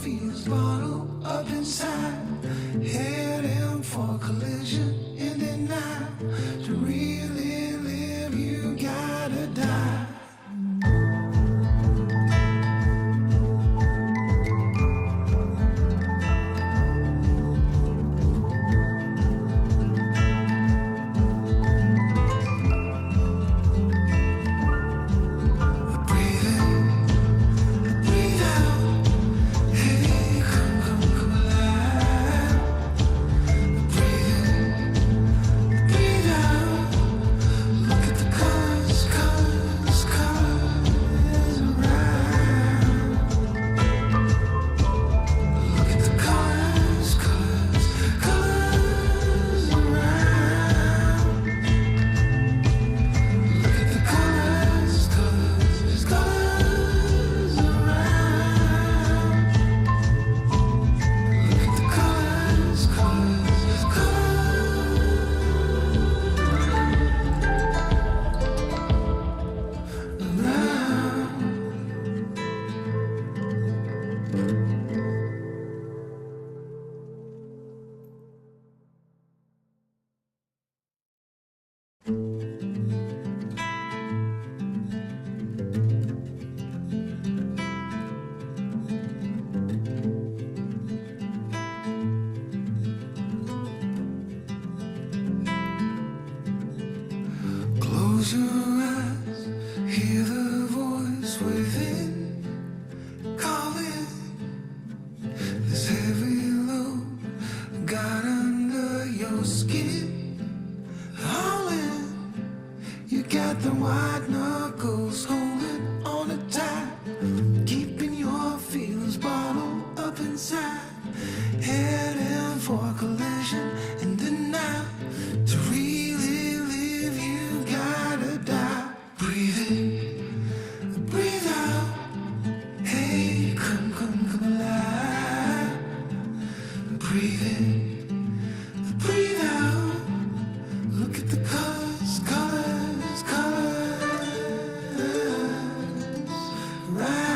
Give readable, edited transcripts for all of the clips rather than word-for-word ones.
feels bottled up inside, heading for collision in the night. To really live, you gotta die. Close your eyes, hear the voice within, calling. This heavy load got under your skin, howling. You got the white knuckles holding on it tight, keeping your feelings bottled up inside, heading for collision in the night. To really live, you gotta die. Breathe in, breathe out. Hey, come alive. Breathe in, breathe out. Look at the colors, colors, colors. Right.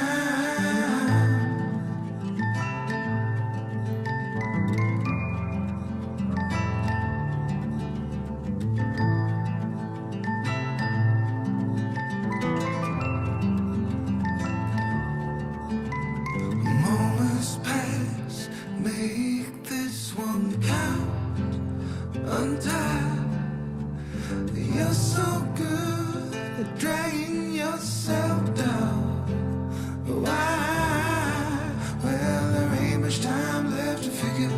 Moments pass, make this one count. Untie. You're so good at dragging yourself down. Why? Well, there ain't much time left to figure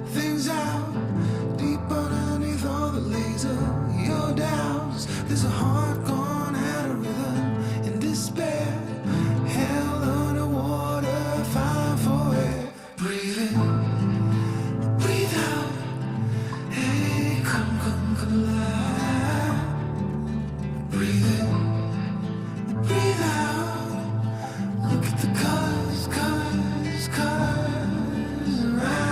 things out. Deep underneath all the laser, your doubts. There's a heart gone out of rhythm in despair. Hell underwater, fine for air. Breathe in, breathe out. Hey, come alive. Breathe in, breathe out. Look at the colors, colors, colors around.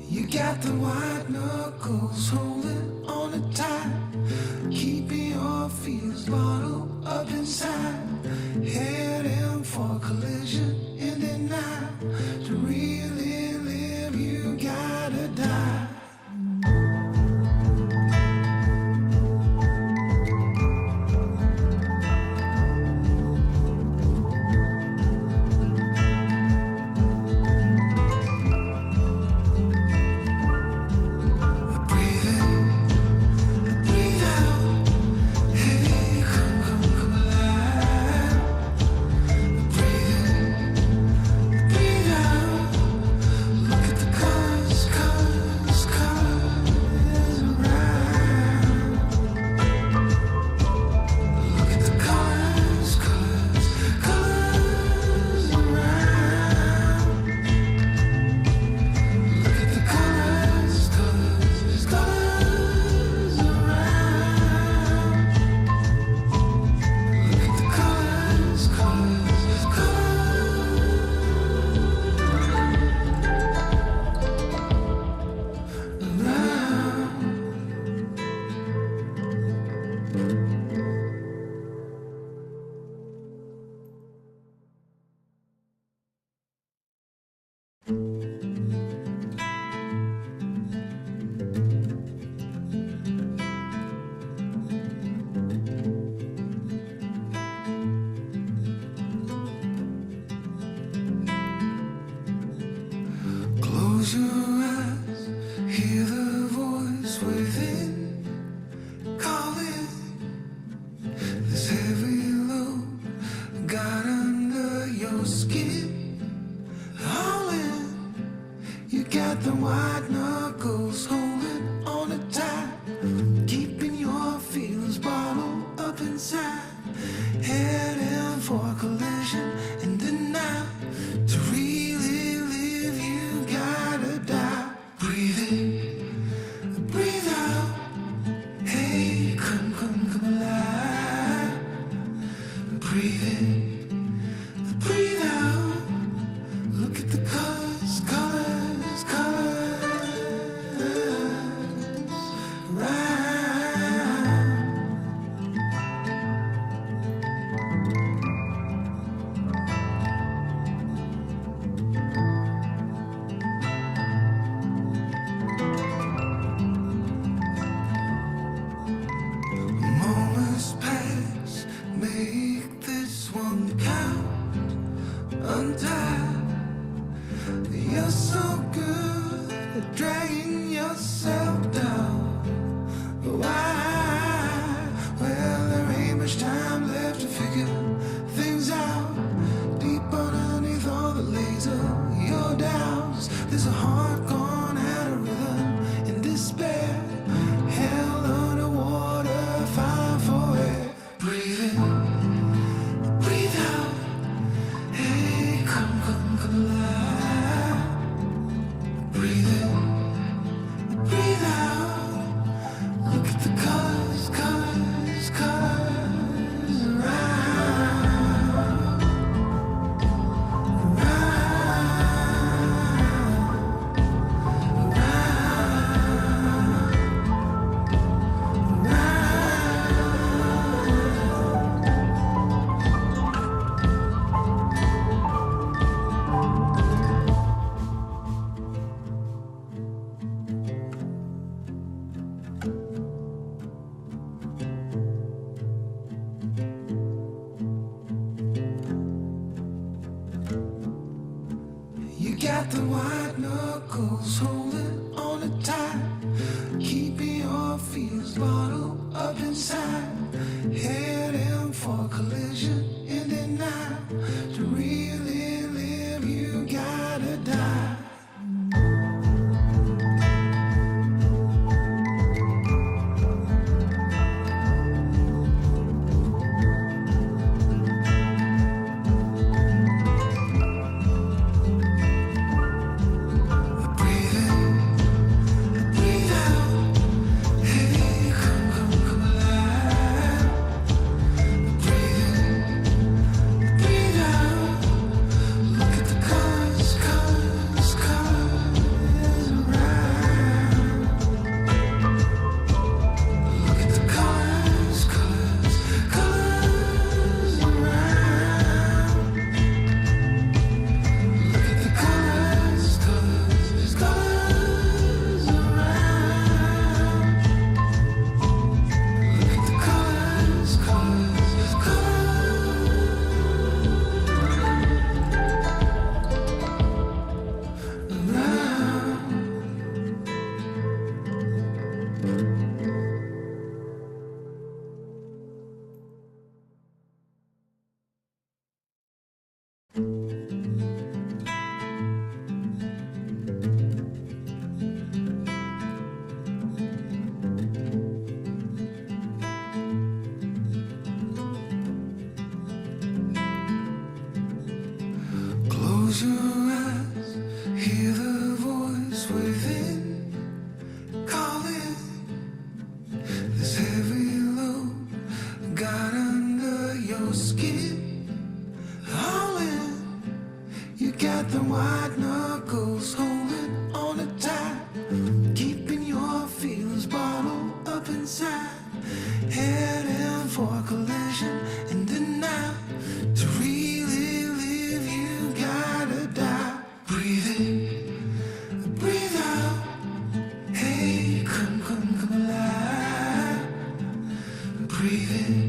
You got the white knuckles holding on it tight, keeping your feels bottled up inside, heading for collision in the night. To really live, you gotta die. Breathe in, breathe out. Hey, come alive. Breathe in, for collision and denial. To really live, you gotta die. Breathe in, breathe out. Hey, come alive. Breathe in, breathe out. Look at the colors, colors, colors. Right. Moments pass, make this one count. Untie. You're so good at dragging yourself down. Why? Well, there ain't much time left to figure things out. Deep underneath all the laser, your doubts. There's a heart gone out of rhythm in despair. Hell underwater, fine for air. Breathe in, breathe out. Hey, come alive. Breathe in, breathe out. Look at the colors, colors, colors around, You got the white knuckles holding on it tight, keeping your fears bottled up inside. Heading for collision in the night. To really live, you gotta die. Close your eyes, hear the voice within calling. This heavy load got under your skin, howling. You got the white knuckles holding on it tight, keeping your feelings bottled up inside. Heading for collision and denial. To really live, you gotta die. Breathe in, breathe out. Hey, come alive. Breathe in,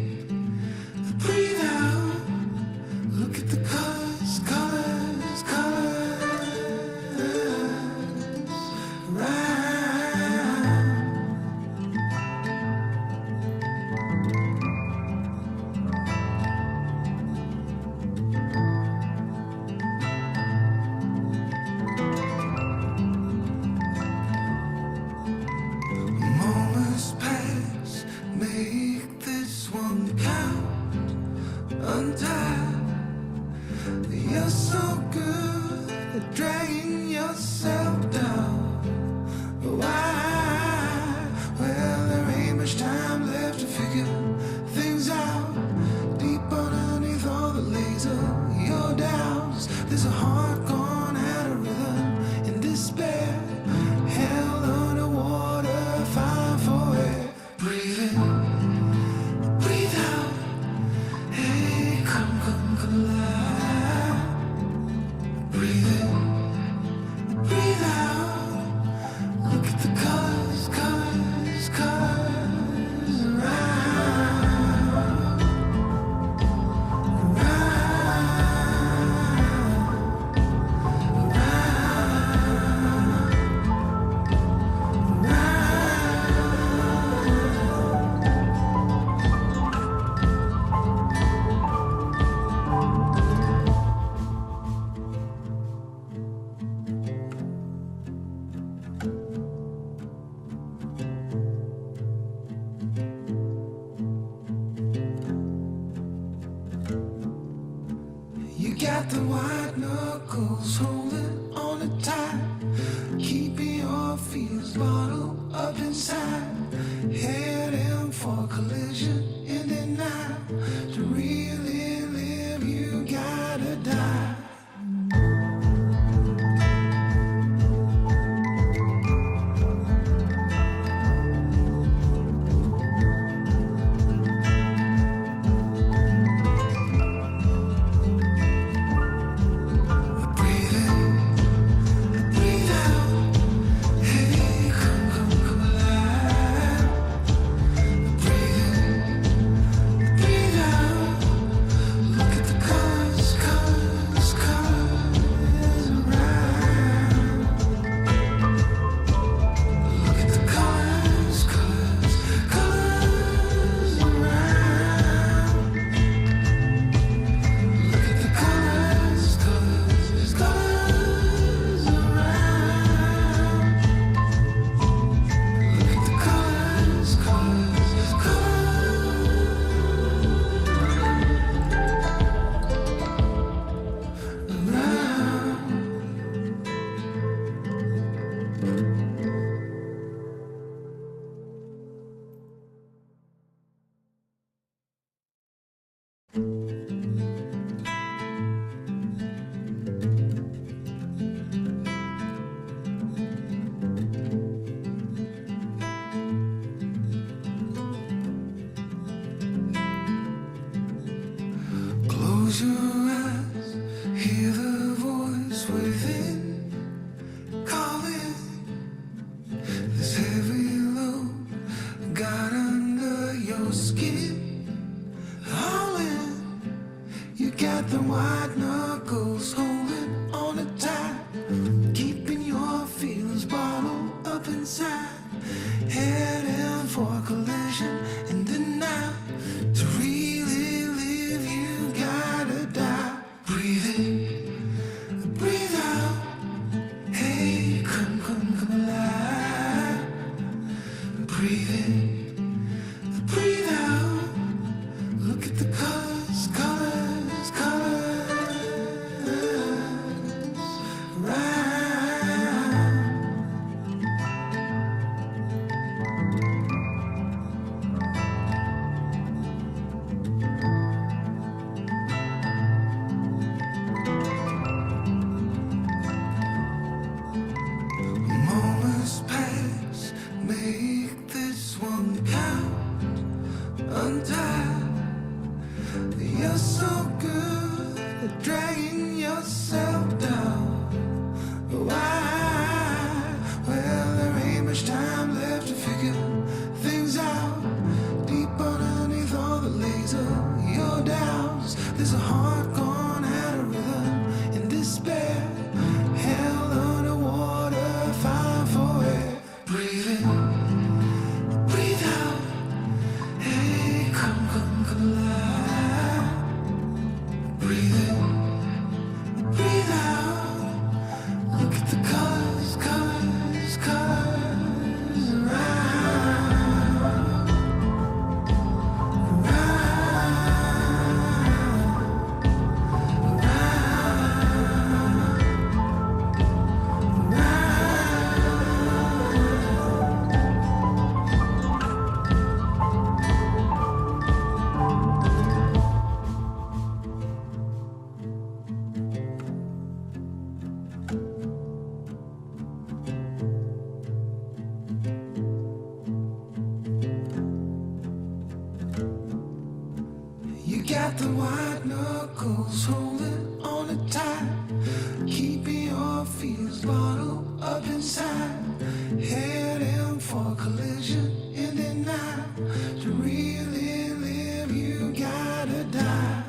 breathe out. Look at the colors, colors, colors. Right. Moments pass, make this one count. Untie. You're so good at dragging yourself down. Why? Well, there ain't much time left to figure things out. Deep underneath all the laser, your doubts. There's a heart gone out of rhythm in despair. Hell underwater, fine for air. Breathe in, breathe out. Hey, come alive. Breathe in, breathe out. Look at the colors, colors, colors around, You got the white knuckles holding on it tight, keeping your fears bottled up inside. Heading for collision in the night. To really live, you gotta die. Close your eyes, hear the voice within calling. This heavy load got under your skin, all in. You got the white knuckles holding on it tight, keeping your feelings bottled up inside. Heading for collision in the night. To really live, you gotta die. Breathe in, breathe out. Hey, come alive. Breathe in, breathe out. Look at the colors, colors, colors around. Moments pass, make this one count. Untied, you're so good at dragging yourself down. Why? Well, there ain't much time left to figure things out. Deep underneath all the laser, your doubts. There's a heart gone out of rhythm in despair. Hell underwater, fine for air. Breathe in, breathe out. Hey, come alive. Breathe in, breathe out. Look at the colors, colors, colors around. got the white knuckles holding on it tight, keeping your fears bottled up inside, heading for collision in the night. To really live, you gotta die.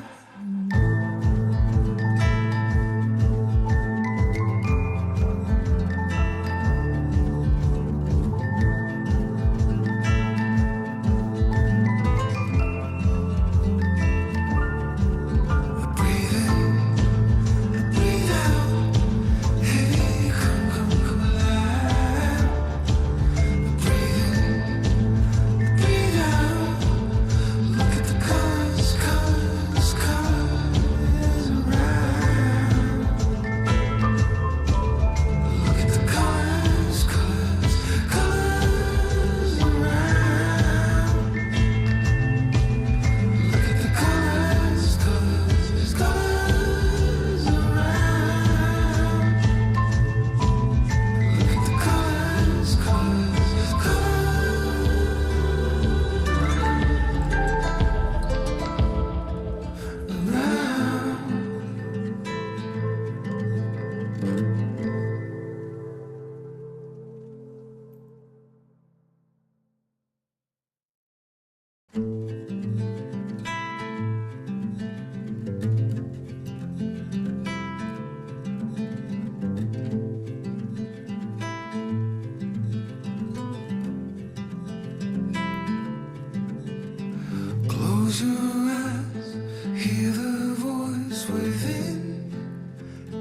Close your eyes, hear the voice within,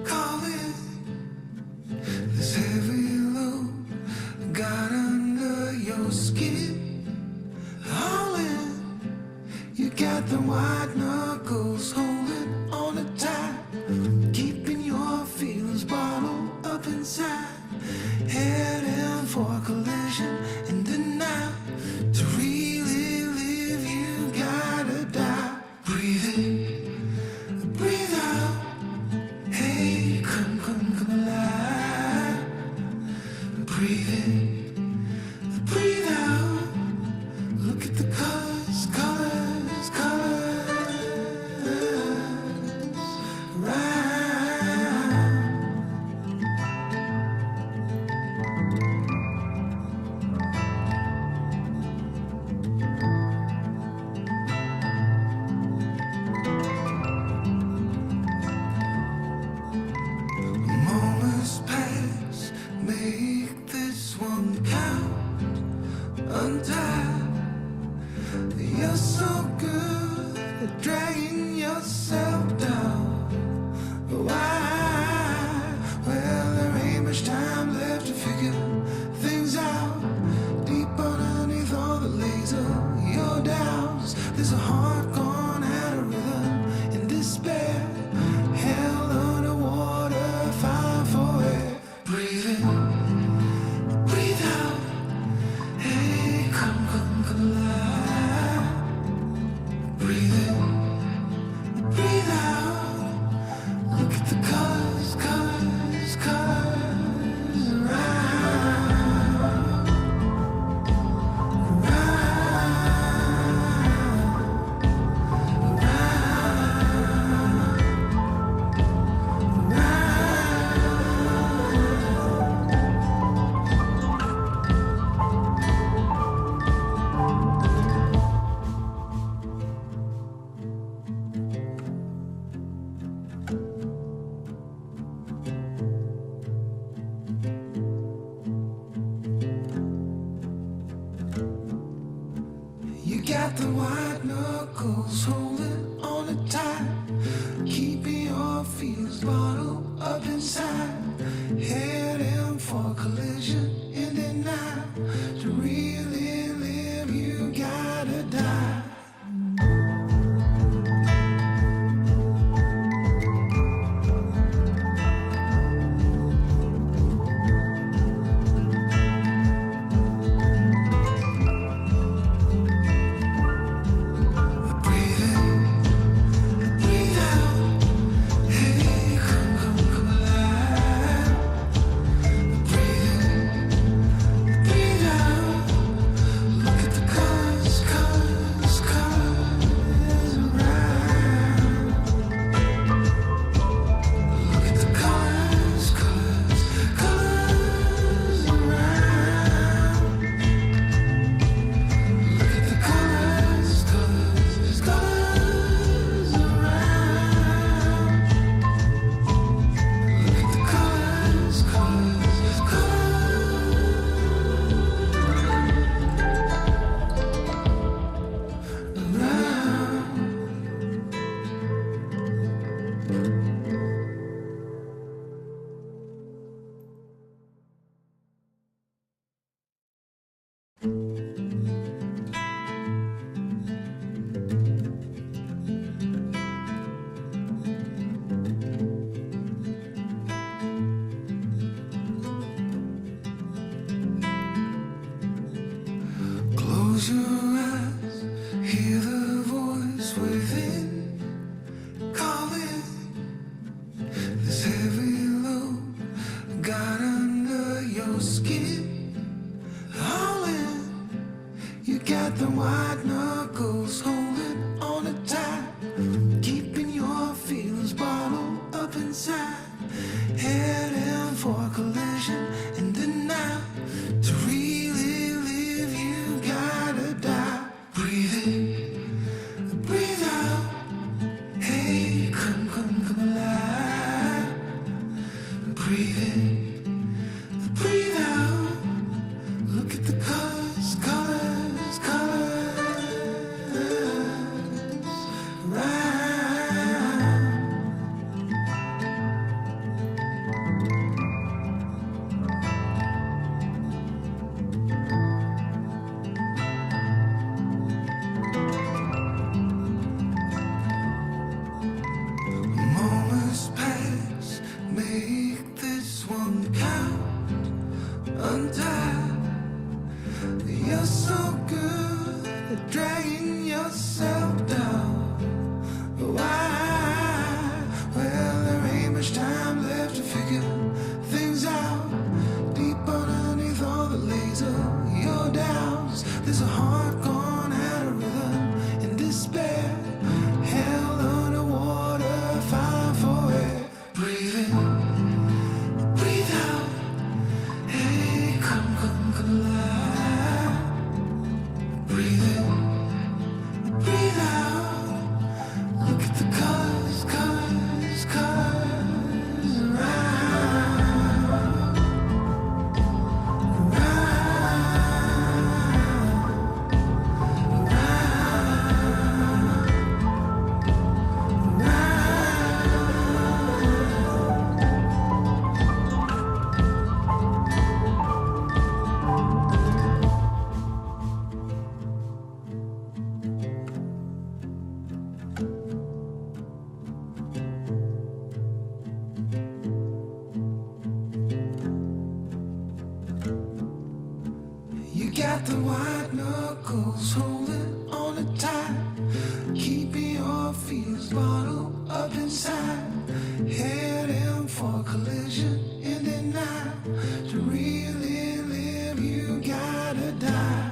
calling. This heavy load got under your skin, hauling. You got the white knuckles holding on it tight, keeping your feelings bottled up inside, heading for collision in the night. To really live, you gotta die. Breathe in, breathe out. Hey, come alive. Breathe in, breathe out. Look at the colors, colors, colors. Right. Moments pass, make this one count. Untie. You're so good at dragging yourself down. Why? Well, there ain't much time left to figure things out. Deep underneath all the laser, your doubts. There's a heart gone out of rhythm in despair. Held underwater, fine for air. Breathe in, breathe out. Hey, come alive. Breathe in, breathe out. Look at the colors, colors, colors around. You got the white knuckles holding on it tight, keeping your fears bottled up inside, heading for collision in the night. To really live, you gotta die. Breathe in, breathe out. Hey, come alive. Breathe in, breathe out. Look at the colors, colors, the white knuckles holding on it tight, keeping your fears bottled up inside, heading for collision in the night. To really live, you gotta die.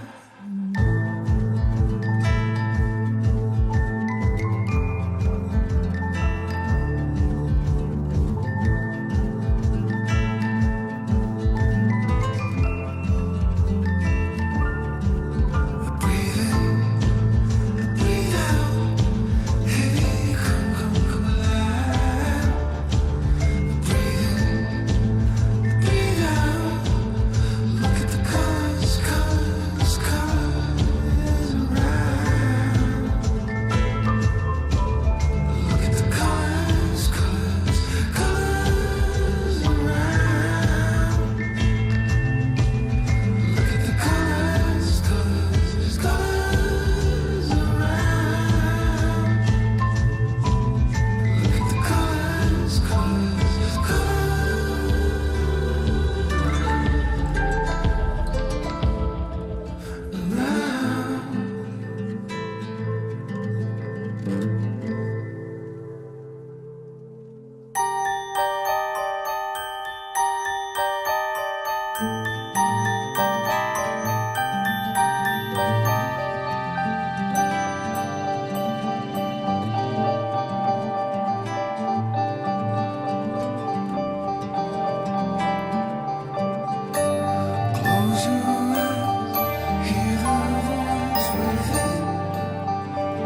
Close your eyes, hear the voice within,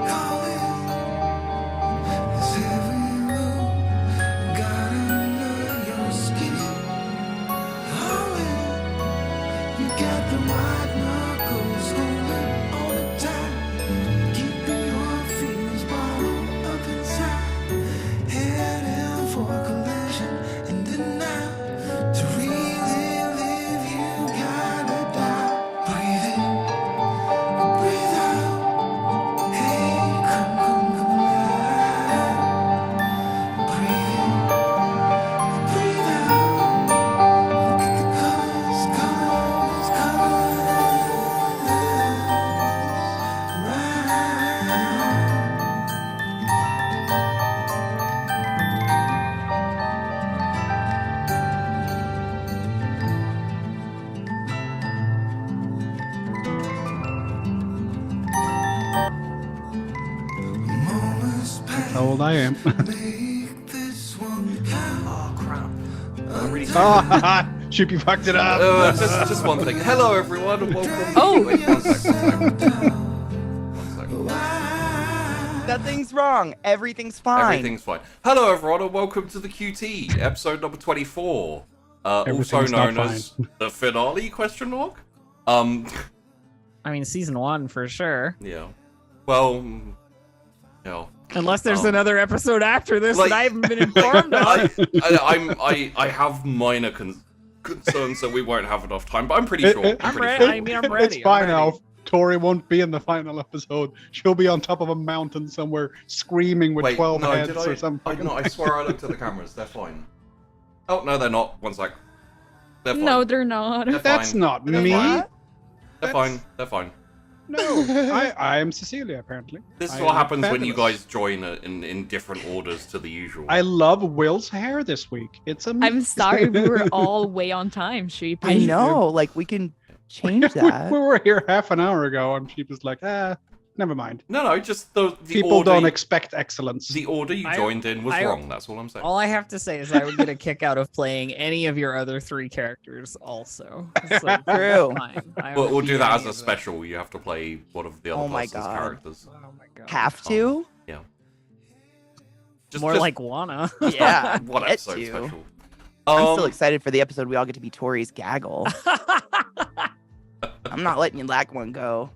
calling. This heavy load got under your skin. Darling, you got the white knuckles holding on it tight, keeping your feelings bottled up inside, heading for collision in the night. To really live, you gotta die. Breathe in, breathe out. Hey, come alive. Breathe in, breathe out. Look at the colors, colors, colors. Moments pass. How old I am. Make this one count. Oh crap! I'm really Ah, Shoopy fucked it up. just one thing. Hello everyone and welcome. Oh! Wait, one second. Nothing's wrong. Everything's fine. Everything's fine. Hello everyone and welcome to the QT episode number 24. Also Everything's not known as the finale? Question mark. I mean, season 1 for sure. Yeah. Well. Yeah. Unless there's Um, another episode after this like- that I haven't been informed of. I have minor concerns that we won't have enough time, but I'm pretty sure. it- I'm pretty ready. sure. I mean, I'm ready. It's fine I'm now. ready. Tori won't be in the final episode. She'll be on top of a mountain somewhere screaming with 12 no, heads did or I? something. No, I swear I looked at the cameras. They're fine. Oh no, they're not. One sec. They're fine. No, they're not. They're That's fine. not They're me. fine. They're That's- fine. They're fine. No, I am Cecilia, apparently. This is I what am happens when you fabulous. guys join in different orders to the usual. I love Will's hair this week. It's amazing. I'm sorry, we were all way on time, Sheep. I know. Like we can change that. we were here half an hour ago, and she was like, never mind. No, just the People order. don't expect excellence. The order you I- joined in was I- wrong. That's all I'm saying. All I have to say is I would get a kick out of playing any of your other 3 characters also. So, True. fine. I We'll would do be that any as a of them. special. You have to play one of the other Oh my person's God. characters. Oh my god. Have to? Yeah. More just like wanna. Yeah. one get episode to. special. I'm still excited for the episode we all get to be Tori's gaggle. I'm not letting you lack one go.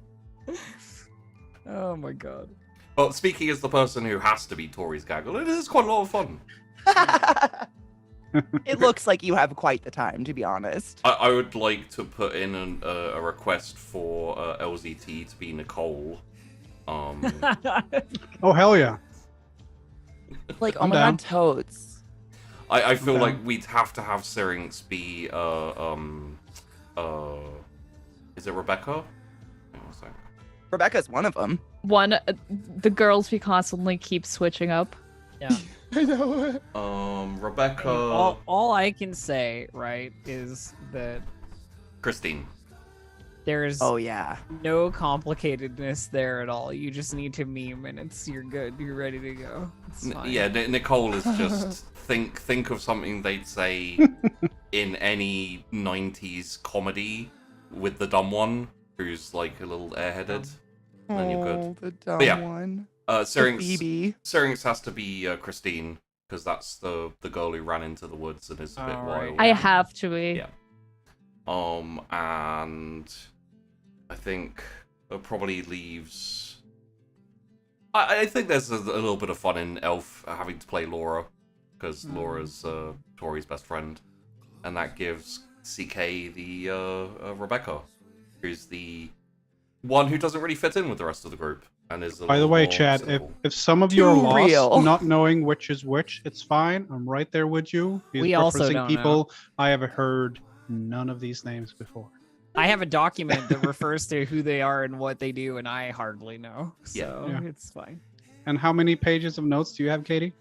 Oh my god. Well, speaking as the person who has to be Tori's gaggle, it is quite a lot of fun. It looks like you have quite the time, to be honest. I would like to put in a request for LZT to be Nicole. Oh, hell yeah. Like, oh I'm my down. god, toads. I feel Okay. like we'd have to have Syrinx be is it Rebecca? Hang on a sec. Rebecca's one of them. The girls we constantly keep switching up. Yeah. Rebecca, All I can say, right, is that Christine. there's Oh yeah. no complicatedness there at all. You just need to meme and you're good. You're ready to go. It's fine. Yeah, Nicole is just think of something they'd say in any 90s comedy with the dumb one who's like a little airheaded. And then you're good. The dumb But yeah. one. Syrinx has to be Christine, because that's the girl who ran into the woods and is a bit All wild. right. I have to be. Yeah. And I think it probably leaves. I think there's a little bit of fun in Elf having to play Laura, because Laura's Tori's best friend, and that gives CK the Rebecca, who's the one who doesn't really fit in with the rest of the group. And is By the way, Chad, if some of you are Too lost, real. not knowing which is which, it's fine. I'm right there with you. He's We also referencing don't people I have heard none of these names before. I have a document that refers to who they are and what they do, and I hardly know. So Yeah. it's fine. And how many pages of notes do you have, Katie?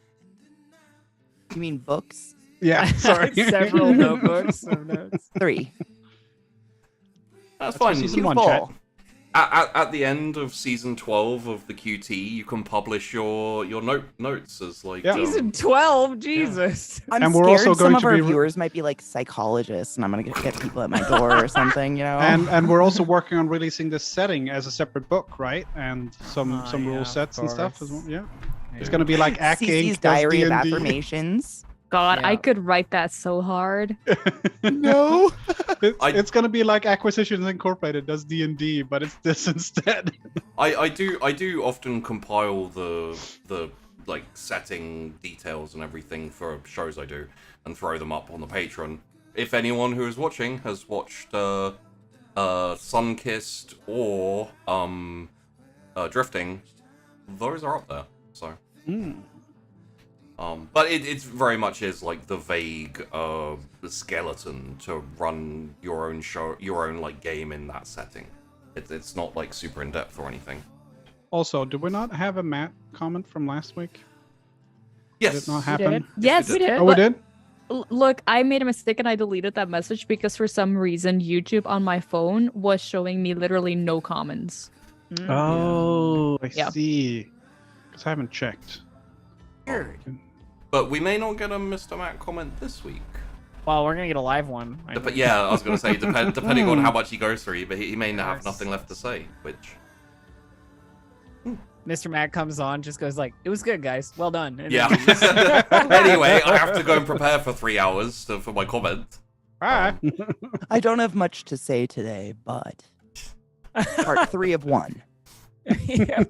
You mean books? Yeah, sorry. Several notebooks of notes. 3. That's for fine. season Too one, full. Chad. At the end of season 12 of the QT, you can publish your notes as like Yeah. Season 12, Jesus. I'm And we're scared also going some of to our be viewers might be like psychologists, and I'm gonna get people at my door or something, you know. And we're also working on releasing this setting as a separate book, right? And some Yeah, rule of sets and stuff as course. well. Yeah, it's gonna be like Ack CC's Inc. does diary of D&D. affirmations. God, I Yeah. could write that so hard. No. It's gonna be like Acquisitions Incorporated does D&D, but it's this instead. I do often compile the like setting details and everything for shows I do and throw them up on the Patreon. If anyone who is watching has watched Sunkissed or Drifting, those are up there. So but it's very much is like the vague skeleton to run your own show, your own like game in that setting. It's not like super in depth or anything. Also, did we not have a Matt comment from last week? Yes. Did it not We happen? did? Yes, we did. Oh, we did? Look, I made a mistake and I deleted that message because for some reason YouTube on my phone was showing me literally no comments. Oh, I Yeah. see. Because I haven't checked. But we may not get a Mr. Matt comment this week. Well, we're gonna get a live one. I But think. yeah, I was going to say, depending on how much he goes through, but he may have course. nothing left to say, which... Mr. Matt comes on, just goes like, "It was good, guys. Well done." And Yeah. then leaves. Anyway, I have to go and prepare for 3 hours for my comment. Ah. I don't have much to say today, but part 3 of 1. Yeah.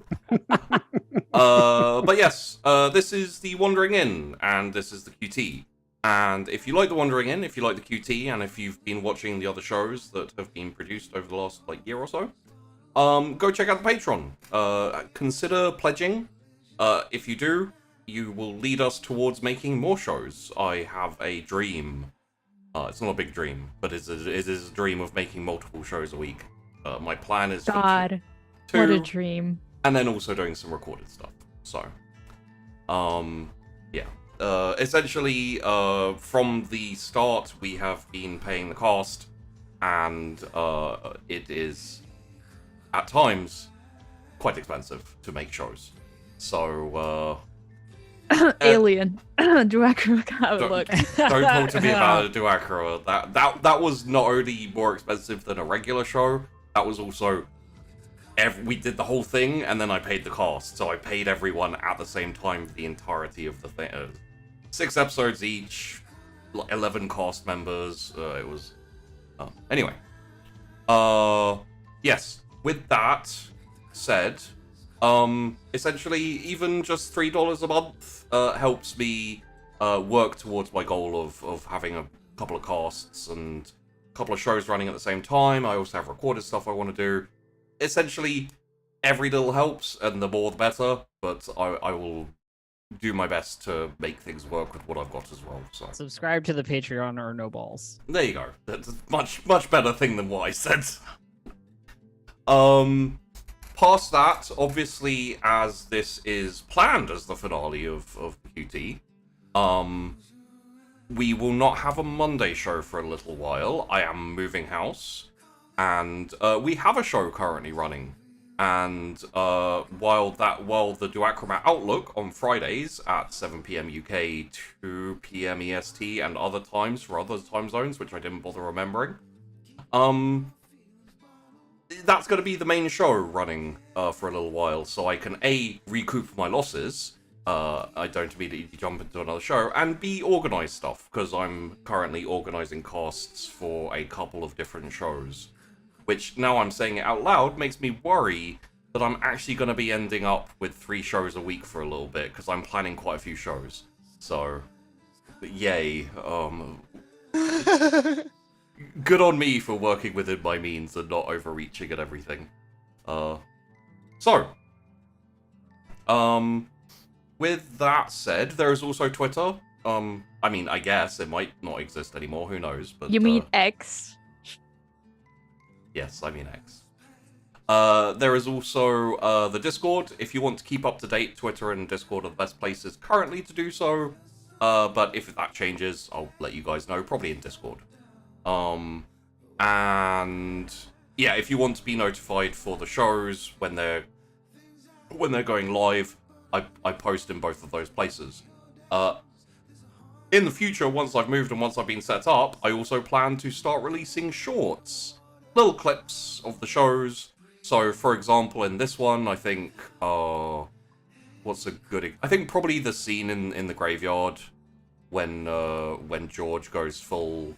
But yes, this is the Wandering Inn, and this is the QT. And if you like the Wandering Inn, if you like the QT, and if you've been watching the other shows that have been produced over the last like year or so, go check out the Patreon. Consider pledging. If you do, you will lead us towards making more shows. I have a dream. It's not a big dream, but it is a dream of making multiple shows a week. My plan is God, for what a two, dream. and then also doing some recorded stuff. So, yeah. Essentially, from the start, we have been paying the cast, and it is, at times, quite expensive to make shows. So, Alien. Dracula look. don't talk to me about Duacra. That was not only more expensive than a regular show, that was also... we did the whole thing, and then I paid the cast, so I paid everyone at the same time for the entirety of the thing. 6 episodes each, 11 cast members. It was anyway. Yes. With that said, essentially, even just $3 a month helps me work towards my goal of having a couple of casts and a couple of shows running at the same time. I also have recorded stuff I want to do. Essentially, every little helps, and the more the better, but I will do my best to make things work with what I've got as well. So Subscribe to the Patreon or no balls. there you go. That's a much better thing than what I said. Past that, obviously, as this is planned as the finale of QT, we will not have a Monday show for a little while. I am moving house, and we have a show currently running. And while the Duacromat Outlook on Fridays at 7 PM UK, 2 PM EST, and other times for other time zones, which I didn't bother remembering, that's going to be the main show running for a little while, so I can A, recoup my losses, I don't immediately jump into another show, and B, organize stuff, because I'm currently organizing casts for a couple of different shows. Which, now I'm saying it out loud, makes me worry that I'm actually going to be ending up with 3 shows a week for a little bit, because I'm planning quite a few shows. So, yay. Good on me for working within my means and not overreaching at everything. With that said, there is also Twitter. I mean, I guess it might not exist anymore, who knows, but... You mean X? Yes, I mean X. There is also the Discord. If you want to keep up to date, Twitter and Discord are the best places currently to do so. But if that changes, I'll let you guys know, probably in Discord. And yeah, if you want to be notified for the shows when they're going live, I post in both of those places. In the future, once I've moved and once I've been set up, I also plan to start releasing shorts. Little clips of the shows. So, for example, in this one, I think, what's a good... I think probably the scene in the graveyard when George goes full,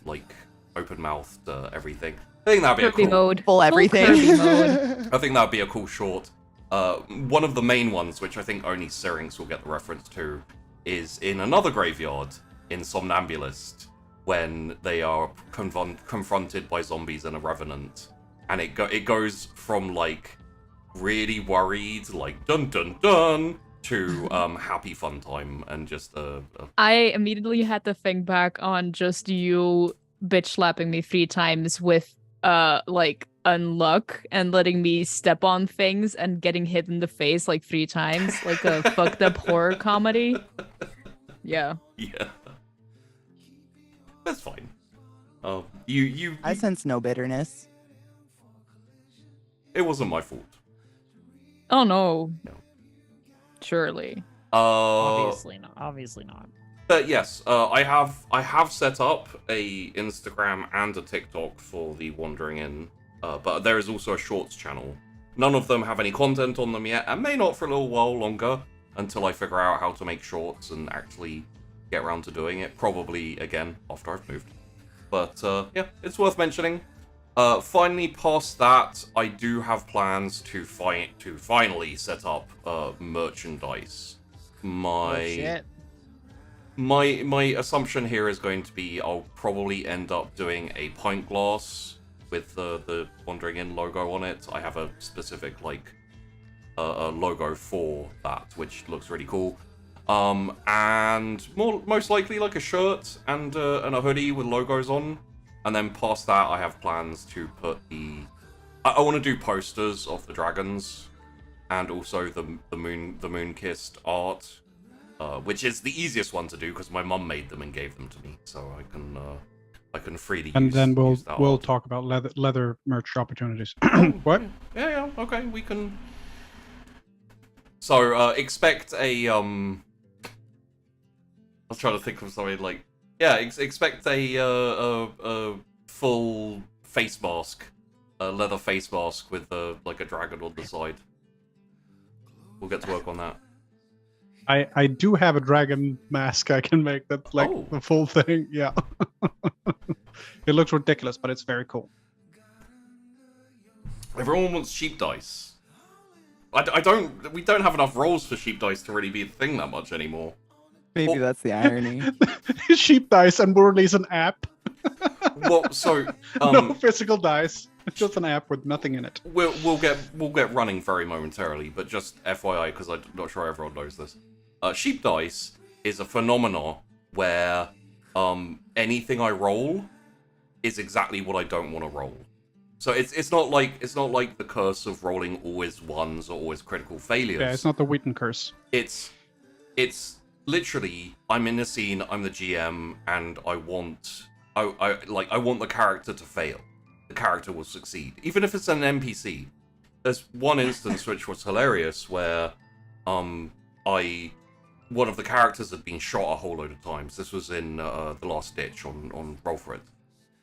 like, open-mouthed everything. I think that'd be Kirby a cool... mode. Full everything. Kirby mode. I think that'd be a cool short. One of the main ones, which I think only Syrinx will get the reference to, is in another graveyard in Somnambulist, when they are confronted by zombies and a revenant, and it goes from like really worried, like dun dun dun, to happy fun time, and just I immediately had to think back on just you bitch slapping me 3 times with like unluck and letting me step on things and getting hit in the face like 3 times, like a fucked up horror comedy. Yeah. Yeah. That's fine. Oh, you. I sense no bitterness. It wasn't my fault. Oh no. No. Surely. Obviously not. Obviously not. But yes, I have set up a Instagram and a TikTok for the Wandering Inn, but there is also a Shorts channel. None of them have any content on them yet, and may not for a little while longer, until I figure out how to make shorts and actually get around to doing it. Probably, again, after I've moved. But, yeah, it's worth mentioning. Finally, past that, I do have plans to finally set up merchandise. Oh, shit. My assumption here is going to be I'll probably end up doing a pint glass with the Wandering Inn logo on it. I have a specific, like, a logo for that, which looks really cool. And most likely, like, a shirt and a hoodie with logos on. And then past that, I have plans to put I want to do posters of the dragons, and also the moon-kissed art. Which is the easiest one to do because my mum made them and gave them to me, so I can freely. And then use that we'll art. talk about leather merch opportunities. What? Yeah, okay, we can. So expect a I was trying to think of something like expect a full face mask, a leather face mask with like a dragon on the side. We'll get to work on that. I do have a dragon mask I can make that's like the full thing. Yeah. It looks ridiculous, but it's very cool. Everyone wants sheep dice. We don't have enough rolls for sheep dice to really be a thing that much anymore. Maybe that's the irony. Sheep dice, and we'll release an app. Well, so no physical dice. It's just an app with nothing in it. We'll get running very momentarily, but just FYI, because I'm not sure everyone knows this. Sheep dice is a phenomena where anything I roll is exactly what I don't want to roll. So it's not like the curse of rolling always ones or always critical failures. Yeah, it's not the Wheaton curse. It's literally, I'm in a scene, I'm the GM, and I want the character to fail. The character will succeed, even if it's an NPC. There's one instance which was hilarious where one of the characters had been shot a whole load of times. This was in The Last Ditch on Roll For It.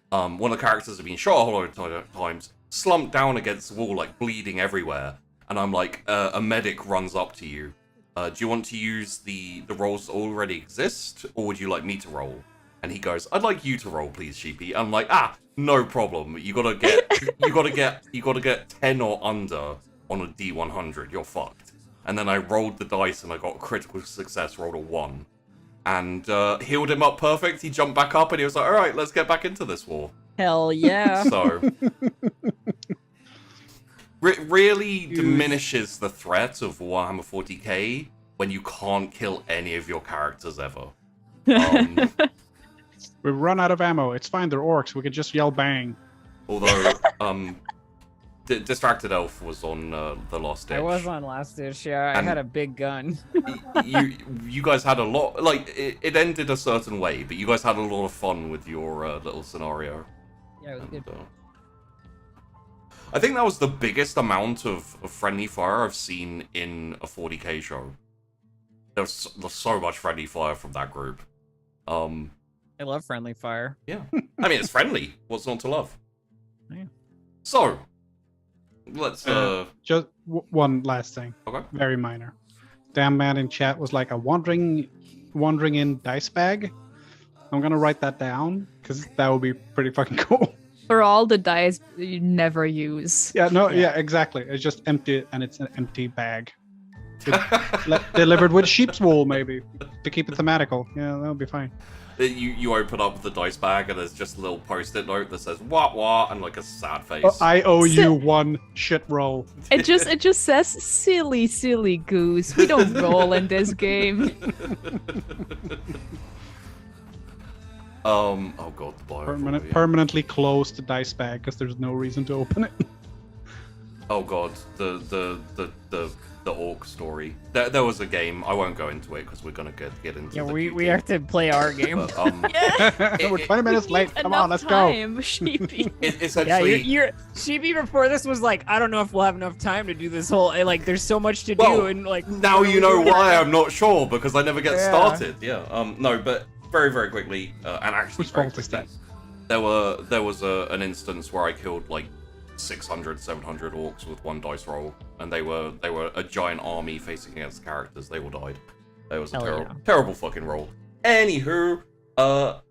One of the characters had been shot a whole load of times, slumped down against the wall, like bleeding everywhere. And I'm like, a medic runs up to you. Do you want to use the rolls that already exist, or would you like me to roll? And he goes, I'd like you to roll, please, Sheepy. I'm like, no problem. You gotta get 10 or under on a D100. You're fucked. And then I rolled the dice and I got a critical success, rolled a 1. And healed him up perfect. He jumped back up and he was like, all right, let's get back into this war. Hell yeah. So, really diminishes the threat of Warhammer 40k when you can't kill any of your characters ever. We've run out of ammo. It's fine, they're orcs. We can just yell bang. Although, Distracted Elf was on The Last Ditch. I was on Last Ditch, yeah. I had a big gun. you guys had a lot, like, it ended a certain way, but you guys had a lot of fun with your little scenario. Yeah, it was good. I think that was the biggest amount of friendly fire I've seen in a 40k show. There's so much friendly fire from that group. I love friendly fire. Yeah. I mean, it's friendly. What's not to love? Yeah. So, let's just one last thing. Okay. Very minor. Damn man in chat was like a wandering in dice bag. I'm gonna write that down because that would be pretty fucking cool. For all the dice you never use. Yeah, exactly. It's just empty, and it's an empty bag. Delivered with sheep's wool, maybe, to keep it thematical. Yeah, that would be fine. You open up the dice bag and there's just a little post-it note that says "wah wah" and like a sad face. Oh, I owe you one shit roll. It just says silly goose. We don't roll in this game. Oh god, the bio. Permanently close the dice bag because there's no reason to open it. Oh god, the orc story. There was a game. I won't go into it because we're gonna get into. Yeah, the we QT. have to play our game. But, We're 20 minutes late. Come on, let's go. Sheepy. It's Yeah, actually. you're Sheepy before this was like, I don't know if we'll have enough time to do this whole, like, there's so much to Well, do, and like. Now you know why I'm not sure because I never get Yeah. started. Yeah. No, but very quickly, and actually, Whose very fault is quickly, that? there was an instance where I killed like 600, 700 orcs with one dice roll, and they were a giant army facing against characters. They all died. It was a Hell terrible fucking roll. Anywho, the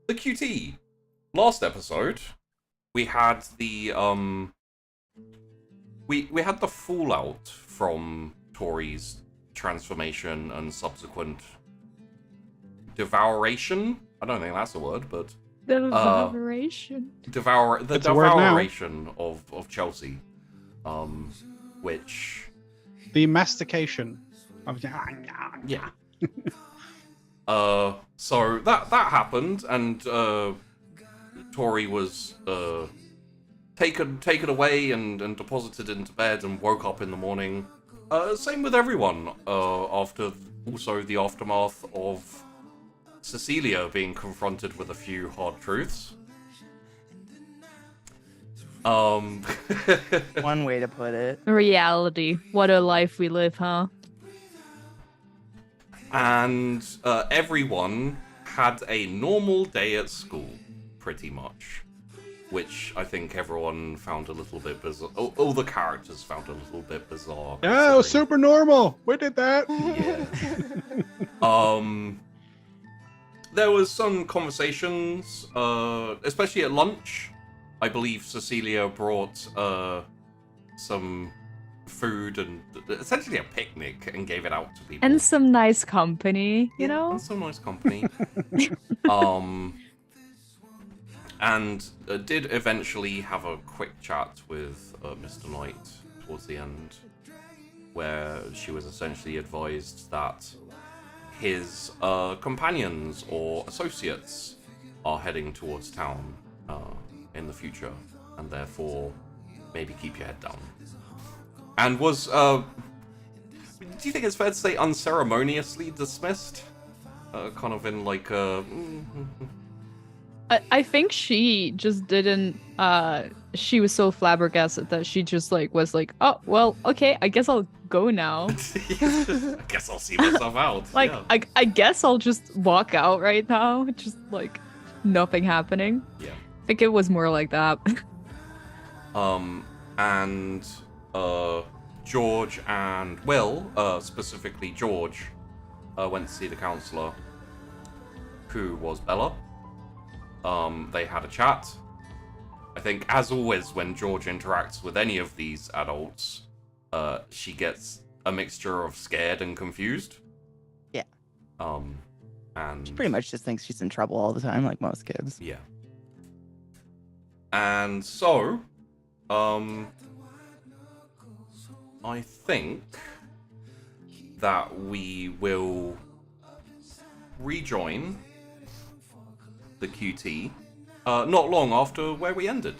QT. Last episode, we had the we had the fallout from Tori's transformation and subsequent devouration. I don't think that's a word, but The devouration. It's a word now. devouration of Chelsea, which The mastication. yeah. So that happened, and Tori was taken away and deposited into bed and woke up in the morning. Same with everyone. After also the aftermath of Cecilia being confronted with a few hard truths. One way to put it. Reality. What a life we live, huh? And everyone had a normal day at school, pretty much. Which I think everyone found a little bit bizarre. All the characters found a little bit bizarre. Yeah, it was super normal. We did that. Yeah. There was some conversations, especially at lunch. I believe Cecilia brought some food and essentially a picnic and gave it out to people. And some nice company, you know? And some nice company. And did eventually have a quick chat with Mr. Knight towards the end, where she was essentially advised that his companions or associates are heading towards town in the future, and therefore maybe keep your head down. And was, do you think it's fair to say unceremoniously dismissed? Kind of in like, I think she just didn't, she was so flabbergasted that she just like was like, oh, well, okay, I guess I'll go now. I guess I'll see myself out. Like, yeah. I guess I'll just walk out right now. Just like nothing happening. Yeah. I think it was more like that. And George and Will, specifically George, went to see the counselor, who was Bella. They had a chat. I think, as always, when George interacts with any of these adults, she gets a mixture of scared and confused. Yeah. And She pretty much just thinks she's in trouble all the time, like most kids. yeah. And so, I think that we will rejoin the QT not long after where we ended,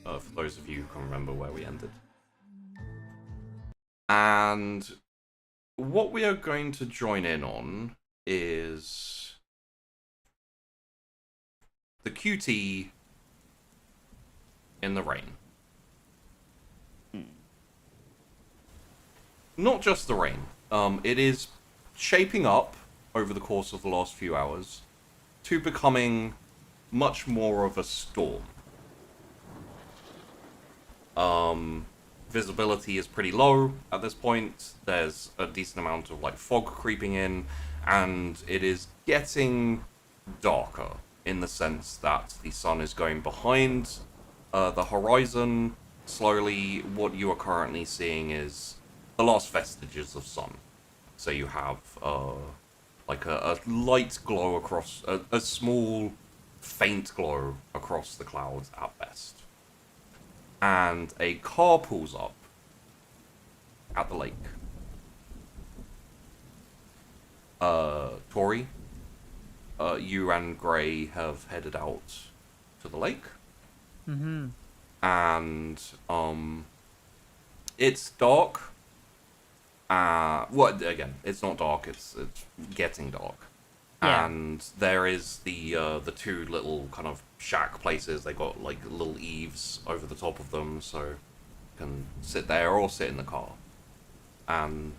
for those of you who can remember where we ended. And what we are going to join in on is the QT in the rain. Not just the rain. It is shaping up over the course of the last few hours to becoming much more of a storm. Visibility is pretty low at this point. There's a decent amount of like fog creeping in, and it is getting darker in the sense that the sun is going behind the horizon. Slowly, what you are currently seeing is the last vestiges of sun. So you have like a light glow across, a small, faint glow across the clouds at best. And a car pulls up at the lake. Tori, you and Gray have headed out to the lake. Mm-hmm. And it's dark. Well, again, it's not dark. It's getting dark. Yeah. And there is the two little kind of shack places. They got like little eaves over the top of them, so you can sit there or sit in the car. And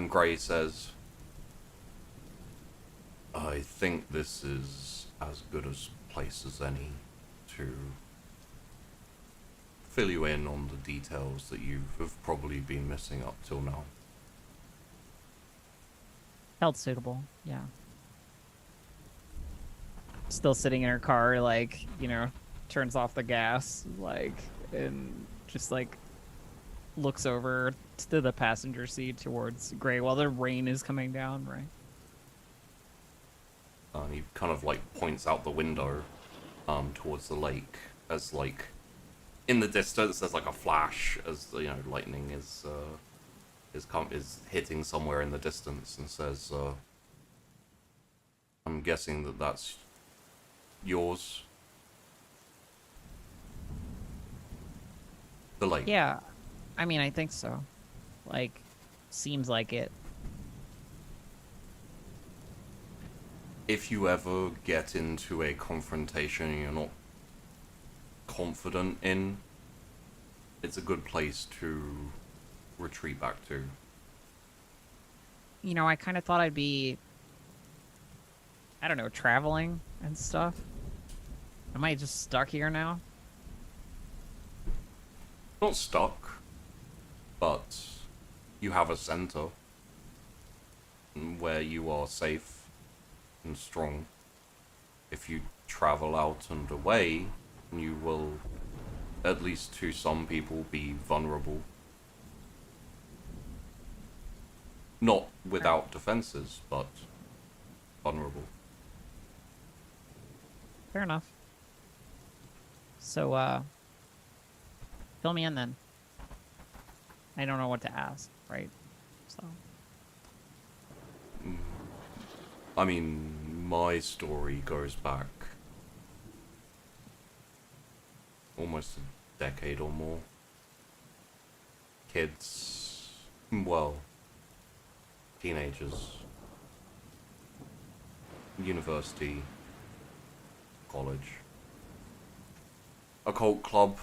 Gray says, "I think this is as good a place as any to fill you in on the details that you have probably been missing up till now." Felt suitable, yeah. Still sitting in her car, like, you know, turns off the gas, like, and just, like, looks over to the passenger seat towards Gray while the rain is coming down, right? And he kind of, like, points out the window towards the lake as, like, in the distance there's, like, a flash as, you know, lightning is hitting somewhere in the distance, and says, "I'm guessing that that's yours." The lake. Yeah, I mean, I think so. Like, seems like it. If you ever get into a confrontation you're not confident in, it's a good place to retreat back to. You know, I kind of thought I'd be, I don't know, traveling and stuff. Am I just stuck here now? Not stuck, but you have a center where you are safe and strong. If you travel out and away, you will, at least to some people, be vulnerable. Not without defenses, but vulnerable. Fair enough. So, fill me in then. I don't know what to ask, right? So. I mean, my story goes back almost a decade or more. Kids, well, teenagers, university, college, occult club,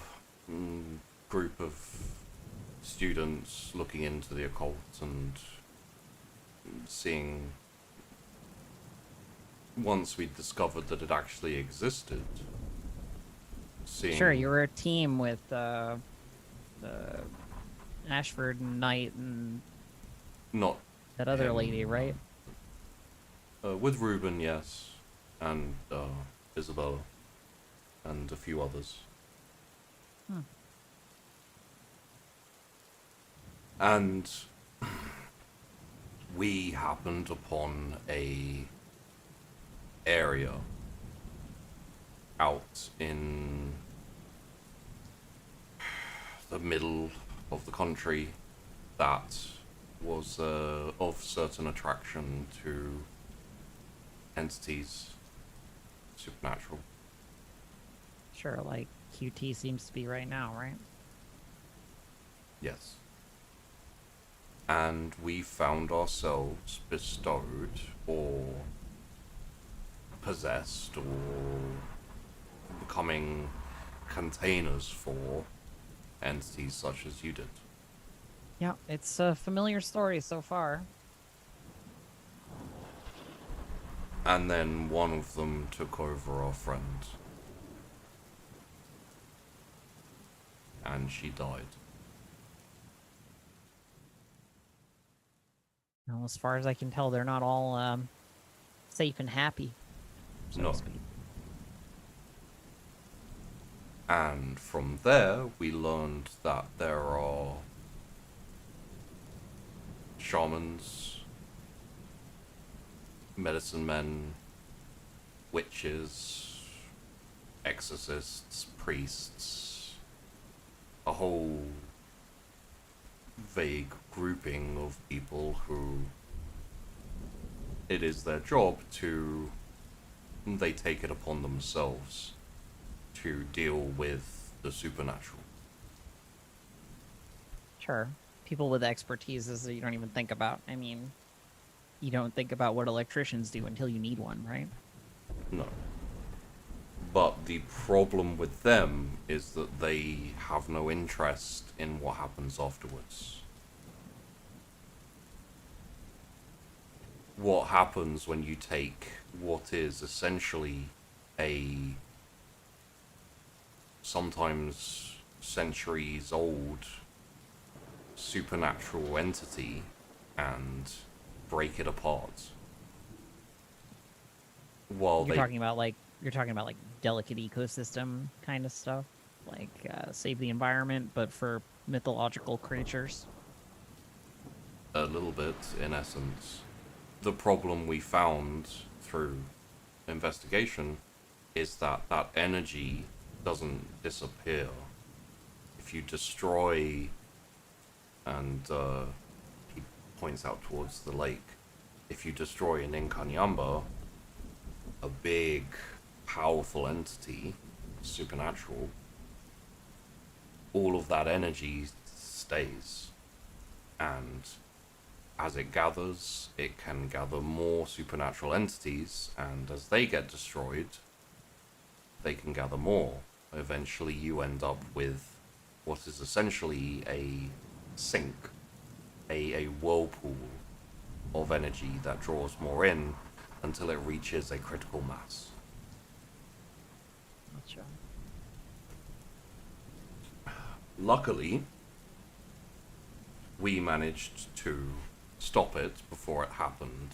group of students looking into the occult and seeing, once we discovered that it actually existed, seeing... Sure, you were a team with Ashford and Knight and Not that other him. lady, right? With Ruben, yes, and Isabella, and a few others. And we happened upon a area out in the middle of the country that was of certain attraction to entities, supernatural. Sure, like QT seems to be right now, right? Yes. And we found ourselves bestowed or possessed or becoming containers for entities such as you did. Yeah, it's a familiar story so far. And then one of them took over our friend. And she died. Well, as far as I can tell, they're not all safe and happy, so No. to speak. And from there, we learned that there are shamans, medicine men, witches, exorcists, priests, a whole vague grouping of people who it is their job to, they take it upon themselves to deal with the supernatural. Sure. People with expertises that you don't even think about. I mean, you don't think about what electricians do until you need one, right? No. But the problem with them is that they have no interest in what happens afterwards. What happens when you take what is essentially a sometimes centuries old supernatural entity and break it apart? While You're talking about like delicate ecosystem kind of stuff, like save the environment, but for mythological creatures. A little bit, in essence. The problem we found through investigation is that that energy doesn't disappear. If you destroy, and he points out towards the lake, if you destroy an Incanyamba, a big, powerful entity, supernatural, all of that energy stays. And as it gathers, it can gather more supernatural entities, and as they get destroyed, they can gather more. Eventually you end up with what is essentially a sink, a whirlpool of energy that draws more in until it reaches a critical mass. Gotcha. Luckily, we managed to stop it before it happened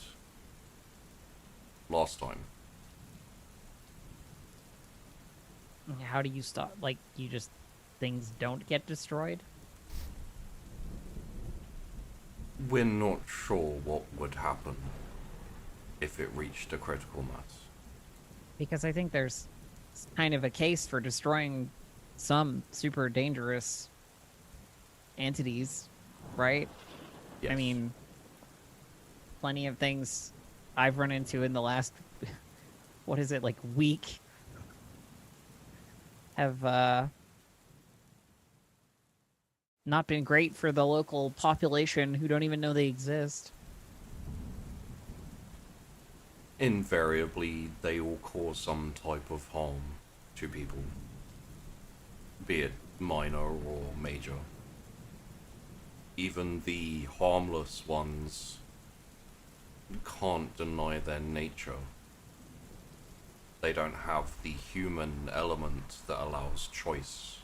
last time. How do you stop? Like, you just things don't get destroyed? We're not sure what would happen if it reached a critical mass. Because I think there's kind of a case for destroying some super dangerous entities, right? Yes. I mean, plenty of things I've run into in the last, what is it, like week, have not been great for the local population who don't even know they exist. Invariably, they will cause some type of harm to people, be it minor or major. Even the harmless ones can't deny their nature. They don't have the human element that allows choice.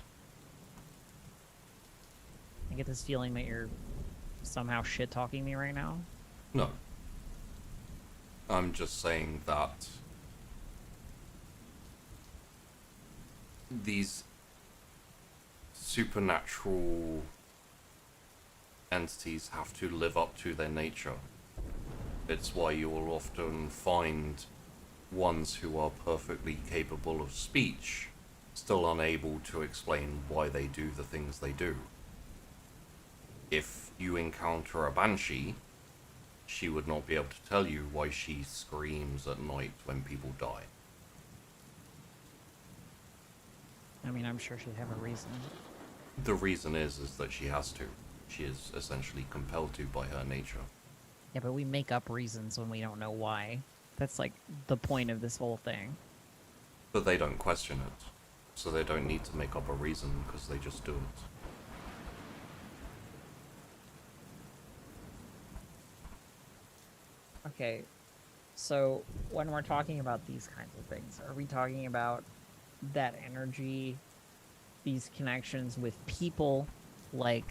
I get this feeling that you're somehow shit-talking me right now. No. I'm just saying that these supernatural entities have to live up to their nature. It's why you will often find ones who are perfectly capable of speech still unable to explain why they do the things they do. If you encounter a banshee, she would not be able to tell you why she screams at night when people die. I mean, I'm sure she'd have a reason. The reason is that she has to. She is essentially compelled to by her nature. Yeah, but we make up reasons when we don't know why. That's like the point of this whole thing. But they don't question it, so they don't need to make up a reason because they just do it. Okay, so when we're talking about these kinds of things, are we talking about that energy, these connections with people like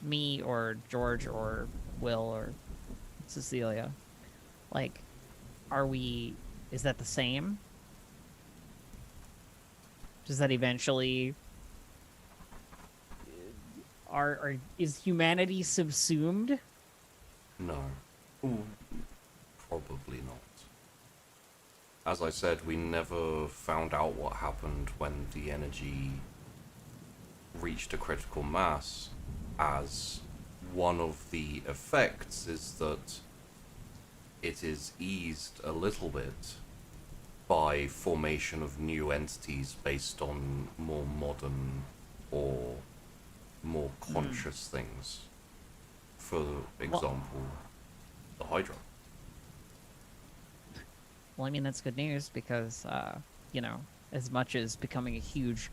me or George or Will or Cecilia? Like, is that the same? Does that eventually, is humanity subsumed? No. Probably not. As I said, we never found out what happened when the energy reached a critical mass, as one of the effects is that it is eased a little bit by formation of new entities based on more modern or more conscious things. For example, the Hydra. Well, I mean, that's good news because, you know, as much as becoming a huge,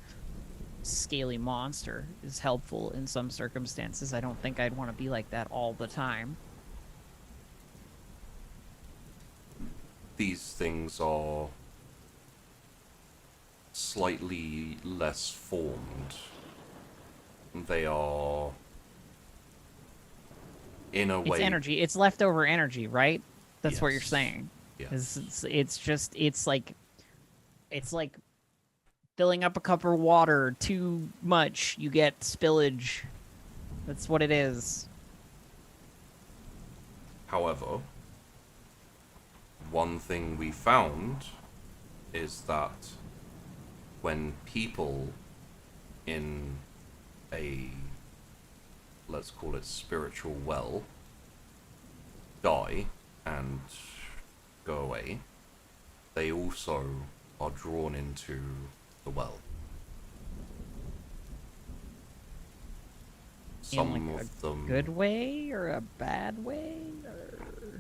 scaly monster is helpful in some circumstances, I don't think I'd want to be like that all the time. These things are slightly less formed. They are, in a way... It's energy. It's leftover energy, right? That's what you're Yes. saying. Yes. It's like filling up a cup of water too much, you get spillage. That's what it is. However, one thing we found is that when people in a, let's call it spiritual well, die and go away, they also are drawn into the well. Some in like of them... good way or a bad way? Or...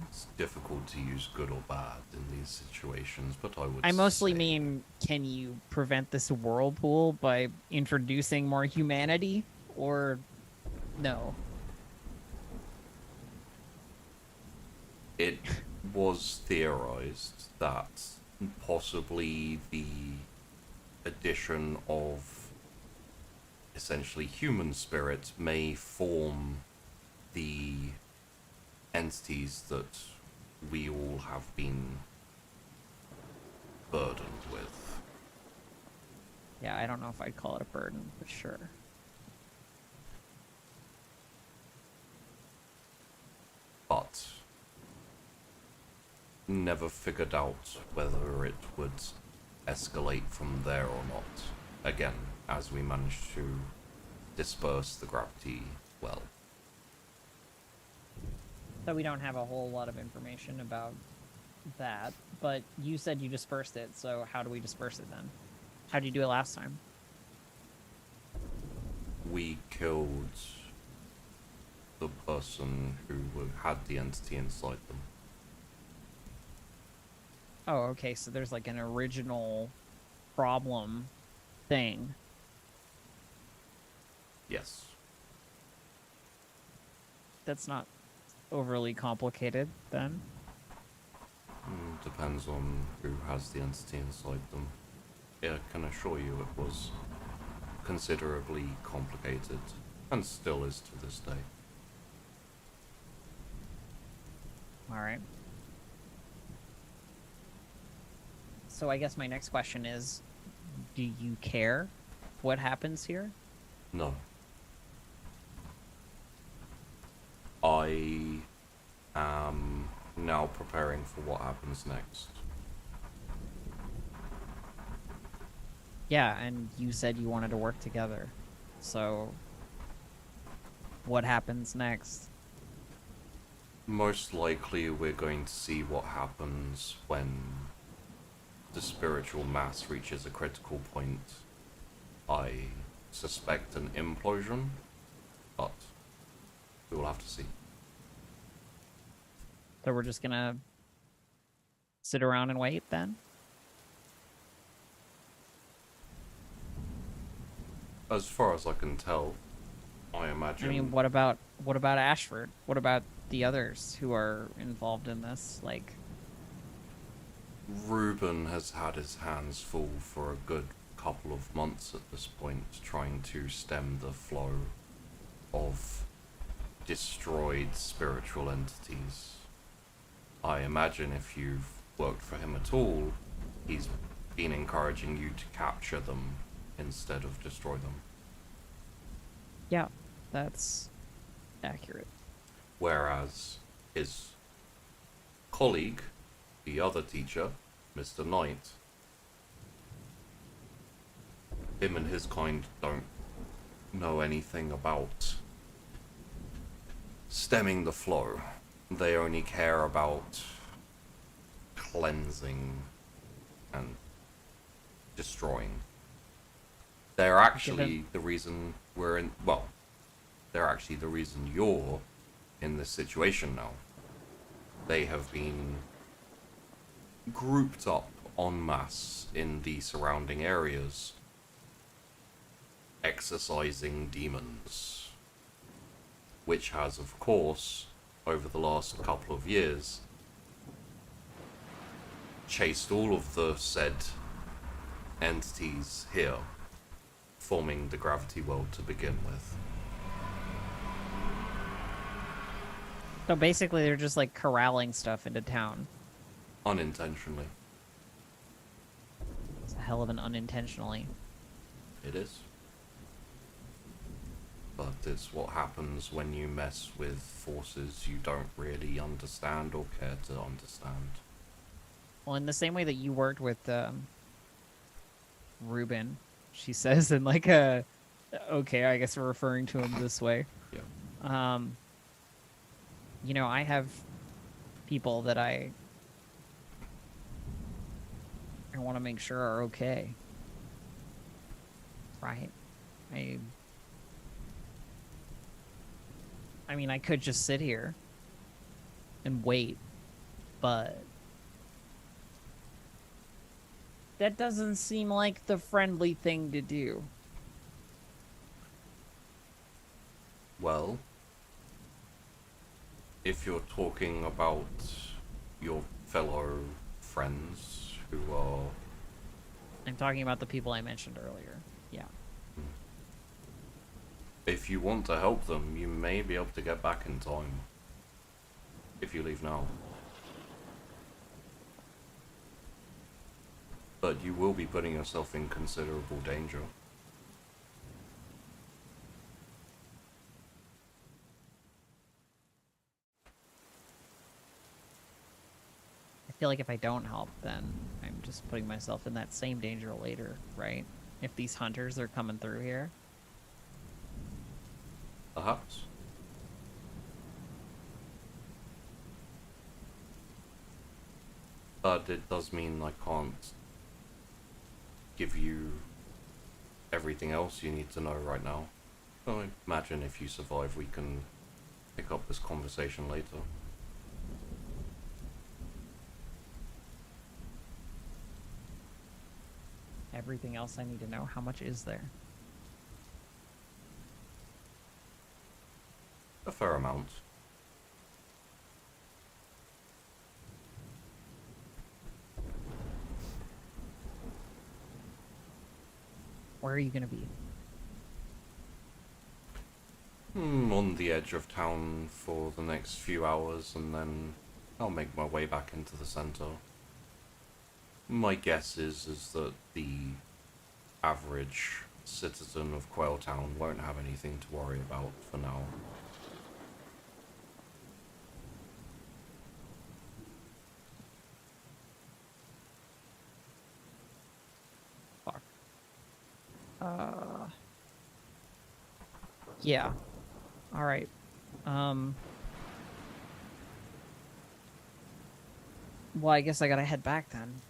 It's difficult to use good or bad in these situations, but I mostly say... mean, can you prevent this whirlpool by introducing more humanity? Or no? It was theorized that possibly the addition of essentially human spirit may form the entities that we all have been burdened with. Yeah, I don't know if I'd call it a burden, but sure. But never figured out whether it would escalate from there or not. Again, as we managed to disperse the gravity well. So we don't have a whole lot of information about that, but you said you dispersed it, so how do we disperse it then? How did you do it last time? we killed the person who had the entity inside them. Oh, okay, so there's like an original problem thing. Yes. That's not overly complicated, then. Depends on who has the entity inside them. Yeah, I can assure you it was considerably complicated, and still is to this day. Alright. So I guess my next question is, do you care what happens here? No. I am now preparing for what happens next. Yeah, and you said you wanted to work together. So, what happens next? Most likely we're going to see what happens when the spiritual mass reaches a critical point. I suspect an implosion, but we will have to see. So we're just gonna sit around and wait then? As far as I can tell, I imagine... I mean, what about Ashford? What about the others who are involved in this? Like, Reuben has had his hands full for a good couple of months at this point, trying to stem the flow of destroyed spiritual entities. I imagine if you've worked for him at all, he's been encouraging you to capture them instead of destroy them. yeah, that's accurate. Whereas his colleague, the other teacher, Mr. Knight, him and his kind don't know anything about stemming the flow. They only care about cleansing and destroying. They're actually the reason we're in... Well, they're actually the reason you're in this situation now. They have been grouped up en masse in the surrounding areas, exorcising demons, which has, of course, over the last couple of years, chased all of the said entities here, forming the gravity world to begin with. So basically, they're just like corralling stuff into town. Unintentionally. It's a hell of an unintentionally. It is. But it's what happens when you mess with forces you don't really understand or care to understand. Well, in the same way that you worked with Reuben, she says in like a... Okay, I guess we're referring to him this way. Yeah. You know, I have people that I want to make sure are okay. Right? I mean, I could just sit here and wait, but that doesn't seem like the friendly thing to do. Well, if you're talking about your fellow friends who are... I'm talking about the people I mentioned earlier. Yeah. If you want to help them, you may be able to get back in time. If you leave now. But you will be putting yourself in considerable danger. I feel like if I don't help, then I'm just putting myself in that same danger later, right? If these hunters are coming through here. Perhaps. But it does mean I can't give you everything else you need to know right now. I imagine if you survive, we can pick up this conversation later. Everything else I need to know. How much is there? A fair amount. Where are you gonna be? On the edge of town for the next few hours, and then I'll make my way back into the center. My guess is that the average citizen of Quail Town won't have anything to worry about for now. Fuck. Yeah. All right. Well, I guess I gotta head back then.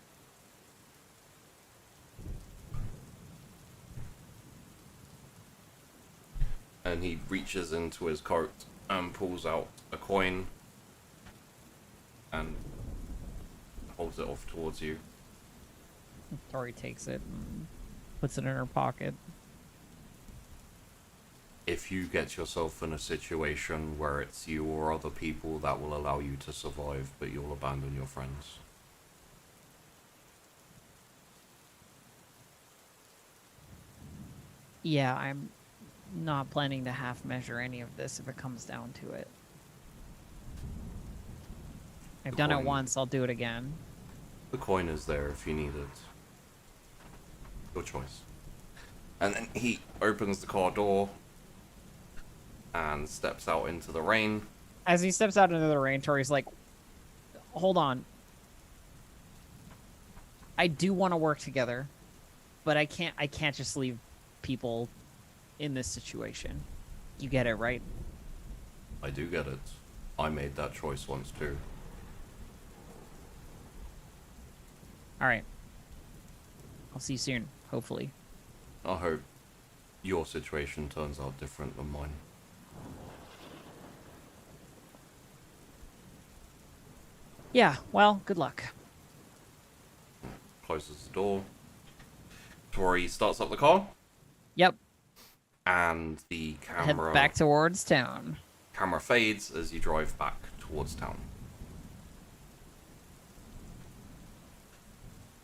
And he reaches into his coat and pulls out a coin and holds it off towards you. Tori takes it and puts it in her pocket. If you get yourself in a situation where it's you or other people, that will allow you to survive, but you'll abandon your friends. Yeah, I'm not planning to half measure any of this if it comes down to it. I've done it coin. once, I'll do it again. The coin is there if you need it. Your choice. And then he opens the car door and steps out into the rain. As he steps out into the rain, Tori's like, hold on. I do want to work together, but I can't just leave people in this situation. You get it, right? I do get it. I made that choice once too. Alright. I'll see you soon, hopefully. I hope your situation turns out different than mine. Yeah, well, good luck. Closes the door. Tori starts up the car, Yep. and the Head camera back towards town. camera fades as you drive back towards town.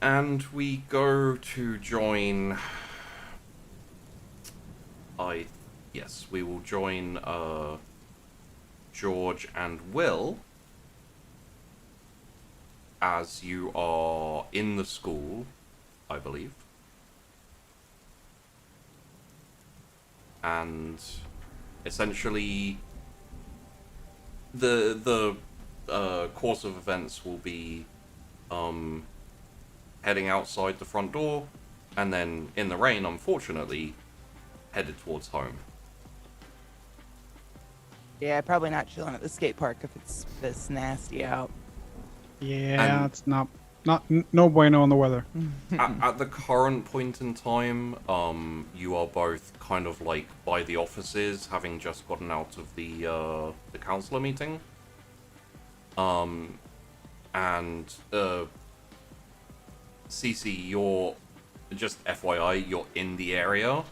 And we go to join... Yes, we will join George and Will as you are in the school, I believe. And essentially the course of events will be heading outside the front door, and then in the rain, unfortunately, headed towards home. Yeah, probably not chilling at the skate park if it's this nasty out. Yeah, it's no bueno on the weather. At the current point in time, you are both kind of like by the offices, having just gotten out of the councillor meeting. And CC, you're just FYI, you're in the area,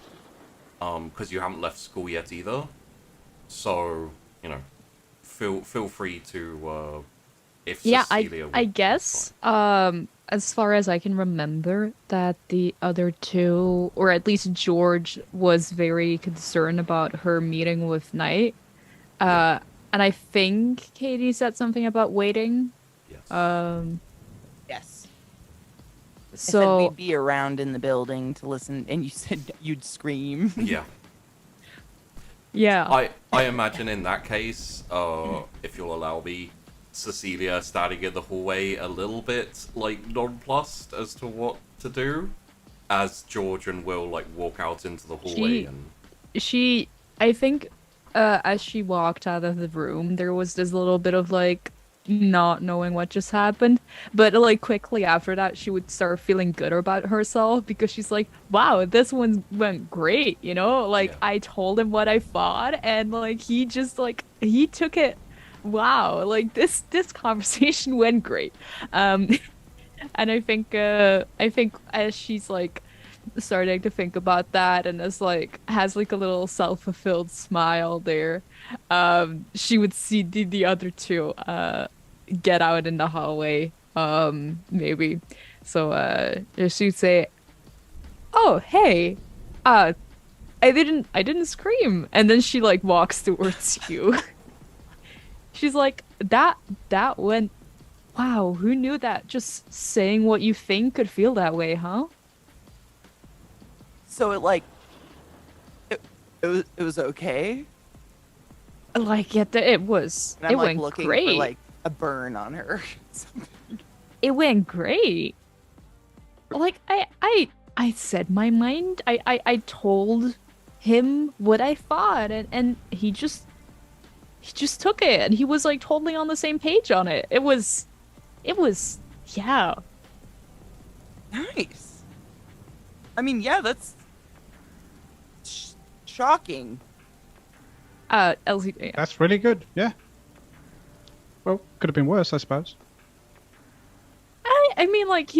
because you haven't left school yet either. So, you know, feel free to if Cecilia I guess as far as I can remember, that the other two, or at least George, was very concerned about her meeting with Knight. And I think Katie said something about waiting. Yes. Yes. I said So we'd be around in the building to listen, and you said you'd scream. Yeah. yeah, I imagine in that case, if you'll allow me, Cecilia standing in the hallway a little bit like nonplussed as to what to do, as George and Will like walk out into the hallway I think as she walked out of the room, there was this little bit of like, not knowing what just happened. But like quickly after that, she would start feeling good about herself because she's like, wow, this one went great, you know? Like Yeah. I told him what I thought and like he just like he took it. Wow, like this conversation went great. Um and I think as she's like starting to think about that and is like has like a little self-fulfilled smile there, she would see the other two get out in the hallway, maybe. So she'd say, oh hey, uh I didn't scream, and then she like walks towards you. She's like, that went, wow, who knew that just saying what you think could feel that way, huh? So it was okay. Like it was. And I'm It like went looking great. for like a burn on her. It went great. Like I said my mind. I told him what I thought, and he just took it, and he was like totally on the same page on it. It was yeah. Nice. I mean, yeah, that's shocking. Elsie, yeah. That's really good. Yeah. Well, could have been worse, I suppose. I mean, like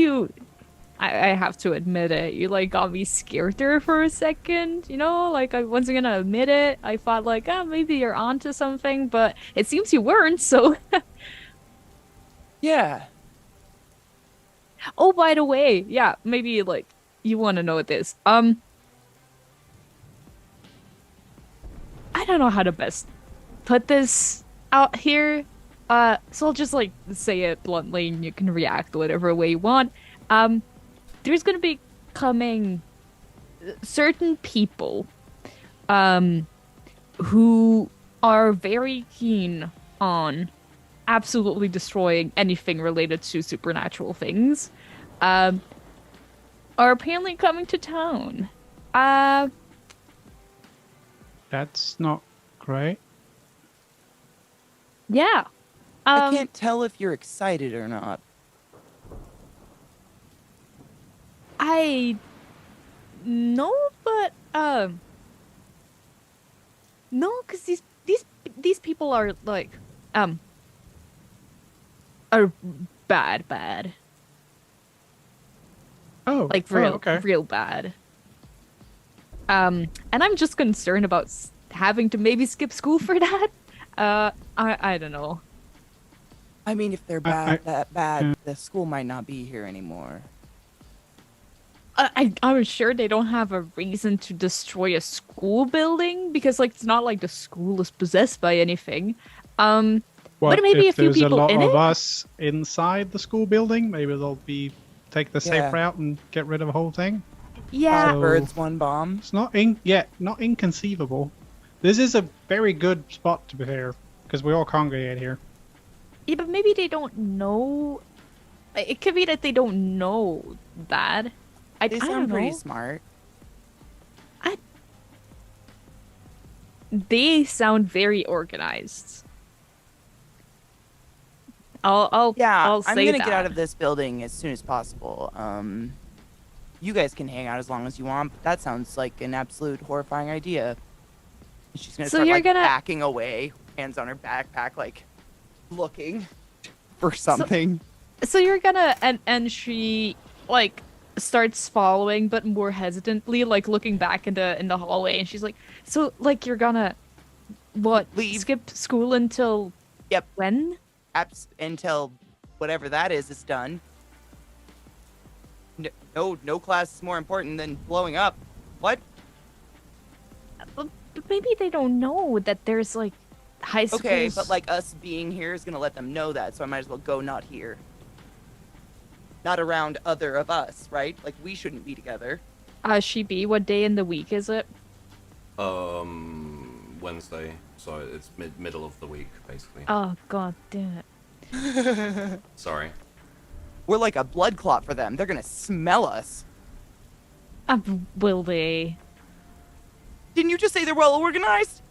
I have to admit it. You like got me scared there for a second, you know? Like I wasn't gonna admit it. I thought like, maybe you're onto something, but it seems you weren't. So, Yeah. oh, by the way, yeah, maybe like you want to know this. I don't know how to best put this out here. So I'll just like say it bluntly, and you can react whatever way you want. There's gonna be coming certain people, who are very keen on absolutely destroying anything related to supernatural things, are apparently coming to town. That's not great. Yeah. I can't tell if you're excited or not. I no, but no, because these people are like are bad, Oh, like okay. real bad. And I'm just concerned about having to maybe skip school for that. I don't know. I mean, if they're that bad, the school might not be here anymore. I'm sure they don't have a reason to destroy a school building because, like, it's not like the school is possessed by anything. Well, but maybe a if few there's a people lot in of it. us inside the school building, maybe they'll take the safe Yeah. route and get rid of the whole thing. Yeah, So- Birds, one bomb. It's not not inconceivable. This is a very good spot to be fair, because we all congregate here. yeah, but maybe they don't know. It could be that they don't know that. I They don't sound pretty know. smart. They sound very organized. I'll Yeah, say I'm gonna that. get out of this building as soon as possible. You guys can hang out as long as you want, but that sounds like an absolute horrifying idea. And she's gonna So start you're like gonna- backing away, hands on her backpack, like looking for something. So you're gonna and she like starts following but more hesitantly, like looking back in the hallway, and she's like, so like you're gonna what Leave. skip school until Yep. when? Until whatever that is done. No class is more important than blowing up. What? But maybe they don't know that there's like high schools. Okay, but like us being here is gonna let them know that, so I might as well go not here. Not around other of us, right? Like we shouldn't be together. She be, what day in the week is it? Wednesday, so it's middle of the week, basically. Oh god damn it. Sorry. We're like a blood clot for them. They're gonna smell us. Will they? Didn't you just say they're well organized?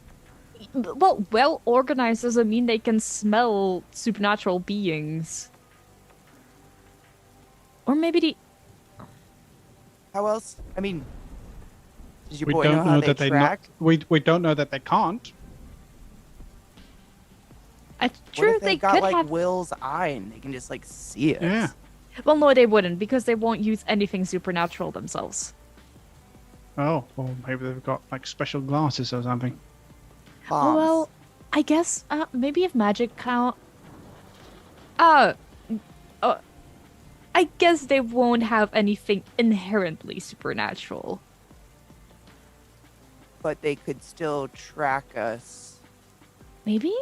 Well organized doesn't mean they can smell supernatural beings. Or maybe the How else? I mean, does your We boy don't know how they that they track? we don't know that they can't. it's What true if they they've got could like have. Will's eye and they can just like see us? Yeah. Well, no, they wouldn't because they won't use anything supernatural themselves. Oh, well, maybe they've got like special glasses or something. Bombs. Well, I guess maybe if magic count. Uh, I guess they won't have anything inherently supernatural. But they could still track us. Maybe.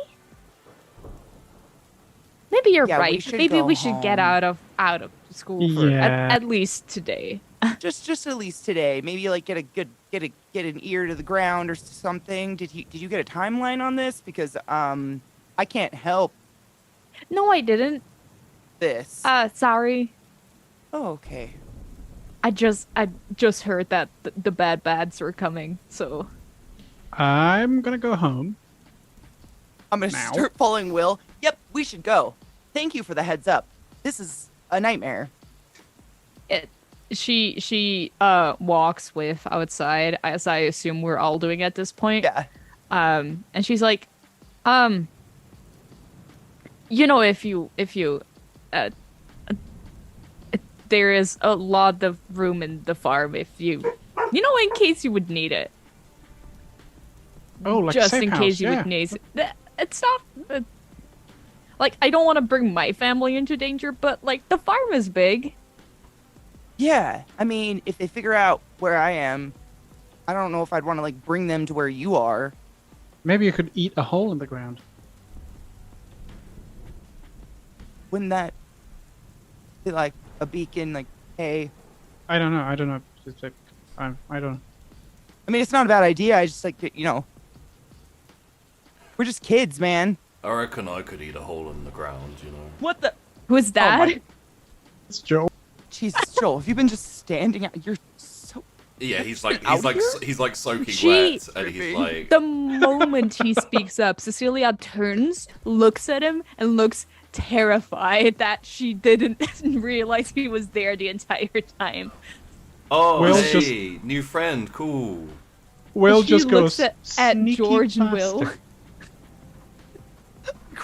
Maybe you're Yeah, we right. should Maybe go we should get home. out of school for Yeah. at least today. Just at least today. Maybe like get an ear to the ground or something. Did you get a timeline on this? Because I can't help No, I didn't. this. Sorry. Oh, okay. I just heard that the bad bads were coming. So I'm gonna go home. I'm gonna Now? start following Will. Yep, we should go. Thank you for the heads up. This is a nightmare. she walks with outside, as I assume we're all doing at this point. Yeah. And she's like, you know, if you there is a lot of room in the farm if you know, in case you would need it. Oh, like Just safe in house, case you yeah. would need it. It's not like I don't want to bring my family into danger, but like the farm is big. Yeah. I mean, if they figure out where I am, I don't know if I'd want to like bring them to where you are. Maybe you could eat a hole in the ground. Wouldn't that be like a beacon? Like, hey. I don't know. It's like, I don't. I mean, it's not a bad idea. I just like, you know, we're just kids, man. I reckon I could eat a hole in the ground, you know. What the? Who's that? my- It's Joe. Jesus, Joel, have you been just standing out? You're so. Yeah, he's out here? soaking She- wet, and he's Creepy. like, The moment he speaks up, Cecilia turns, looks at him, and looks terrified that she didn't realize he was there the entire time. "Oh, Will hey, new friend, cool." Will She just looks goes. at "Sneaky George and Will. bastard."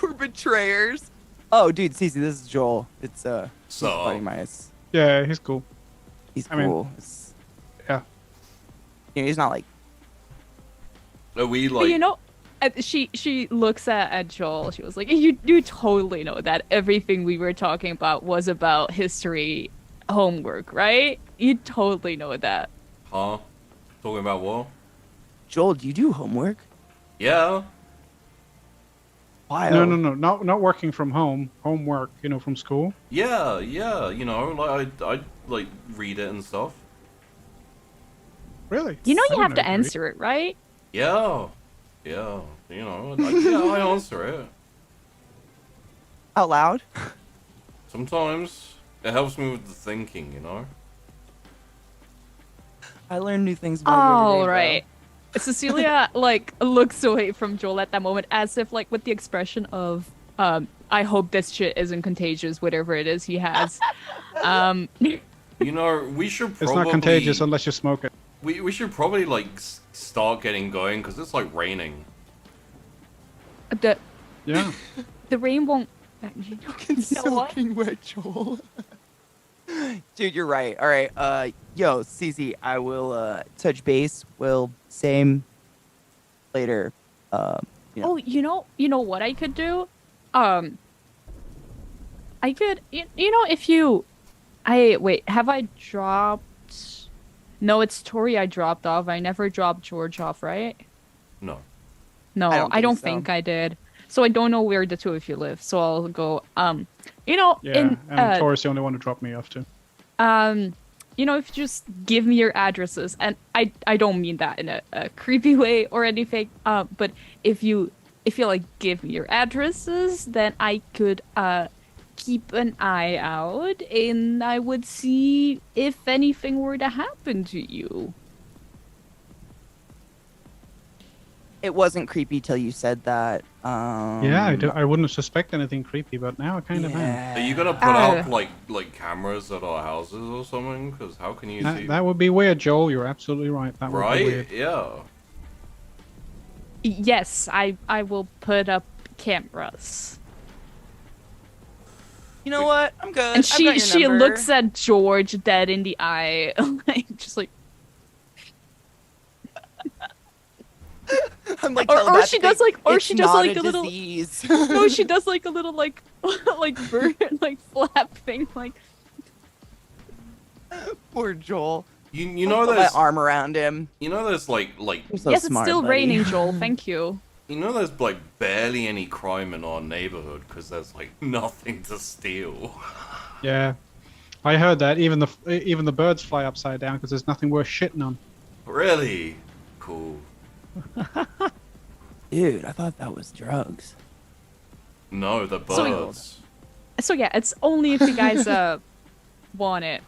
We're betrayers. Oh, dude, Cece, this is Joel. It's So- he's a buddy of mine. Yeah, he's cool. He's I mean, cool. Yeah. You know, he's not like. Are we But like? you know, she looks at Joel. She was like, "You totally know that everything we were talking about was about history homework, right? You totally know that." Huh? Talking about what? Joel, do you do homework? Yeah. Why? No, not working from home. Homework, from school. Yeah, you know, like I like read it and stuff. Really? You know, I you didn't have to you read. answer it, right? Yeah, you know, I answer it. Out loud? Sometimes it helps me with the thinking, you know. I learn new things about you All every day, right. Cecilia like looks away from Joel at that moment, as if like with the expression of I hope this shit isn't contagious, whatever it is he has. You know, we should It's probably. not contagious unless you smoke it. We should probably like start getting going because it's like raining. the Yeah. the rain won't. It's You know what? soaking wet, Joel. Dude, you're right. All right. Yo, Cece, I will touch base. Will same later. You know. Oh, you know what I could do? I could, if you, wait, have I dropped? No, it's Tori I dropped off. I never dropped George off, right? No. No, I don't think so. think I did. So I don't know where the two of you live. So I'll go. Yeah. in And Tori's the only one to drop me off too. if you just give me your addresses, and I don't mean that in a creepy way or anything, but if you like give me your addresses, then I could keep an eye out and I would see if anything were to happen to you. It wasn't creepy till you said that. Yeah, I wouldn't suspect anything creepy, but now I kind of am. Are you gonna put up like cameras at our houses or something? Because how can you see? That would be weird, Joel. You're absolutely right. That would be Right? weird. Yeah. Yes, I will put up cameras. You know what? I'm good. And I've got your she number. looks at George dead in the eye, like just like. I'm like, Or she does like, or it's she does not like a little. disease. No, she does like a little like, like bird, like flap thing, like. Poor Joel. You know I'll put there's my arm around him. you know there's like You're so Yes, smart, it's still buddy. raining, Joel. Thank you. you know there's like barely any crime in our neighborhood because there's like nothing to steal. Yeah, I heard that. Even the birds fly upside down because there's nothing worth shitting on. Really? Cool. Dude, I thought that was drugs. No, the birds. So yeah, it's only if you guys want it.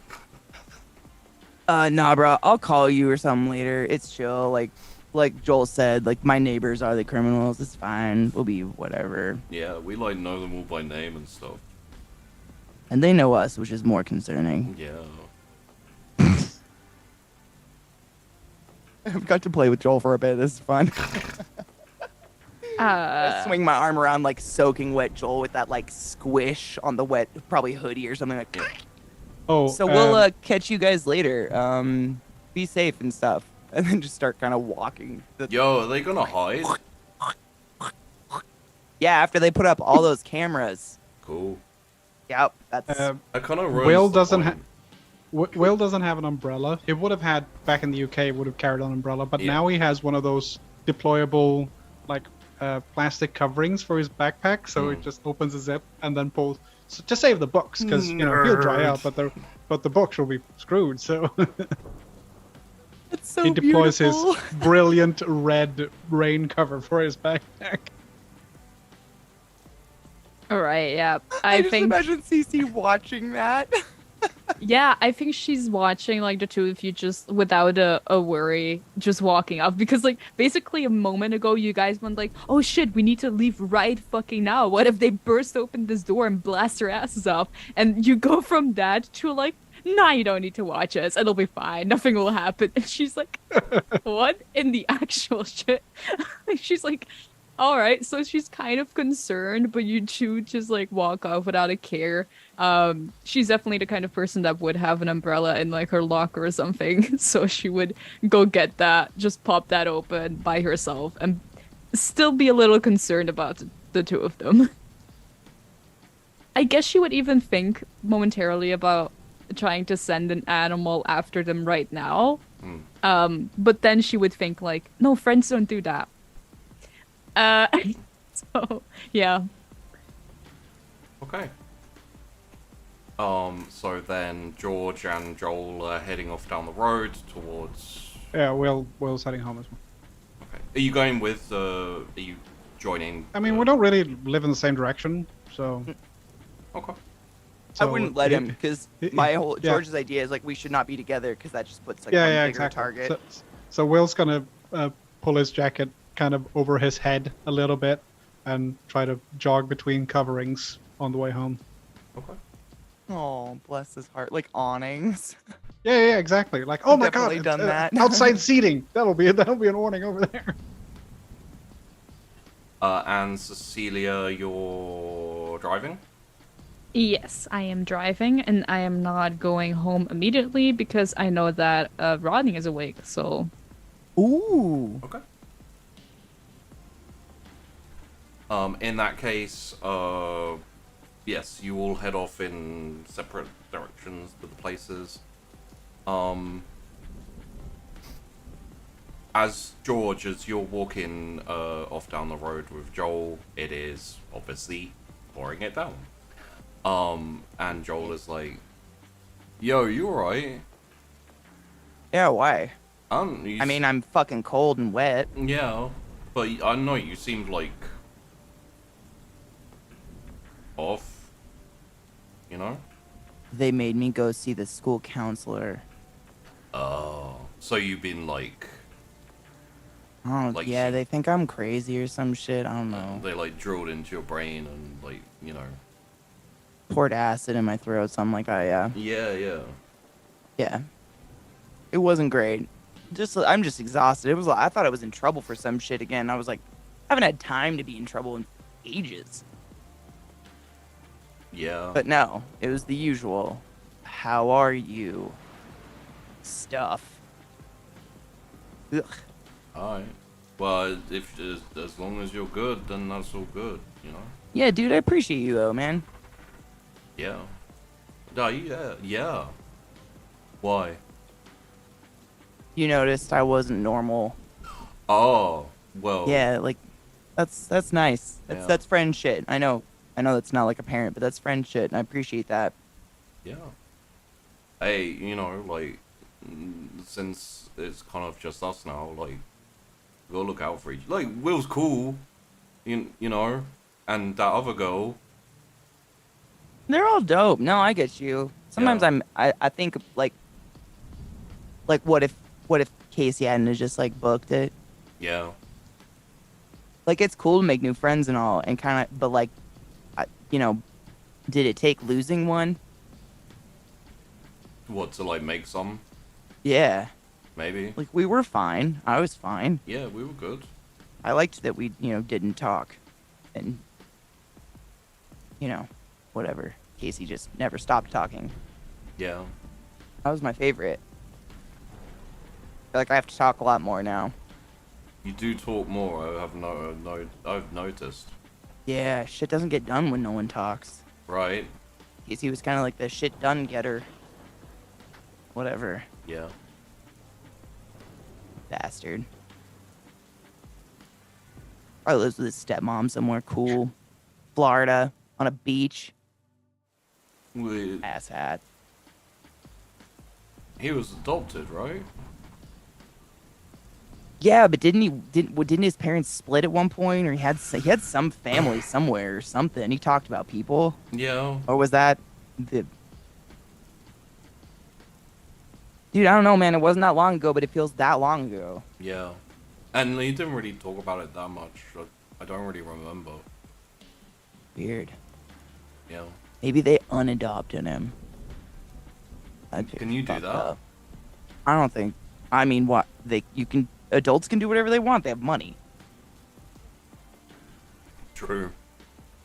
Nah, bro. I'll call you or something later. It's chill. Like Joel said, like my neighbors are the criminals. It's fine. We'll be whatever. Yeah, we like know them all by name and stuff. And they know us, which is more concerning. Yeah. I've got to play with Joel for a bit. This is fun. I swing my arm around like soaking wet Joel with that like squish on the wet, probably hoodie or something like. Oh, So we'll catch you guys later. Be safe and stuff, and then just start kind of walking. Yo, are they gonna hide? Yeah, after they put up all those cameras. Cool. Yep, that's. I kind of Will doesn't have. Will doesn't have an umbrella. He would have had back in the UK. Would have carried an umbrella, but Yeah. now he has one of those deployable, like, plastic coverings for his backpack. So it just opens a zip and then pulls. So to save the books, because you know he'll dry out, but the books will be screwed. So It's so he deploys beautiful. his brilliant red rain cover for his backpack. All right, yeah. I I just think imagine Cece watching that. yeah, I think she's watching like the two of you just without a worry, just walking up because like basically a moment ago you guys went like, "Oh shit, we need to leave right fucking now. What if they burst open this door and blast their asses off?" And you go from that to like, "Nah, you don't need to watch us. It'll be fine. Nothing will happen." And she's like, "What in the actual shit?" She's like, all right, so she's kind of concerned, but you two just like walk off without a care. She's definitely the kind of person that would have an umbrella in like her locker or something, so she would go get that, just pop that open by herself, and still be a little concerned about the two of them. I guess she would even think momentarily about trying to send an animal after them right now. But then she would think like, no, friends don't do that. So yeah. Okay. So then George and Joel are heading off down the road towards. Yeah, Will's heading home as well. Okay. Are you going with? Are you joining? I mean, we don't really live in the same direction, so. Okay. I so wouldn't let him because my whole yeah. George's idea is like we should not be together because that just puts like Yeah, one yeah, bigger exactly. target. So Will's gonna pull his jacket kind of over his head a little bit and try to jog between coverings on the way home. Okay. Oh, bless his heart, like awnings. Yeah, exactly. Like, oh my god, Definitely done that. outside seating. That'll be an awning over there. And Cecilia, you're driving? Yes, I am driving, and I am not going home immediately because I know that Rodney is awake. So. Ooh. Okay. In that case, yes, you all head off in separate directions to the places. As George, as you're walking off down the road with Joel, it is obviously pouring it down. And Joel is like, "Yo, you alright?" Yeah, why? You I mean, I'm fucking cold and wet. yeah, but I know you seemed like off, you know? They made me go see the school counselor. Oh, so you've been like Oh, Like yeah, she- they think I'm crazy or some shit. I don't know. They like drilled into your brain and like, you know. Poured acid in my throat, something like that, yeah. Yeah. Yeah. It wasn't great. I'm just exhausted. I thought I was in trouble for some shit again. I was like, I haven't had time to be in trouble in ages. Yeah. But no, it was the usual. How are you? Stuff. Ugh. Alright. Well, if as long as you're good, then that's all good, you know? Yeah, dude, I appreciate you though, man. Yeah. No, yeah. Why? You noticed I wasn't normal. Oh, well. Yeah, like that's nice. Yeah. That's friend shit. I know that's not like a parent, but that's friend shit, and I appreciate that. Yeah. Hey, you know, like, since it's kind of just us now, like, we'll look out for each. Like, Will's cool, you know, and that other girl. They're all dope. No, I get you. Sometimes Yeah. I think like what if Casey hadn't have just like booked it? Yeah. Like it's cool to make new friends and all, and kind of, but like, you know, did it take losing one? What, to like make some? Yeah. Maybe. Like we were fine. I was fine. Yeah, we were good. I liked that we didn't talk, and whatever. Casey just never stopped talking. Yeah. That was my favorite. I feel like I have to talk a lot more now. You do talk more. I've noticed. Yeah, shit doesn't get done when no one talks. Right. Casey was kind of like the shit done getter. Whatever. Yeah. Bastard. Probably lives with his stepmom somewhere cool. Florida, on a beach. We, Ass hat. he was adopted, right? Yeah, but didn't his parents split at one point, or he had some family somewhere or something? He talked about people, Yeah. or was that the? Dude, I don't know, man. It wasn't that long ago, but it feels that long ago. Yeah. And he didn't really talk about it that much. I don't really remember. Weird. Yeah. Maybe they unadopted him. Can you do Fucked that? up. I don't think. I mean, what adults can do whatever they want. They have money. True.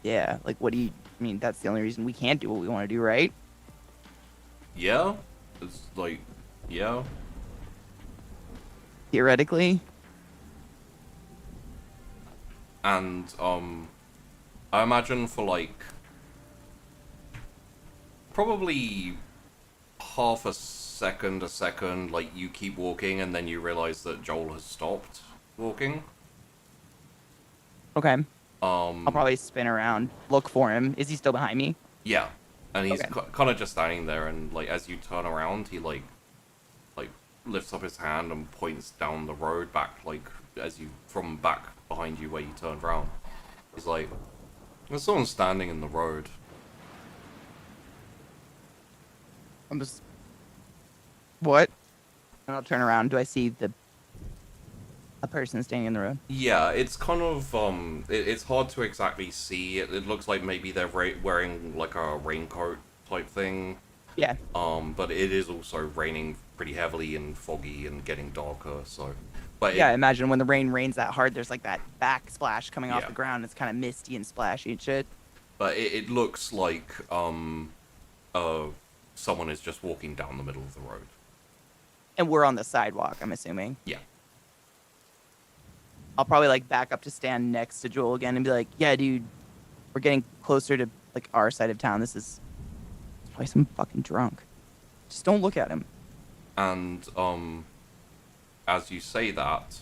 Yeah. Like, what do you? I mean, that's the only reason we can't do what we want to do, right? Yeah? It's like, yeah. Theoretically. And, I imagine for like, probably half a second, like you keep walking and then you realize that Joel has stopped walking. Okay. I'll Um, probably spin around, look for him. Is he still behind me? yeah. And he's Okay. kind of just standing there, and like as you turn around, he like lifts up his hand and points down the road back, like as you from back behind you where you turned around. He's like, "There's someone standing in the road." I'm just. What? And I'll turn around. Do I see a person standing in the road? Yeah, it's kind of it's hard to exactly see. It looks like maybe they're wearing like a raincoat type thing. Yeah. But it is also raining pretty heavily and foggy and getting darker. So, but Yeah, I imagine when the rain rains that hard, there's like that backsplash coming off Yeah. the ground. It's kind of misty and splashy and shit. But it looks like someone is just walking down the middle of the road. And we're on the sidewalk, I'm assuming. Yeah. I'll probably like back up to stand next to Joel again and be like, "Yeah, dude, we're getting closer to like our side of town. This place I'm fucking drunk. Just don't look at him." And as you say that,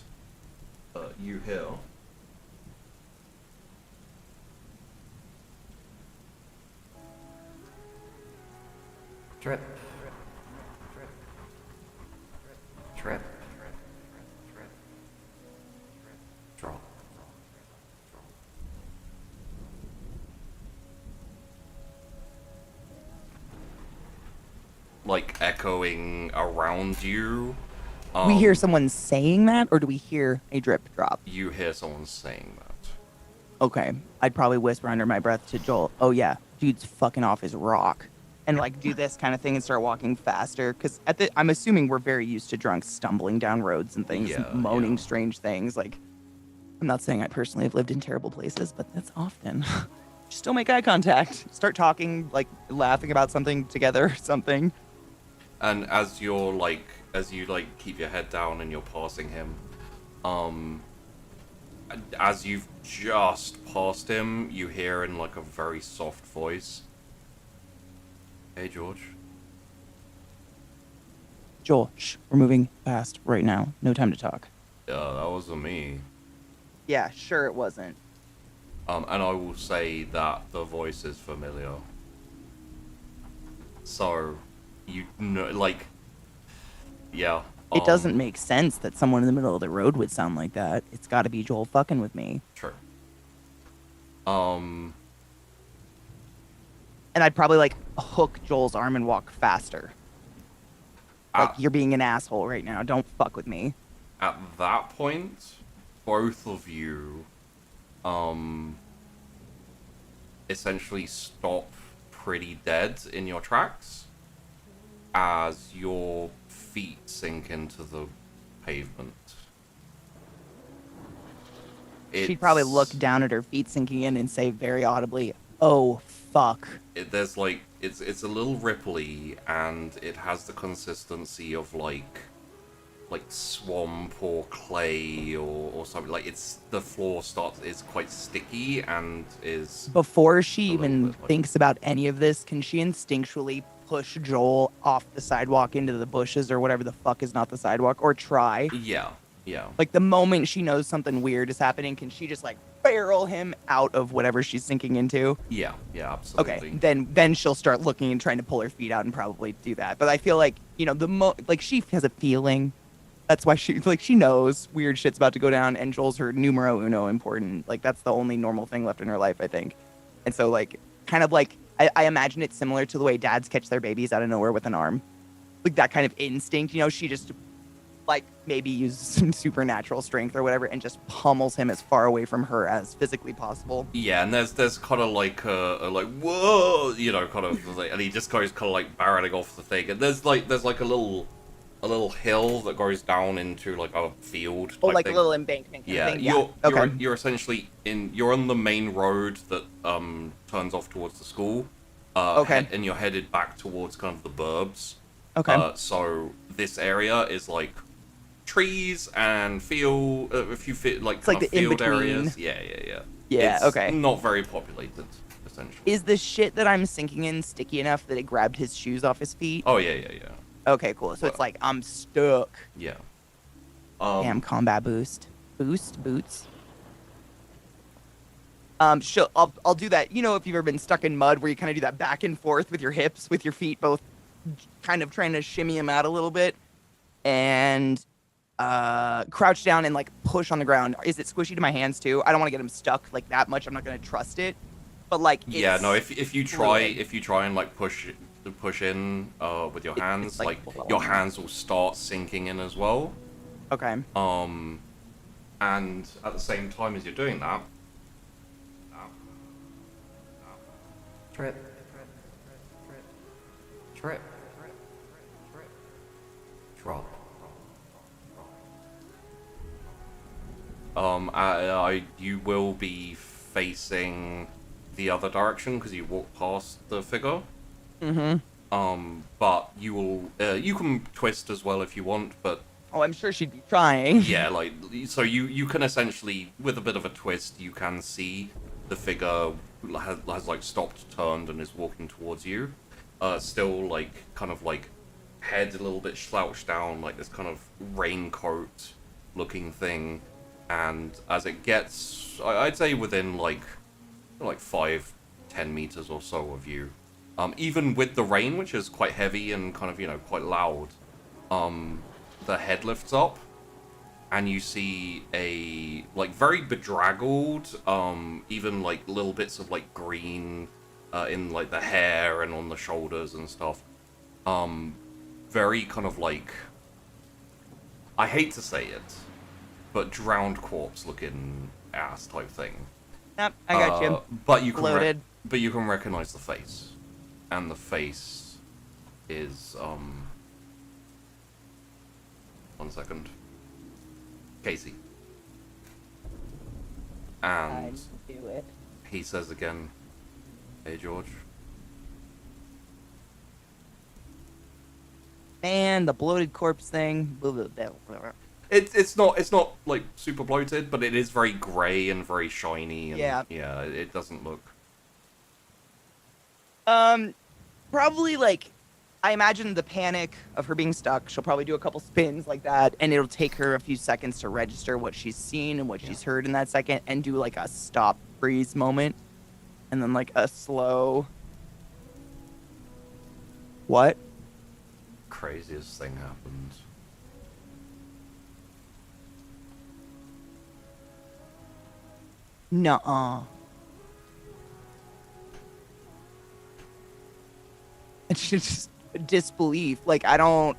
you hear. Drip. Drip. Drop. Like echoing around you. We hear someone saying that, or do we hear a drip? drop. You hear someone saying that. Okay, I'd probably whisper under my breath to Joel, "Oh yeah, dude's fucking off his rock," and like do this kind of thing and start walking faster. Because I'm assuming we're very used to drunks stumbling down roads and things, Yeah, moaning yeah. strange things. Like, I'm not saying I personally have lived in terrible places, but that's often. Still make eye contact, start talking, like laughing about something together, something. And as you keep your head down and you're passing him, as you've just passed him, you hear in like a very soft voice, "Hey, George." Joel, shh, we're moving fast right now. No time to talk. Yeah, that wasn't me. Yeah, sure it wasn't. And I will say that the voice is familiar. So, you know, like, yeah. It doesn't make sense that someone in the middle of the road would sound like that. It's got to be Joel fucking with me. True. And I'd probably like hook Joel's arm and walk faster. Like, you're being an asshole right now. Don't fuck with me. At that point, both of you, essentially stop pretty dead in your tracks as your feet sink into the pavement. She'd probably look down at her feet sinking in and say very audibly, "Oh, fuck." There's like, it's a little ripply, and it has the consistency of like swamp or clay or something. Like, the floor is quite sticky and is... Before she a little even bit like- thinks about any of this, can she instinctually push Joel off the sidewalk into the bushes or whatever the fuck is not the sidewalk, or try? Yeah. Like, the moment she knows something weird is happening, can she just like barrel him out of whatever she's sinking into? Yeah, absolutely. Okay, then she'll start looking and trying to pull her feet out and probably do that. But I feel like, you know, like, she has a feeling. That's why she knows weird shit's about to go down, and Joel's her numero uno important. Like, that's the only normal thing left in her life, I think. And so, like, kind of like, I imagine it's similar to the way dads catch their babies out of nowhere with an arm. Like, that kind of instinct, you know, she just, like, maybe uses some supernatural strength or whatever and just pummels him as far away from her as physically possible. Yeah, and there's kind of like a like, whoa, you know, kind of like, and he just goes kind of like barreling off the thing, and there's like a little hill that goes down into like a field type Oh, like thing. a little embankment kind Yeah, of thing. Okay. you're essentially you're on the main road that turns off towards the school. Okay. And you're headed back towards kind of the burbs. Okay. So this area is like trees and field, a few like It's kind like of the field in-between. areas. Yeah. Yeah, It's okay. not very populated, essentially. Is the shit that I'm sinking in sticky enough that it grabbed his shoes off his feet? Oh yeah. Okay, cool. So it's like, I'm stuck. Yeah. Damn, combat boost. Boots. I'll do that. You know, if you've ever been stuck in mud where you kind of do that back and forth with your hips, with your feet both kind of trying to shimmy him out a little bit, and crouch down and like push on the ground. Is it squishy to my hands too? I don't want to get him stuck like that much. I'm not going to trust it. But like, Yeah, no. it's If you try and like push in with your hands, like like your hands will start sinking in as well. okay. And at the same time as you're doing that, Trip. Drop. you will be facing the other direction because you walk past the figure. Mm-hmm. But you will, you can twist as well if you want, but Oh, I'm sure she'd be trying. yeah, like, so you can essentially, with a bit of a twist, you can see the figure has like stopped, turned, and is walking towards you. Still like kind of like head a little bit slouched down, like this kind of raincoat looking thing. And as it gets, I'd say within like 5-10 meters or so of you, even with the rain, which is quite heavy and kind of, you know, quite loud, the head lifts up, and you see a like very bedraggled, even like little bits of like green in like the hair and on the shoulders and stuff. Very kind of like, I hate to say it, but drowned corpse looking ass type thing. Yep, I got you. But you can Bloated. but you can recognize the face, and the face is 1 second, Casey. And do it. he says again, "Hey George." Man, the bloated corpse thing. It's not like super bloated, but it is very grey and very shiny, and Yeah. It doesn't look. Probably like, I imagine the panic of her being stuck. She'll probably do a couple spins like that, and it'll take her a few seconds to register what she's seen and what she's heard in that second, and do like a stop freeze moment, and then like a slow. What? Craziest thing happened. Nuh-uh. It's just disbelief. Like, I don't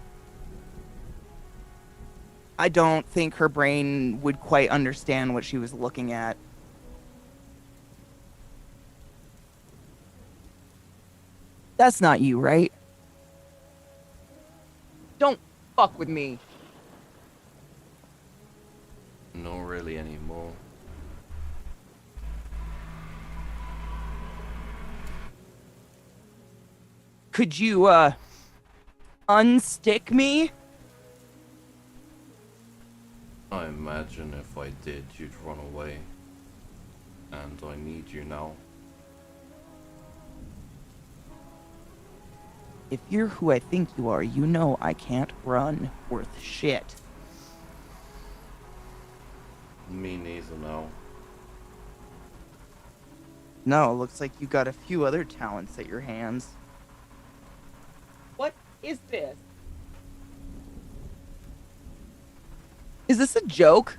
think her brain would quite understand what she was looking at. That's not you, right? Don't fuck with me. Not really anymore. Could you, unstick me? I imagine if I did, you'd run away. And I need you now. If you're who I think you are, you know I can't run worth shit. Me neither now. No, looks like you got a few other talents at your hands. What is this? Is this a joke?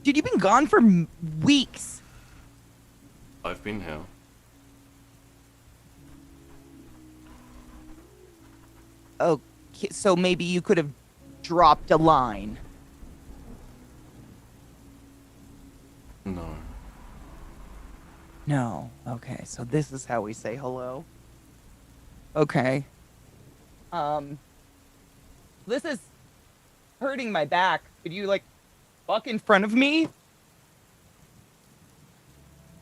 Dude, you've been gone for weeks. I've been here. Okay, so maybe you could have dropped a line. No. No. Okay, so this is how we say hello. Okay. This is hurting my back. Could you, like, fuck in front of me?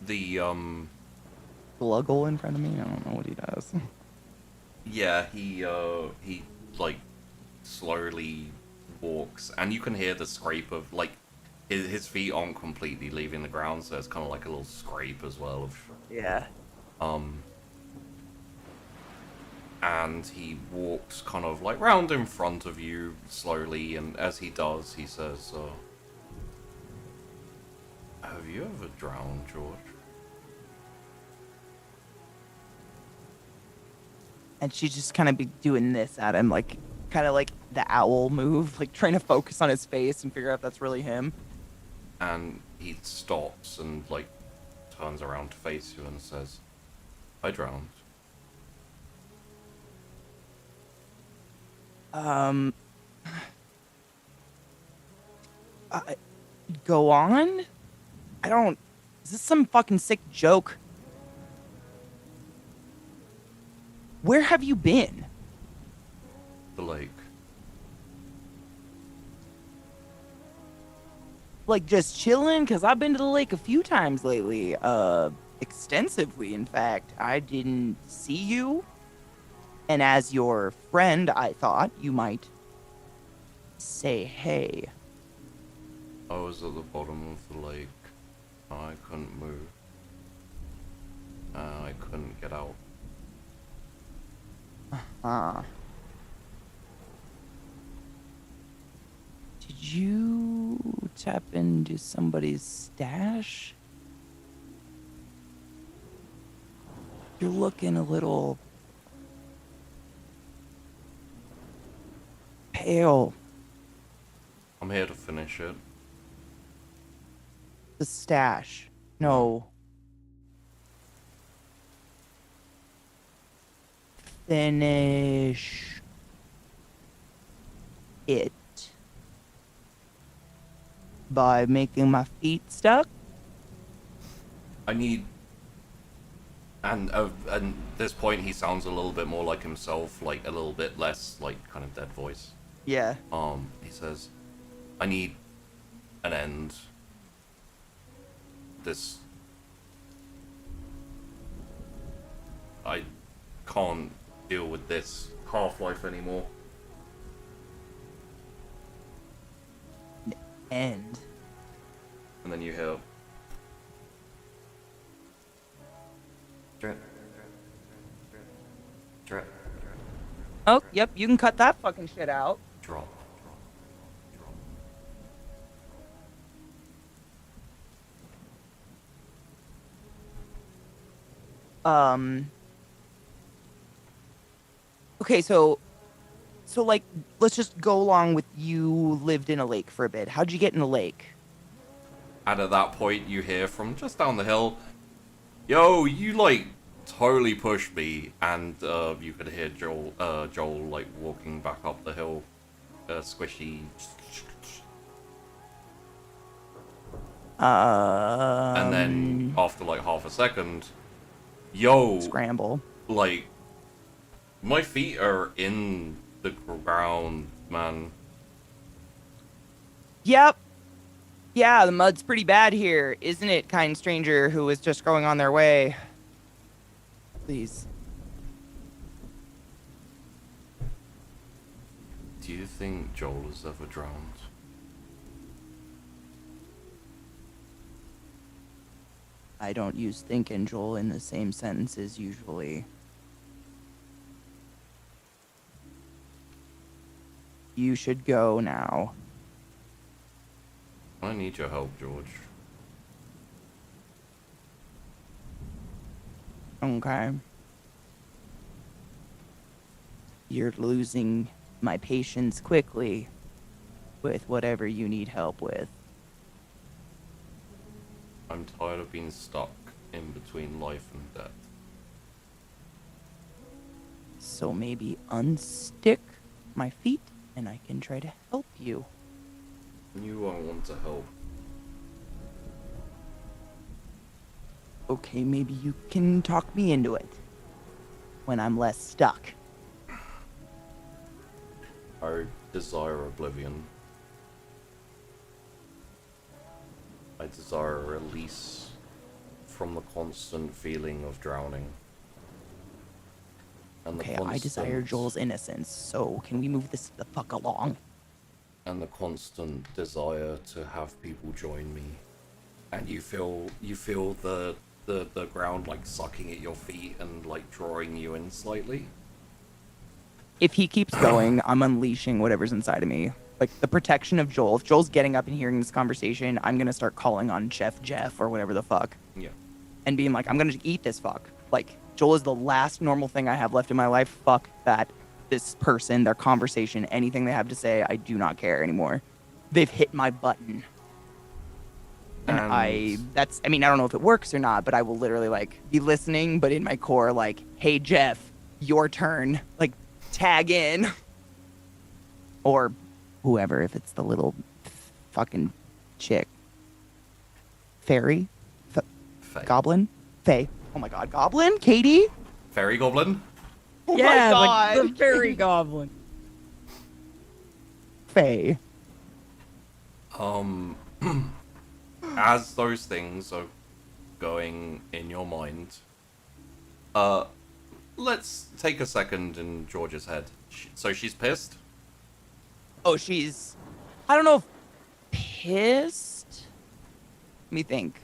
The, Gluggle in front of me? I don't know what he does. yeah, he like, slowly walks, and you can hear the scrape of, like, his feet aren't completely leaving the ground, so it's kind of like a little scrape as well of, Yeah. and he walks kind of like round in front of you slowly, and as he does, he says, have you ever drowned, George? And she's just kind of be doing this at him, like, kind of like the owl move, like trying to focus on his face and figure out if that's really him. And he stops and, like, turns around to face you and says, I drowned. Go on? I don't... Is this some fucking sick joke? Where have you been? The lake. Like, just chilling? Because I've been to the lake a few times lately. Extensively, in fact. I didn't see you. And as your friend, I thought you might say hey. I was at the bottom of the lake. I couldn't move. I couldn't get out. Did you tap into somebody's stash? You're looking a little pale. I'm here to finish it. The stash. No. Finish it. by making my feet stuck. I need. And at this point, he sounds a little bit more like himself, like a little bit less like kind of dead voice. Yeah. He says, "I need an end. This. I can't deal with this Half-Life anymore." End. And then you hear, Drip. Drip. Oh, yep, you can cut that fucking shit out. Drop. Okay, so like, let's just go along with you lived in a lake for a bit. How'd you get in the lake? and at that point you hear from just down the hill, "Yo, you like totally pushed me," and you could hear Joel like walking back up the hill, squishy. And then after like half a second, "Yo, Scramble. like my feet are in the ground, man." Yep. Yeah, the mud's pretty bad here, isn't it, kind stranger who was just going on their way? Please. Do you think Joel has ever drowned? I don't use think and Joel in the same sentences usually. You should go now. I need your help, George. Okay. You're losing my patience quickly with whatever you need help with. I'm tired of being stuck in between life and death. So maybe unstick my feet and I can try to help you. You won't want to help. Okay, maybe you can talk me into it when I'm less stuck. I desire oblivion. I desire a release from the constant feeling of drowning. And Okay, I desire Joel's innocence, so can we move this the fuck along? And the constant desire to have people join me. And you feel the ground like sucking at your feet and like drawing you in slightly. If he keeps going, I'm unleashing whatever's inside of me. Like, the protection of Joel. If Joel's getting up and hearing this conversation, I'm gonna start calling on Jeff or whatever the fuck. Yeah. And being like, I'm gonna eat this fuck. Like, Joel is the last normal thing I have left in my life. Fuck that. This person, their conversation, anything they have to say, I do not care anymore. They've hit my button. And I don't know if it works or not, but I will literally, like, be listening, but in my core, like, hey, Jeff, your turn. Like, tag in. Or whoever, if it's the little fucking chick. Fairy? Faye. Goblin? Faye. Oh my god, Goblin? Katie? Fairy goblin? Oh Yeah, my god. the fairy goblin. Faye. As those things are going in your mind, let's take a second in George's head. So she's pissed? Oh, she's... I don't know if pissed? Let me think.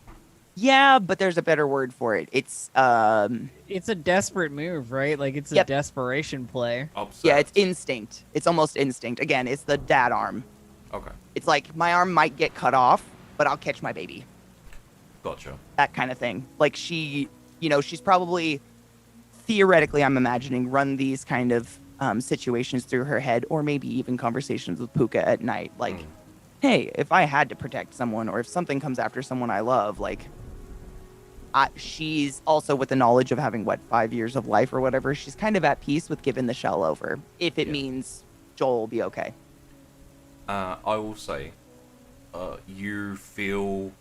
Yeah, but there's a better word for it. It's, It's a desperate move, right? Like, it's a Yep. desperation play. Upset? yeah, it's instinct. It's almost instinct. Again, it's the dad arm. Okay, It's like, my arm might get cut off, but I'll catch my baby. gotcha. That kind of thing. Like, she, she's probably, theoretically, I'm imagining, run these kind of situations through her head, or maybe even conversations with Puka at night. Like, hey, if I had to protect someone, or if something comes after someone I love, like, she's also, with the knowledge of having, 5 years of life or whatever, she's kind of at peace with giving the shell over, if it Yeah. means Joel will be okay. I will say, you feel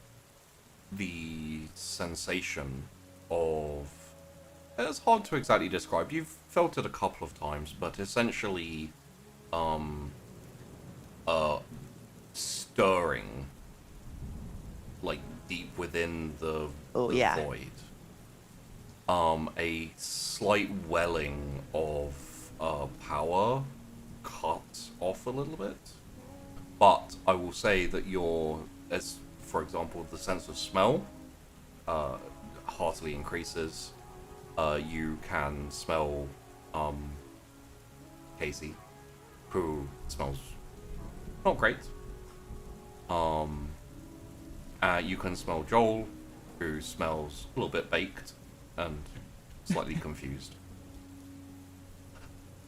the sensation of... It's hard to exactly describe. You've felt it a couple of times, but essentially, stirring, like, deep within the void. A slight welling of power cut off a little bit. But I will say that as for example, the sense of smell heartily increases. You can smell Casey, who smells not great. You can smell Joel, who smells a little bit baked and slightly confused.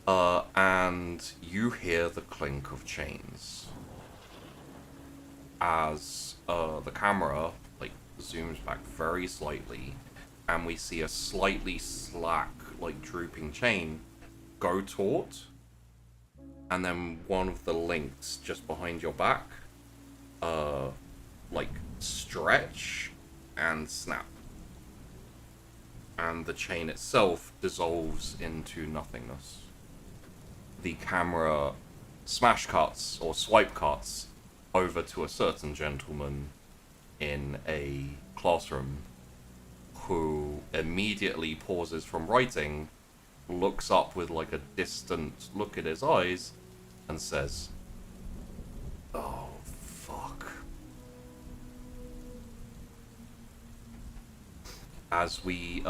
And you hear the clink of chains as the camera like zooms back very slightly, and we see a slightly slack, like drooping chain go taut, and then one of the links just behind your back like stretch and snap, and the chain itself dissolves into nothingness. The camera smash cuts or swipe cuts over to a certain gentleman in a classroom who immediately pauses from writing, looks up with like a distant look in his eyes, and says, "Oh, fuck." As we,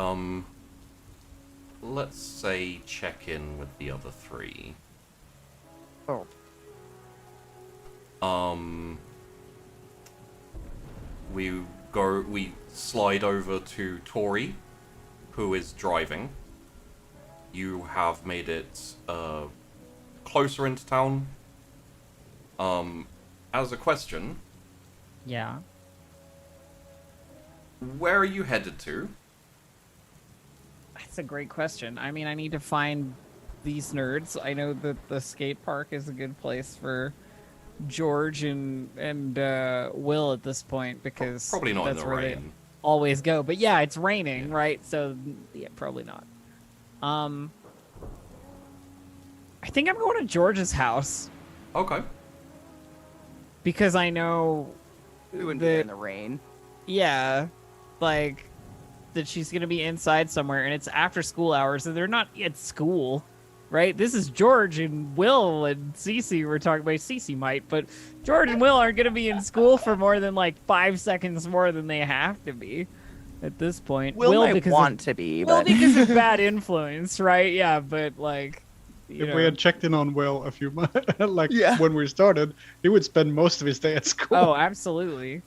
let's say check in with the other three. Oh. We slide over to Tori, who is driving. You have made it closer into town. As a question, Yeah. where are you headed to? That's a great question. I mean, I need to find these nerds. I know that the skate park is a good place for George and Will at this point, because Probably not in that's the where they rain. always go. But yeah, it's raining, right? So yeah, probably not. I think I'm going to George's house Okay. because I know We wouldn't be there in the rain. yeah, like that she's gonna be inside somewhere, and it's after school hours, and they're not at school, right? This is George and Will and Cece. We're talking about Cece might, but George and Will aren't gonna be in school for more than like 5 seconds more than they have to be at this point. Will might because want to be, Will but because of bad influence, right? Yeah, but like, you If know. we had checked in on Will a few months, like Yeah. when we started, he would spend most of his day at school. Oh, absolutely.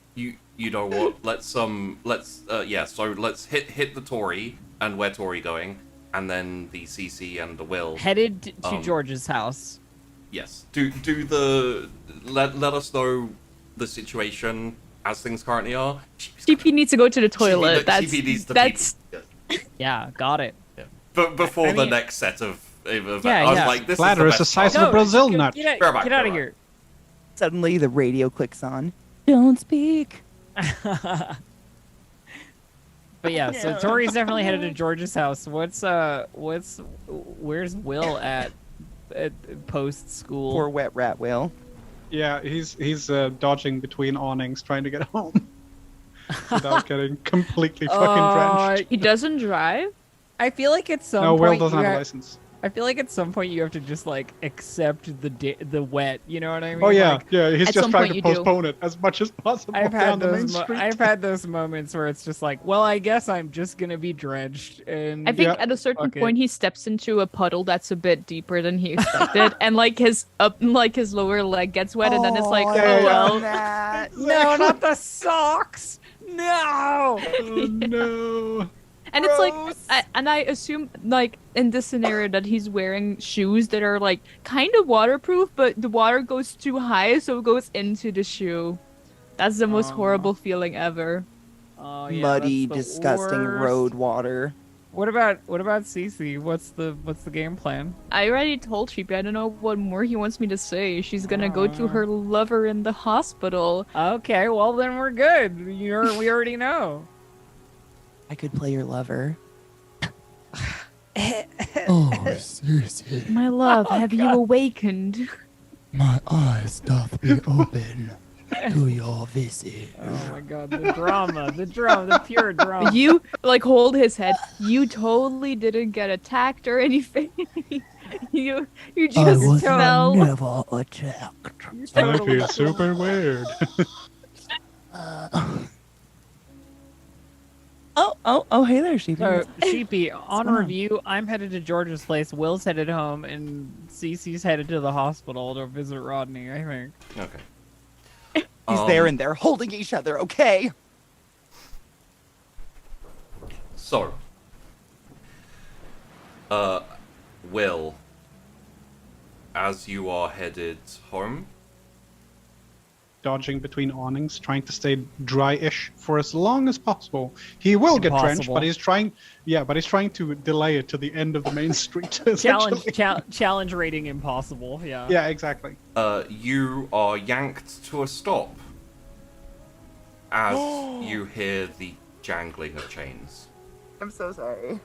You know what? So let's hit the Tory. And where Tory going? And then the CC and the Will. Headed to George's house. Yes. Let us know the situation as things currently are. GP needs to go to the toilet. TP needs to That's pee. Yeah, got it. Yeah. But before the mean- next set of events, Yeah, I was yeah. like, this Bladder is is the the size best of a Brazil get, nut. Get, Bear back, get out bear of back. here. suddenly the radio clicks on. Don't speak. But yeah, so Tori's definitely headed to George's house. Where's Will at post school? Poor wet rat Will. Yeah, he's dodging between awnings trying to get home without getting completely fucking drenched. he doesn't drive. I feel like at some No, point Will doesn't you have a ha- license. I feel like at some point you have to just like accept the wet. You know what I mean? Oh yeah, Like, yeah. He's at just some trying point to you do. postpone it as much as possible I've down had the main those. street. I've had those moments where it's just like, well, I guess I'm just gonna be drenched. And I think Yeah. at a certain Fuck it. point he steps into a puddle that's a bit deeper than he expected, and like his lower leg gets wet, and then it's like, Oh, oh well. Matt. no, not the socks. No. Oh no. And it's like, Gross. I assume like in this scenario that he's wearing shoes that are like kind of waterproof, but the water goes too high, so it goes into the shoe. That's the most horrible feeling ever. Oh, yeah, Muddy, that's the disgusting worst. road water. What about Cece? What's the game plan? I already told Sheepy. I don't know what more he wants me to say. She's gonna go to her lover in the hospital. Okay, well then we're good. We already know. I could play your lover. Oh, seriously, My love, have you awakened? my eyes doth be open to your visit. Oh my god, the drama, the pure drama. You hold his head. You totally didn't get attacked or anything. you I just was fell. never attacked. I feel super weird. Oh, hey there, Sheepy. So, Sheepy, on on? review, I'm headed to George's place, Will's headed home, and Cece's headed to the hospital to visit Rodney, I think. Okay. He's there and they're holding each other, okay? So, Will, as you are headed home, Dodging between awnings, trying to stay dry-ish for as long as possible. He will get drenched, Impossible. but he's trying to delay it to the end of the main street. Challenge, essentially. challenge rating impossible, yeah. Yeah, exactly. you are yanked to a stop as you hear the jangling of chains. I'm so sorry.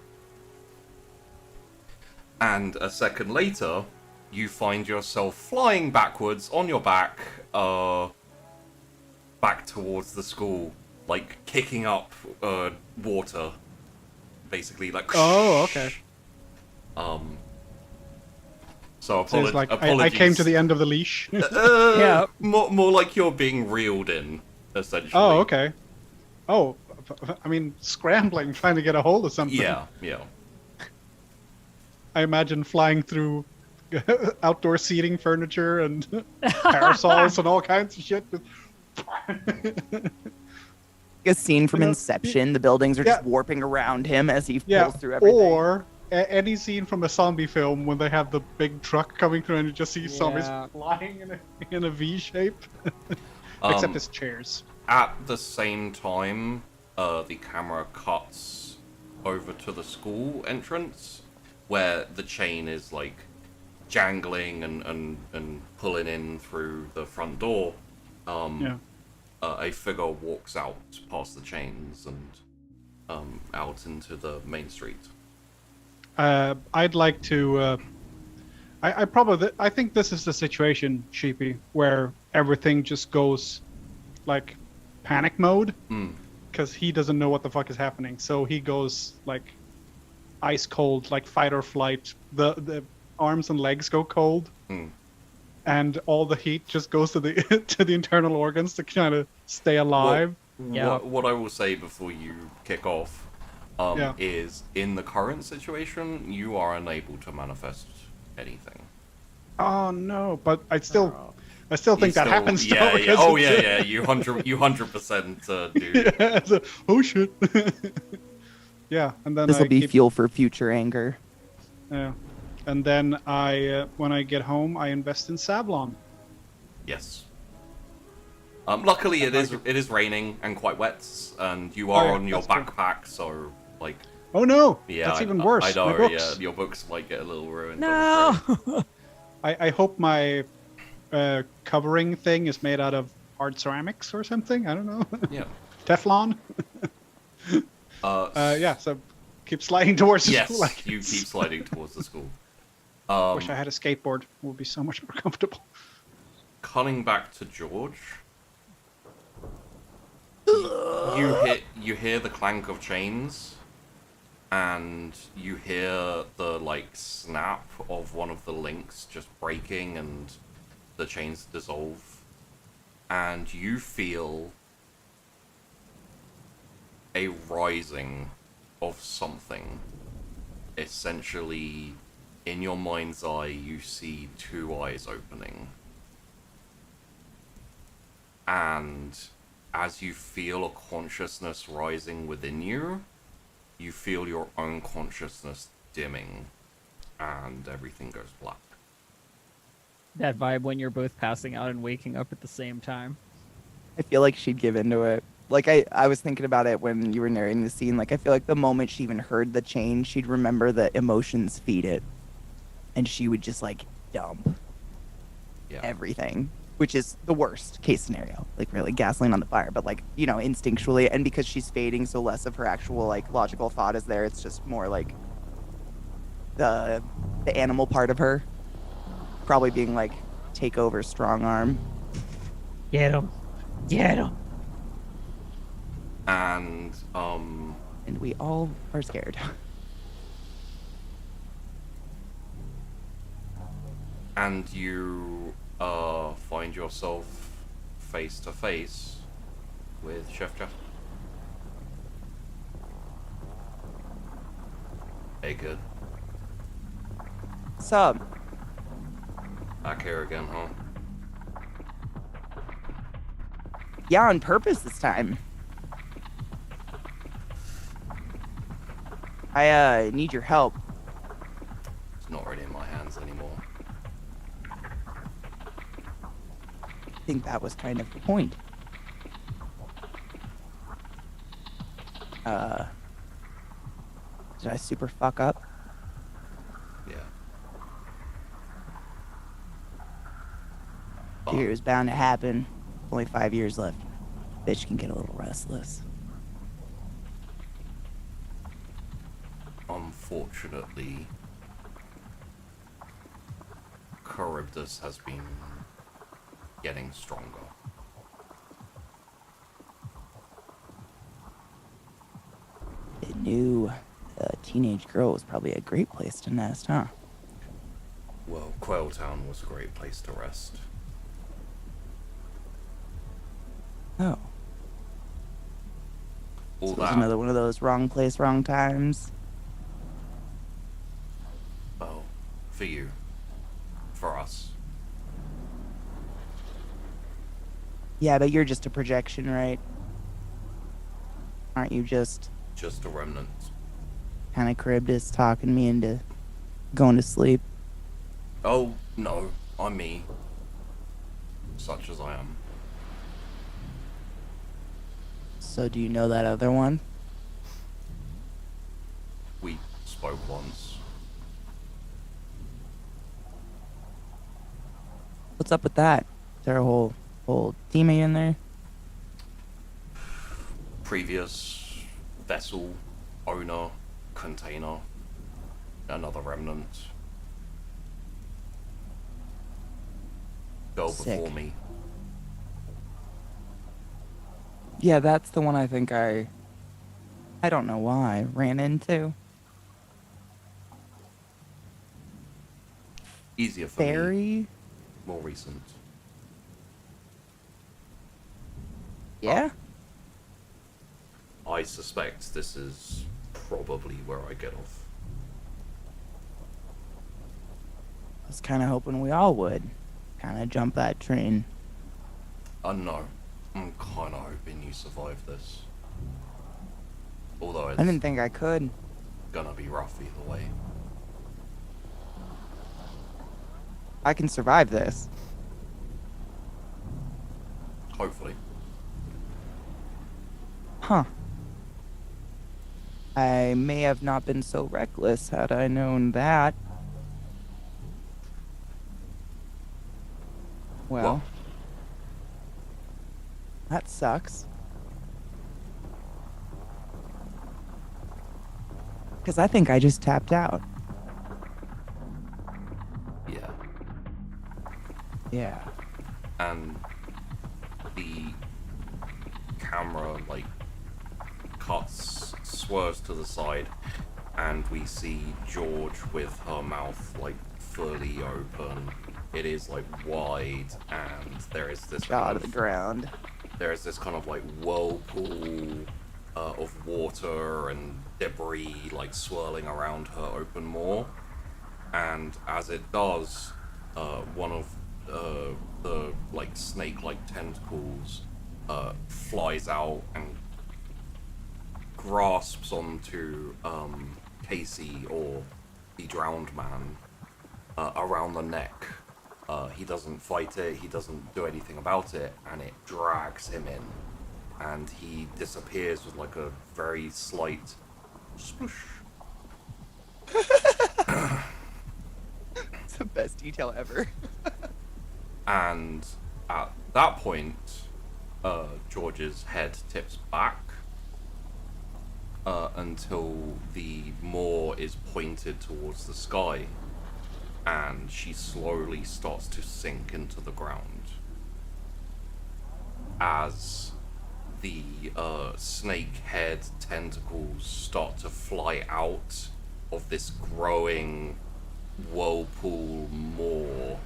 And a second later, you find yourself flying backwards on your back, back towards the school, like kicking up water, basically, like. Oh, okay. So, So it's like apologies. I came to the end of the leash. Yeah. More like you're being reeled in, essentially. Oh, okay. Oh, I mean, scrambling, trying to get a hold of something. Yeah. I imagine flying through outdoor seating furniture and parasols and all kinds of shit. A scene from Inception. The buildings are just Yeah. warping around him as he Yeah, pulls through everything. or any scene from a zombie film when they have the big truck coming through and you just see zombies Yeah. flying in a V shape. Except it's chairs. At the same time, the camera cuts over to the school entrance, where the chain is like jangling and pulling in through the front door. A figure walks out past the chains and out into the main street. I'd like to. I think this is the situation, Sheepy, where everything just goes like panic mode because he doesn't know what the fuck is happening. So he goes like ice cold, like fight or flight. The arms and legs go cold, and all the heat just goes to the to the internal organs to kind of stay alive. What I will say before you kick off is, in the current situation, you are unable to manifest anything. Oh no! But I still think that happens. Yeah, though, yeah. 'cause Oh it's- yeah. You 100% do. Yeah, it's oh shit. Yeah, and then This will I be keep, fuel for future anger. Yeah, and then I when I get home, I invest in Sablon. Yes. Luckily, it is raining and quite wet, and you are yeah, on your that's true. backpack, so like. Oh no! Yeah, That's even worse. I know. My books. Yeah, your books might get a little ruined. No! I hope my covering thing is made out of hard ceramics or something. I don't know. Yeah. Teflon. Yeah. So keep sliding towards the school. Yes, you keep sliding towards the school. Wish I had a skateboard. It would be so much more comfortable. Cutting back to George. You hear the clank of chains, and you hear the like snap of one of the links just breaking and the chains dissolve, and you feel a rising of something. Essentially, in your mind's eye, you see two eyes opening. And as you feel a consciousness rising within you, you feel your own consciousness dimming, and everything goes black. That vibe when you're both passing out and waking up at the same time. I feel like she'd give into it. like I was thinking about it when you were narrating the scene. Like I feel like the moment she even heard the change, she'd remember the emotions feed it, and she would just like dump Yeah. everything, which is the worst case scenario. Like really gasoline on the fire, but like instinctually, and because she's fading, so less of her actual like logical thought is there. It's just more like the animal part of her, probably being like, take over, strong arm. Get him. Get him. And And we all are scared. and you find yourself face to face with Chef Jeff. Hey, good. Sup? Back here again, huh? Yeah, on purpose this time. I need your help. It's not really in my hands anymore. I think that was kind of the point. Did I super fuck up? Yeah. Figured it was bound to happen. Only 5 years left. Bitch can get a little restless. Unfortunately, Charybdis has been getting stronger. It knew a teenage girl was probably a great place to nest, huh? Well, Quail Town was a great place to rest. Oh. All So it was that, another one of those wrong place, wrong times. well, for you. For us. Yeah, but you're just a projection, right? Aren't you just Just a remnant. kind of Charybdis talking me into going to sleep? Oh, no, I'm me. Such as I am. So do you know that other one? We spoke once. What's up with that? Is there a whole team in there? Previous vessel, owner, container, another remnant. Girl Sick. before me. Yeah, that's the one I think I don't know why, ran into. Easier for me. Fairy? More recent. Yeah? I suspect this is probably where I get off. I was kind of hoping we all would. Kind of jump that train. No. I'm kinda hoping you survive this. Although I it's didn't think I could. gonna be rough either way. I can survive this. Hopefully. Huh. I may have not been so reckless had I known that. Well, that sucks. Because I think I just tapped out. Yeah. Yeah. And the camera like cuts, swerves to the side, and we see George with her mouth like fully open. It is like wide, and there is this Jaw kind to the of, ground. there is this kind of like whirlpool of water and debris like swirling around her open maw, and as it does, one of the like snake-like tentacles flies out and grasps onto Casey, or the drowned man, around the neck. He doesn't fight it, he doesn't do anything about it, and it drags him in. and he disappears with like a very slight sploosh. It's the best detail ever. And at that point, George's head tips back until the maw is pointed towards the sky, and she slowly starts to sink into the ground as the snake head tentacles start to fly out of this growing whirlpool maw,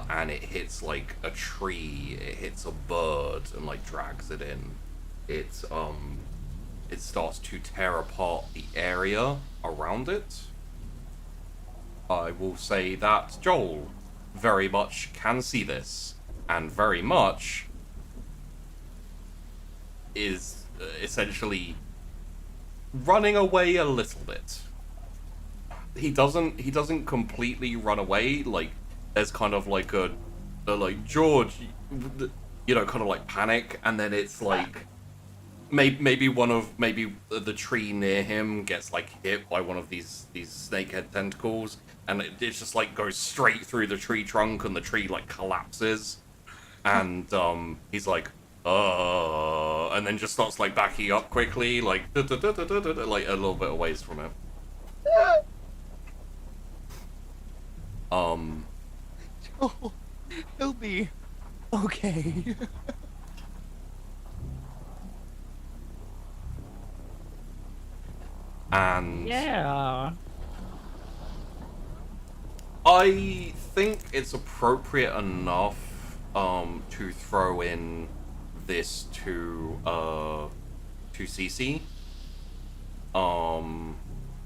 and it hits like a tree, it hits a bird and like drags it in. It starts to tear apart the area around it. I will say that Joel very much can see this, and very much is essentially running away a little bit. He doesn't completely run away. Like, there's kind of like a like, George, you know, kind of like panic, and then it's like maybe the tree near him gets like hit by one of these snakehead tentacles, and it just like goes straight through the tree trunk, and the tree like collapses, and he's like, and then just starts like backing up quickly, like like a little bit away from it. Oh, he'll be okay. And Yeah. I think it's appropriate enough to throw in this to CC.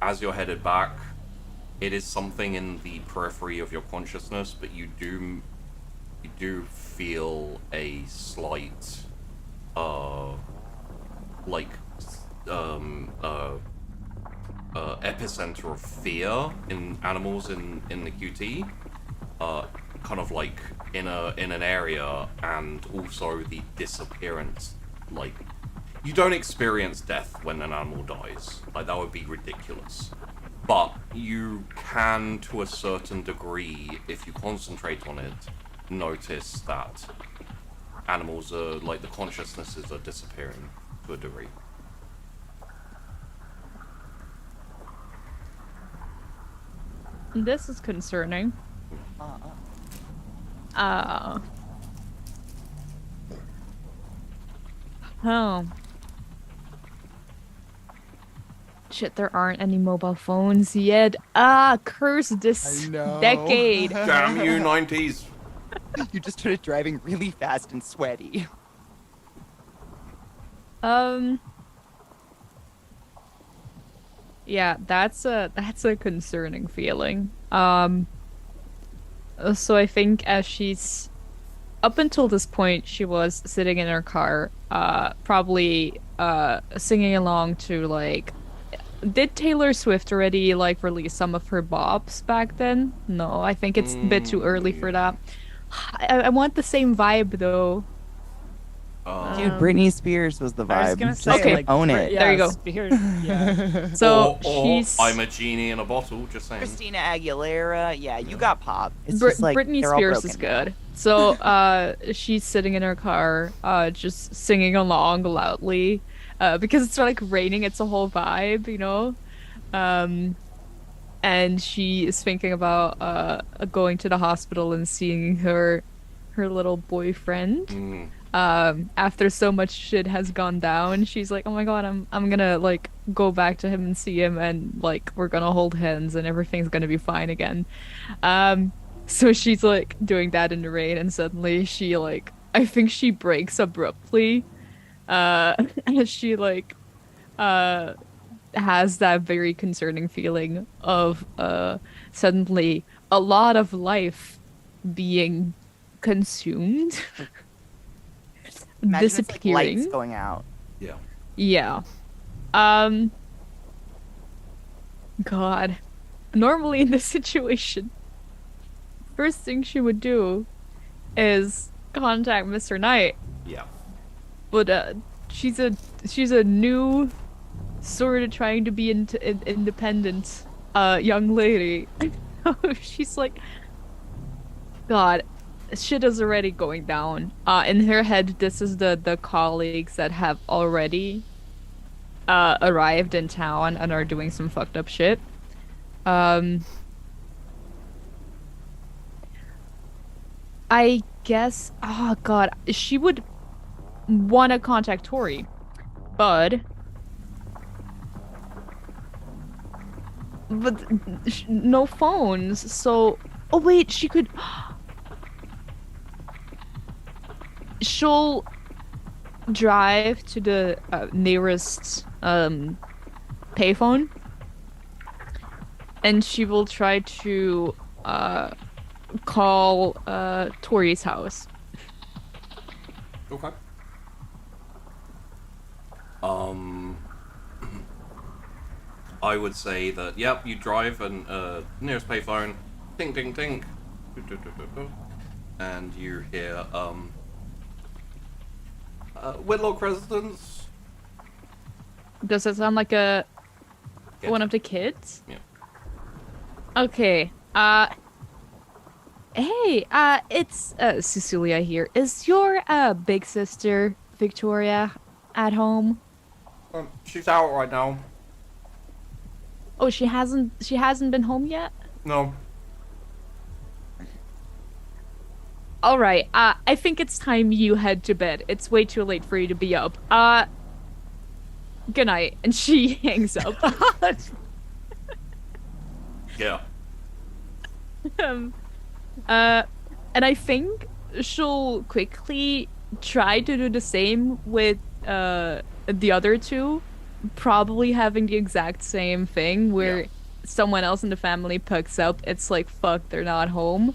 As you're headed back, it is something in the periphery of your consciousness, but you do feel a slight epicenter of fear in animals in the QT, kind of like in an area, and also the disappearance. Like, you don't experience death when an animal dies, like that would be ridiculous, but you can, to a certain degree, if you concentrate on it, notice that animals are like, the consciousnesses are disappearing to a degree. This is concerning. Oh. Shit, there aren't any mobile phones yet. Curse this I know. decade. Damn you, 90s! You just started driving really fast and sweaty. Yeah, that's a concerning feeling. So I think as she's up until this point, she was sitting in her car, probably singing along to like. Did Taylor Swift already like release some of her bops back then? No, I think it's a bit too early for that. I want the same vibe though. Dude, Britney Spears was the vibe. I was gonna say, Okay. like, own it. Yeah, There you go. Yeah. So or she's I'm a genie in a bottle, just saying. Christina Aguilera, yeah, you got pop. It's Brit- just like Britney they're all Spears is broken. good. So she's sitting in her car, just singing along loudly, because it's like raining. It's a whole vibe, you know. And she is thinking about going to the hospital and seeing her little boyfriend. After so much shit has gone down, she's like, oh my god, I'm gonna like go back to him and see him, and like we're gonna hold hands and everything's gonna be fine again. So she's like doing that in the rain, and suddenly she like, I think she breaks abruptly, and she like has that very concerning feeling of suddenly a lot of life being consumed. Imagine it's like Disappearing. lights going out. Yeah. Yeah. God. Normally in this situation, first thing she would do is contact Mr. Knight. Yeah. But she's a new sort of trying to be independent young lady. She's like, God, shit is already going down. In her head, this is the colleagues that have already arrived in town and are doing some fucked up shit. I guess, oh God, she would want to contact Tori, but no phones. So, oh wait, she could. She'll drive to the nearest payphone, and she will try to call Tori's house. Okay. I would say that, yep, you drive and nearest payphone, ting ting ting, and you hear Whitlock residence. Does it sound like one of the kids? Yeah. Okay. Hey, it's Cecilia here. Is your big sister Victoria at home? She's out right now. Oh, she hasn't been home yet? No. All right. I think it's time you head to bed. It's way too late for you to be up. Good night. And she hangs up. Yeah. And I think she'll quickly try to do the same with the other two, probably having the exact same thing where someone else in the family picks up. It's like, fuck, they're not home.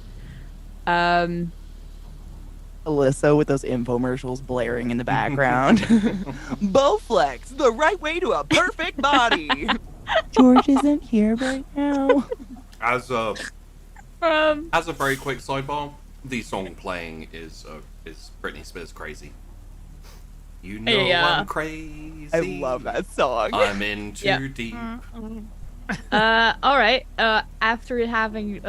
Alyssa with those infomercials blaring in the background. Bowflex, the right way to a perfect body. George isn't here right now. As a very quick sidebar, the song playing is Britney Spears' "Crazy." You know I'm crazy. I love that song. I'm in too deep. All right. After having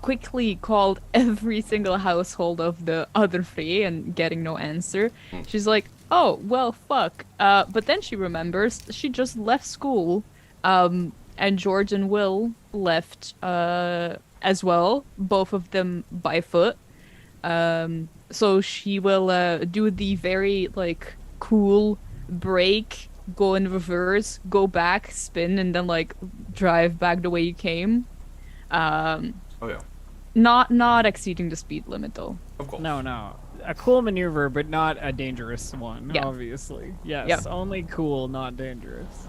quickly called every single household of the other three and getting no answer, she's like, "Oh well, fuck." But then she remembers she just left school, and George and Will left as well, both of them by foot. So she will do the very like cool brake, go in reverse, go back, spin, and then like drive back the way you came. Oh yeah. Not exceeding the speed limit though. Of course. No. A cool maneuver, but not a dangerous one, Yeah. obviously. Yes, Yep. only cool, not dangerous.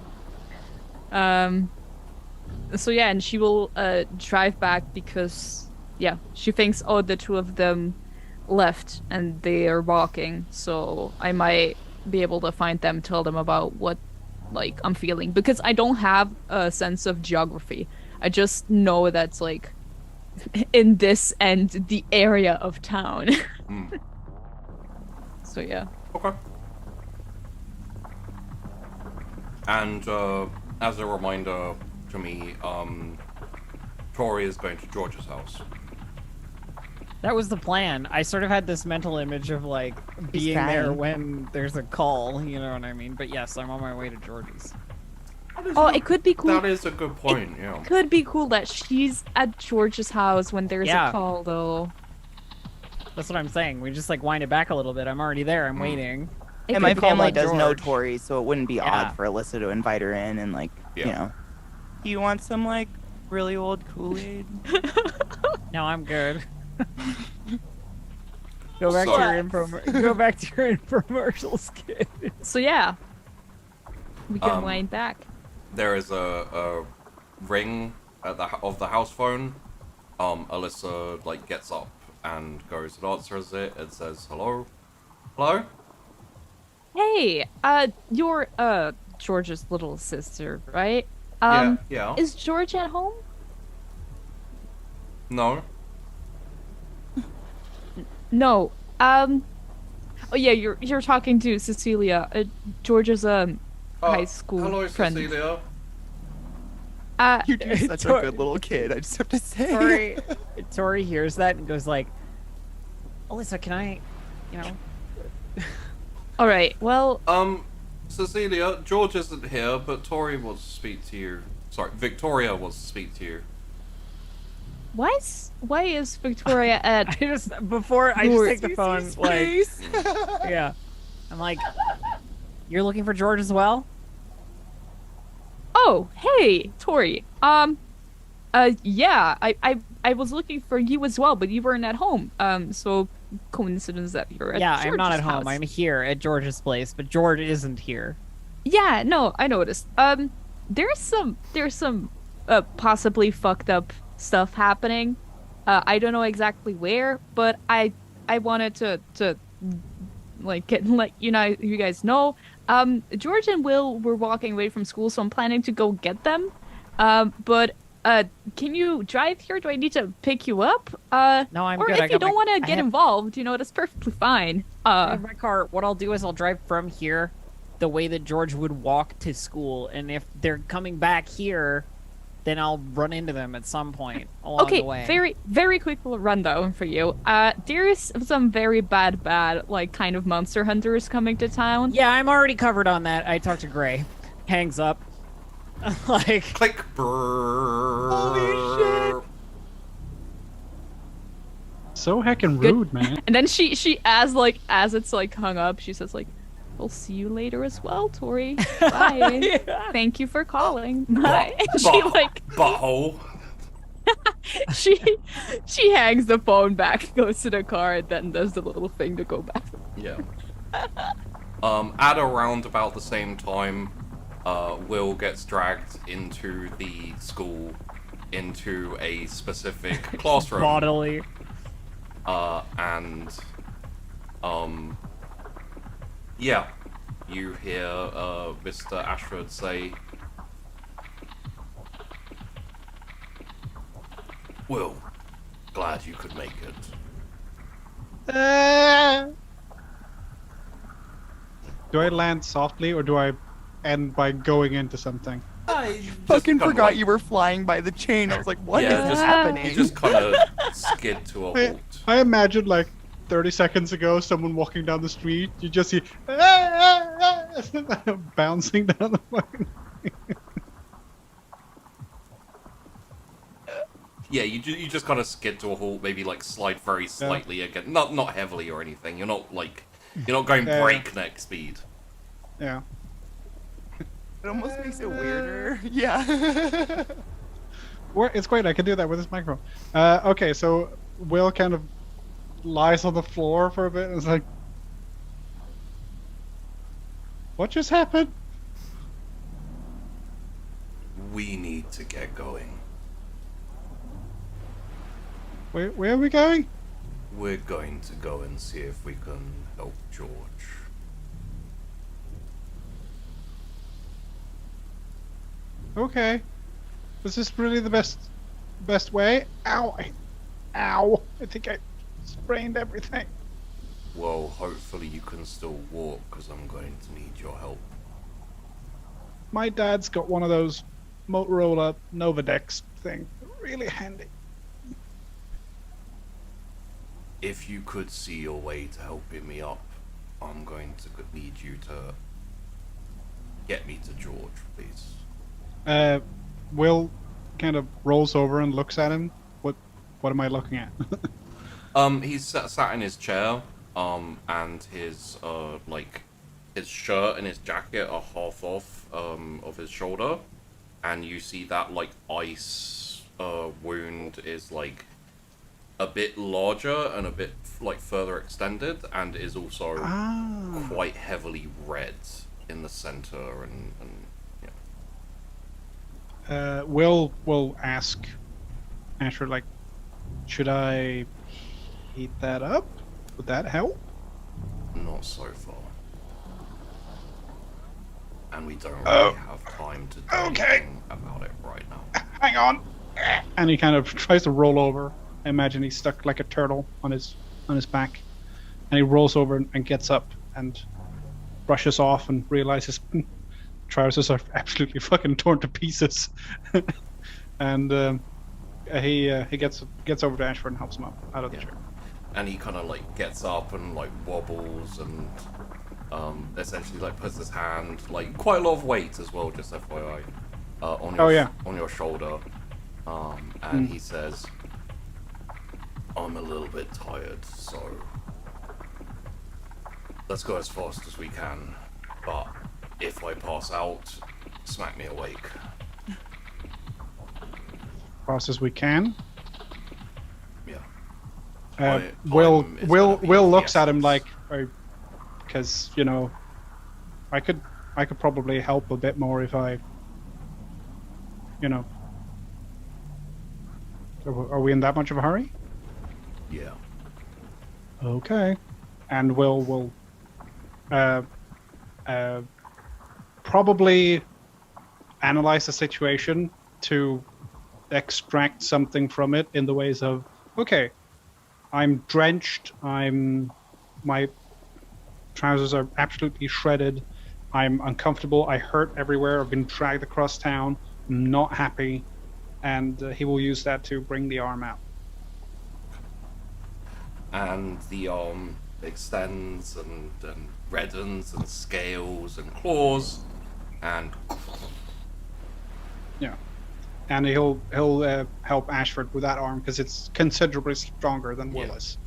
So yeah, and she will drive back because she thinks, oh, the two of them left and they are walking, so I might be able to find them, tell them about what like I'm feeling, because I don't have a sense of geography. I just know that's like in this end the area of town. So yeah. Okay. And as a reminder to me, Tori is going to George's house. That was the plan. I sort of had this mental image of like being there trying. when there's a call, you know what I mean? But yes, I'm on my way to George's. Oh, it could be cool. That is a good point, yeah. Could be cool that she's at George's house when there's Yeah. a call though. That's what I'm saying. We just like wind it back a little bit. I'm already there. I'm waiting. It And my could be family like does know George. Tori, so it wouldn't be Yeah. odd for Alyssa to invite her in and like, Yeah. you know, do you want some like really old Kool-Aid? No, I'm good. Go back So- to your go back to your infomercials, kid. So yeah, we can Um, wind back. There is a ring at of the house phone. Alyssa like gets up and goes and answers it and says, "Hello, hello." Hey, you're George's little sister, right? Yeah. Is George at home? No. No. Oh yeah, you're talking to Cecilia, George's high school Hello, friend. Cecilia. You're just such a good little kid, I just have to say. Tori hears that and goes like, Alyssa, can I, you know? All right. Well, Cecilia, George isn't here, but Tori wants to speak to you. Sorry, Victoria wants to speak to you. why is Victoria at? I just take the phone, like, yeah. I'm like, you're looking for George as well? Oh, hey, Tori. Yeah, I was looking for you as well, but you weren't at home. So coincidence that you're at Yeah, I'm not at George's home. house. I'm here at George's place, but George isn't here. Yeah, no, I noticed. There's some possibly fucked up stuff happening. I don't know exactly where, but I wanted to like let you guys know. George and Will were walking away from school, so I'm planning to go get them. But can you drive here? Do I need to pick you up? No, I'm or good. if I you got don't my- want I to get have- involved, that's perfectly fine. I have my car. What I'll do is I'll drive from here the way that George would walk to school, and if they're coming back here, then I'll run into them at some point along Okay, the way. very, very quick rundown for you. There's some very bad, like, kind of monster hunters coming to town. Yeah, I'm already covered on that. I talked to Gray. Hangs up. Like, Click. Holy shit. So heckin' Good. rude, man. And then she as it's like hung up, she says like, "We'll see you later as well, Tori. Bye. Thank you for calling." Bye. And she like Butthole. she hangs the phone back, goes to the car, and then does the little thing to go back. Yeah. At around about the same time, Will gets dragged into the school, into a specific classroom. bodily. Yeah, you hear Mr. Ashford say, "Will, glad you could make it." Do I land softly or do I end by going into something? Fucking kinda forgot like- you were flying by the chain. I was like, what is Yeah, just- happening? You just kind of skid to a halt. I imagine like 30 seconds ago, someone walking down the street, you just see bouncing down the fucking. Yeah, you just kind of skid to a halt, maybe like slide very slightly again, not heavily or anything. You're not going Yeah. breakneck speed. Yeah. It almost makes it weirder. Yeah. It's great. I can do that with this microphone. Okay, so Will kind of lies on the floor for a bit and is like, "What just happened?" We need to get going. Where are we going? We're going to go and see if we can help George. Okay. Is this really the best way? Ow! Ow! I think I sprained everything. Well, hopefully you can still walk, because I'm going to need your help. My dad's got one of those Motorola Novadex thing. Really handy. If you could see your way to helping me up, I'm going to need you to get me to George, please. Will kind of rolls over and looks at him. What am I looking at? He's sat in his chair, and his his shirt and his jacket are half off of his shoulder, and you see that like ice wound is like a bit larger and a bit like further extended, and is also quite heavily red in the center, and yeah. Will ask Asher, like, should I heat that up? Would that help? Not so far. And we don't really have time to do anything about it right now. Hang on. And he kind of tries to roll over. I imagine he's stuck like a turtle on his back. and he rolls over and gets up and brushes off and realizes trousers are absolutely fucking torn to pieces. And he gets over to Ashford and helps him up out of the chair. And he kind of like gets up and like wobbles and essentially like puts his hand, like quite a lot of weight as well, just FYI, on your shoulder. And he says, "I'm a little bit tired, so let's go as fast as we can. But if I pass out, smack me awake." Fast as we can. Yeah. Will looks at him like, because I could probably help a bit more if I, Are we in that much of a hurry? Yeah. Okay. And will probably analyze the situation to extract something from it in the ways of, okay, I'm drenched, my trousers are absolutely shredded, I'm uncomfortable, I hurt everywhere, I've been dragged across town, I'm not happy, and he will use that to bring the arm out. And the arm extends and reddens and scales and claws and yeah, and he'll help Ashford with that arm because it's considerably stronger than Willis.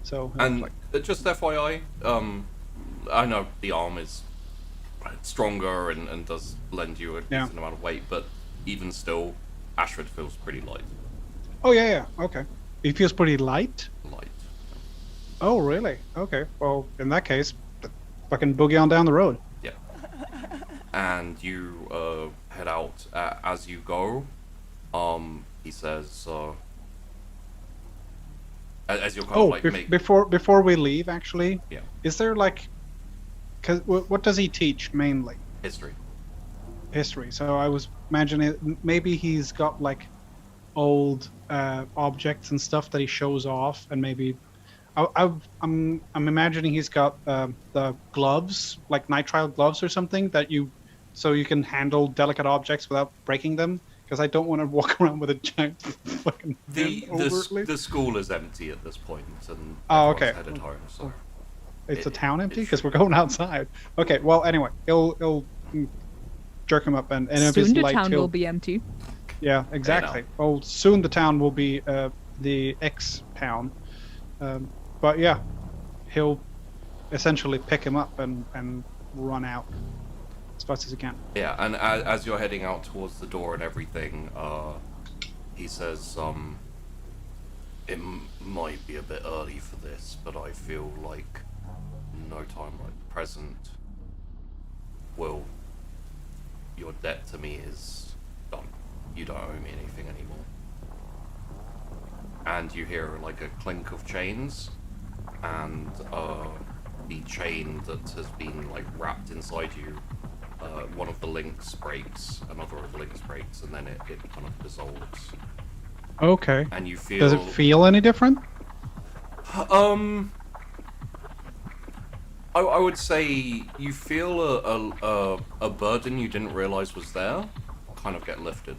So and just FYI, I know the arm is stronger and does lend you a decent amount of weight, but even still, Ashford feels pretty light. Oh yeah, okay. He feels pretty light. Light. Oh really? Okay. Well, in that case, fucking boogie on down the road. Yeah. And you head out. As you go, he says, as you're kind of like before we leave, actually. Yeah. Is there like, cause what does he teach mainly? History. So I was imagining maybe he's got like old objects and stuff that he shows off, and maybe I'm imagining he's got the gloves, like nitrile gloves or something so you can handle delicate objects without breaking them. Because I don't want to walk around with a giant fucking the school is empty at this point, and okay. Headed home, so it's a town empty because we're going outside. Okay, well anyway, he'll jerk him up and if soon it's the light, town will be empty. Yeah, exactly. Well, soon the town will be the X town, but yeah, he'll essentially pick him up and run out as fast as he can. Yeah, and as you're heading out towards the door and everything, he says, it might be a bit early for this, but I feel like no time like the present. Will, your debt to me is done. You don't owe me anything anymore. And you hear like a clink of chains, and the chain that has been like wrapped inside you, one of the links breaks, another of the links breaks, and then it kind of dissolves. Okay. And you feel... Does it feel any different? I would say you feel a burden you didn't realize was there kind of get lifted.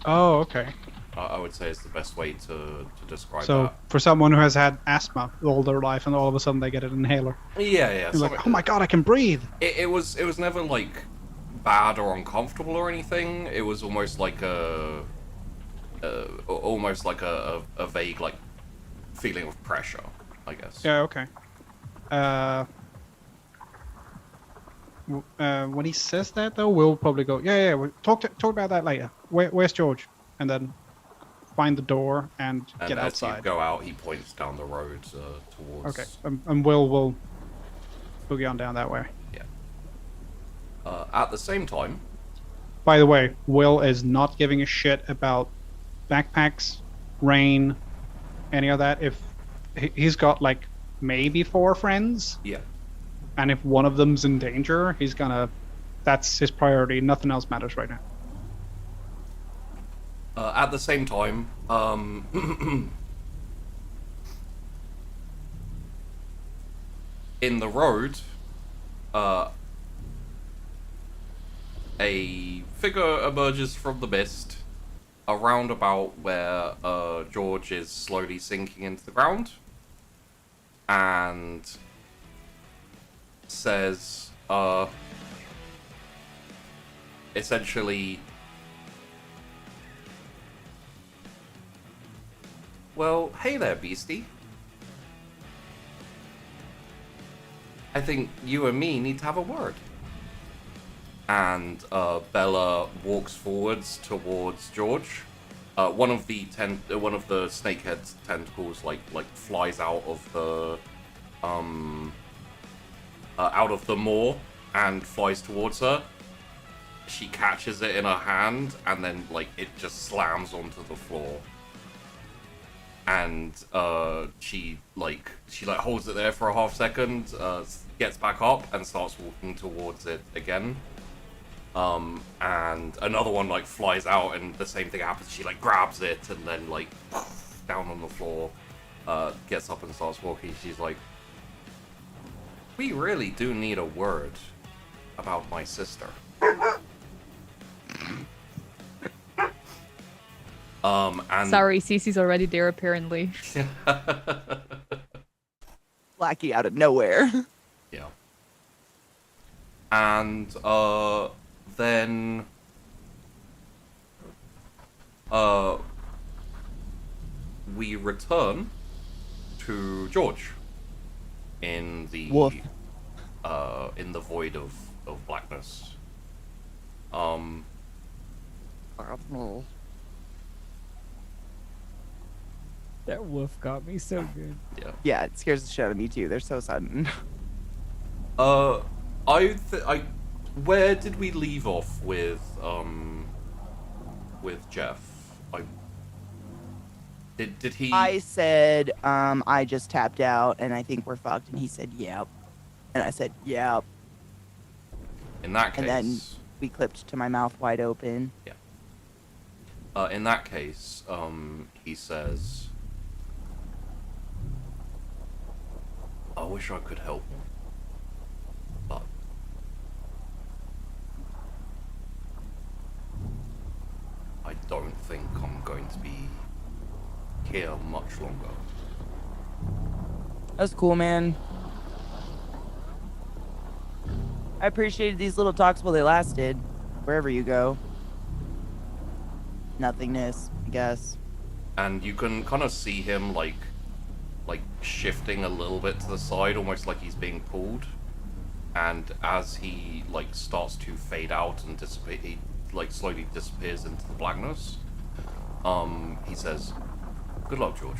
Oh, okay. I would say is the best way to describe that. So for someone who has had asthma all their life and all of a sudden they get an inhaler. Yeah. You're like, oh my god, I can breathe. It was never like bad or uncomfortable or anything. It was almost like a vague like feeling of pressure, I guess. Yeah, okay. When he says that though, we'll probably go, we'll talk about that later. Where's George? And then find the door and get outside. As you go out, he points down the road towards... Okay, and will boogie on down that way. Yeah. At the same time... By the way, Will is not giving a shit about backpacks, rain, any of that. If he's got like maybe 4 friends. Yeah. And if one of them's in danger, he's gonna... That's his priority. Nothing else matters right now. At the same time, in the road, a figure emerges from the mist around about where George is slowly sinking into the ground, and says, essentially, well, hey there, beastie. I think you and me need to have a word. And Bella walks forwards towards George. One of the snakehead's tentacles like flies out of the moor and flies towards her. She catches it in her hand, and then it just slams onto the floor. And she holds it there for a half second, gets back up and starts walking towards it again. And another one flies out, and the same thing happens. She grabs it and then down on the floor, gets up and starts walking. She's like, we really do need a word about my sister. And Sorry, Cece's already there apparently. Blackie out of nowhere. Yeah. And then we return to George in the Woof. In the void of blackness. That woof got me so good. Yeah. Yeah, it scares the shit out of me too. They're so sudden. Where did we leave off with Jeff? Did he? I said, I just tapped out and I think we're fucked, and he said, yep. And I said, yep. In that case. And then we clipped to my mouth wide open. Yeah. In that case, he says, I wish I could help, but I don't think I'm going to be here much longer. That's cool, man. I appreciated these little talks while they lasted. Wherever you go. Nothingness, I guess. And you can kind of see him like shifting a little bit to the side, almost like he's being pulled. And as he starts to fade out and dissipate, he slowly disappears into the blackness. He says, "Good luck, George."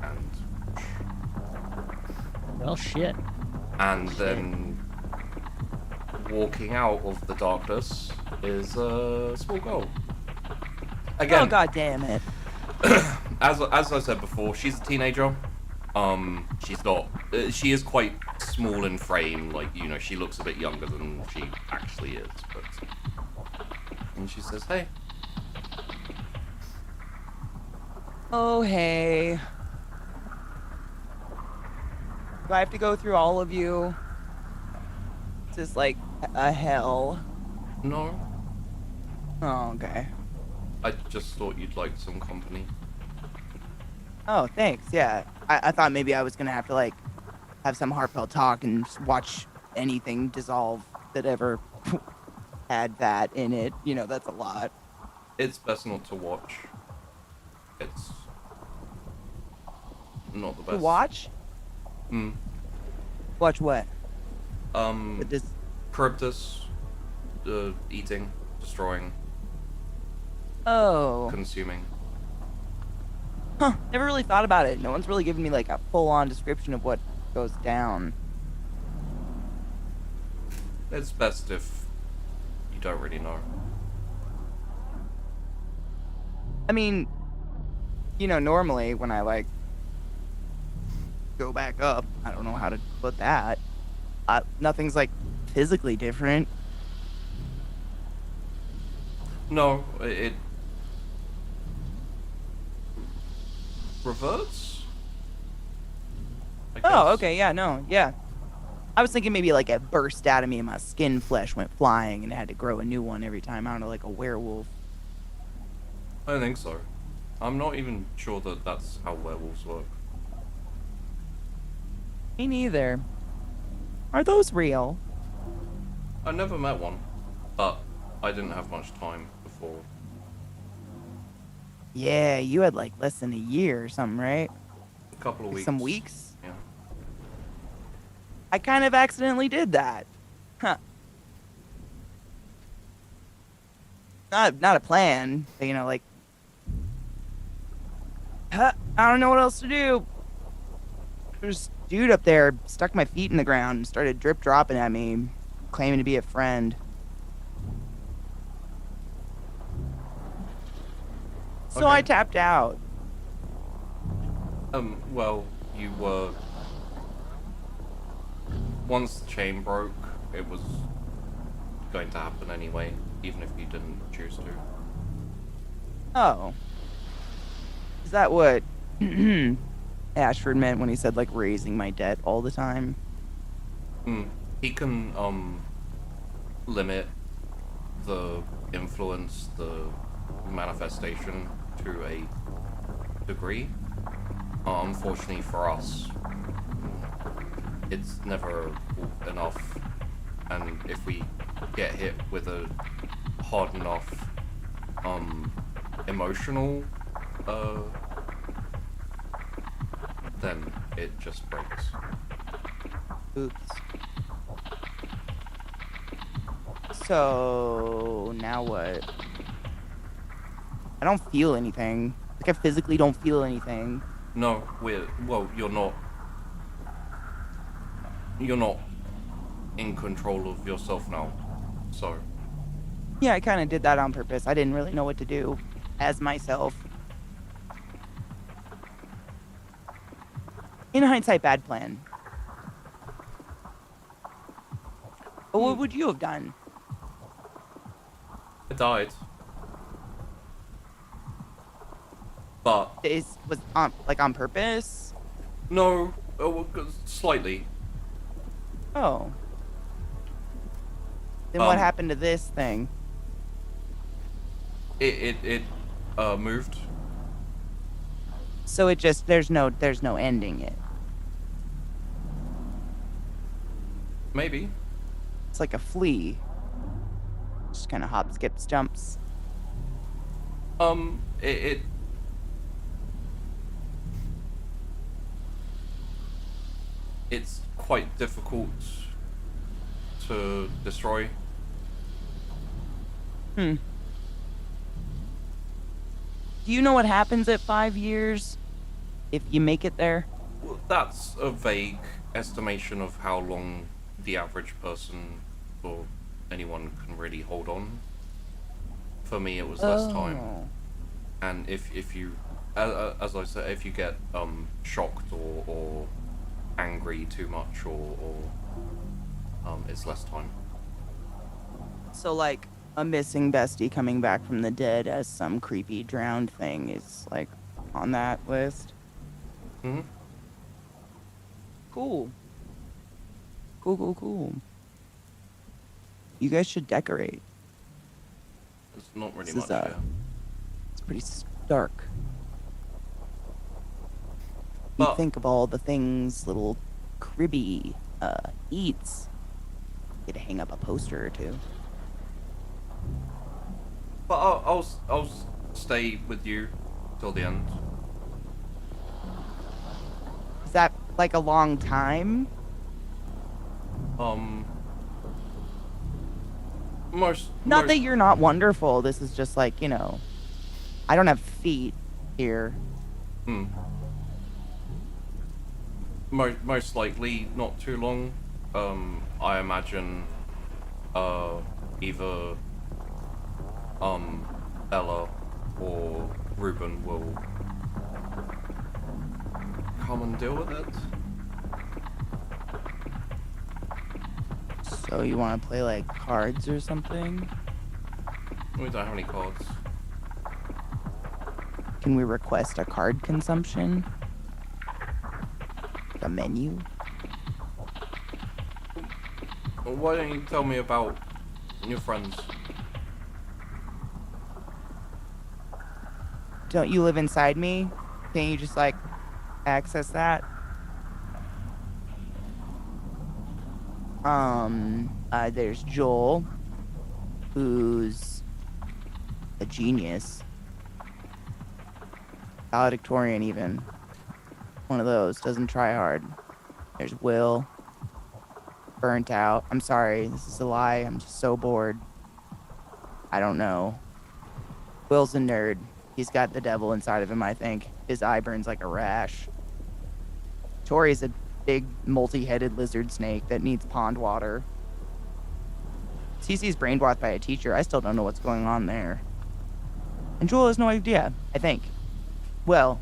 And Well, shit. and then walking out of the darkness is a small girl. Again, Oh, god damn it. as I said before, she's a teenager. She's not. She is quite small in frame. She looks a bit younger than she actually is. But and she says, "Hey." Oh, hey. Do I have to go through all of you? Is this like a hell? No, Oh, okay. I just thought you'd like some company. Oh, thanks. Yeah. I thought maybe I was gonna have to have some heartfelt talk and just watch anything dissolve that ever had that in it. That's a lot. It's best not to watch. It's not the To best. watch? Hmm. Watch what? But this. Perilous, eating, destroying, Oh. consuming. Huh. Never really thought about it. No one's really given me a full-on description of what goes down. It's best if you don't really know. I mean, normally when I go back up, I don't know how to put that. Nothing's physically different. No, it reverts. I Oh, guess. okay, yeah, no, yeah. I was thinking maybe like it burst out of me and my skin flesh went flying and it had to grow a new one every time. I don't know, like a werewolf. I don't think so. I'm not even sure that that's how werewolves work. Me neither. Are those real? I never met one, but I didn't have much time before. Yeah, you had like less than a year or something, right? A couple of Like weeks. some weeks? Yeah. I kind of accidentally did that. Huh. Not a plan, but, you know, like, I don't know what else to do. There's a dude up there stuck my feet in the ground and started drip dropping at me, claiming to be a friend. So I Okay. tapped out. Well, you were... Once the chain broke, it was going to happen anyway, even if you didn't choose to. Oh. Is that what Ashford meant when he said, like, raising my debt all the time? He can, limit the influence, the manifestation to a degree. Unfortunately for us, it's never enough, and if we get hit with a hard enough, emotional, then it just breaks. Oops. So, now what? I don't feel anything. Like, I physically don't feel anything. No, you're not in control of yourself now, so. Yeah, I kind of did that on purpose. I didn't really know what to do as myself. In hindsight, bad plan. But what would you have done? I died. But, Was on on purpose? no, slightly. Oh. Then what Um, happened to this thing? It moved. So it just there's no ending it. Maybe. It's like a flea. Just kind of hop, skips, jumps. It's quite difficult to destroy. Do you know what happens at 5 years? If you make it there? Well, that's a vague estimation of how long the average person or anyone can really hold on. For me, it was less time. Oh. And if you, as I said, if you get shocked or angry too much or it's less time. So, like, a missing bestie coming back from the dead as some creepy drowned thing is, like, on that list? Mm-hmm. Cool. Cool. You guys should decorate. There's not really This much is, here. It's pretty dark. You But- think of all the things little Cribby eats. Get to hang up a poster or two. But I'll stay with you till the end. Is that like a long time? Not that you're not wonderful. This is just like, you know, I don't have feet here. Most likely not too long. I imagine either Ella or Ruben will come and deal with it. So you want to play like cards or something? We don't have any cards. Can we request a card consumption? A menu? Why don't you tell me about your friends? Don't you live inside me? Can't you just, like, access that? There's Joel, who's a genius. Valedictorian, even. One of those. Doesn't try hard. There's Will. Burnt out. I'm sorry, this is a lie. I'm just so bored. I don't know. Will's a nerd. He's got the devil inside of him, I think. His eye burns like a rash. Tori's a big, multi-headed lizard snake that needs pond water. Cece's brainwashed by a teacher. I still don't know what's going on there. And Joel has no idea, I think. Well,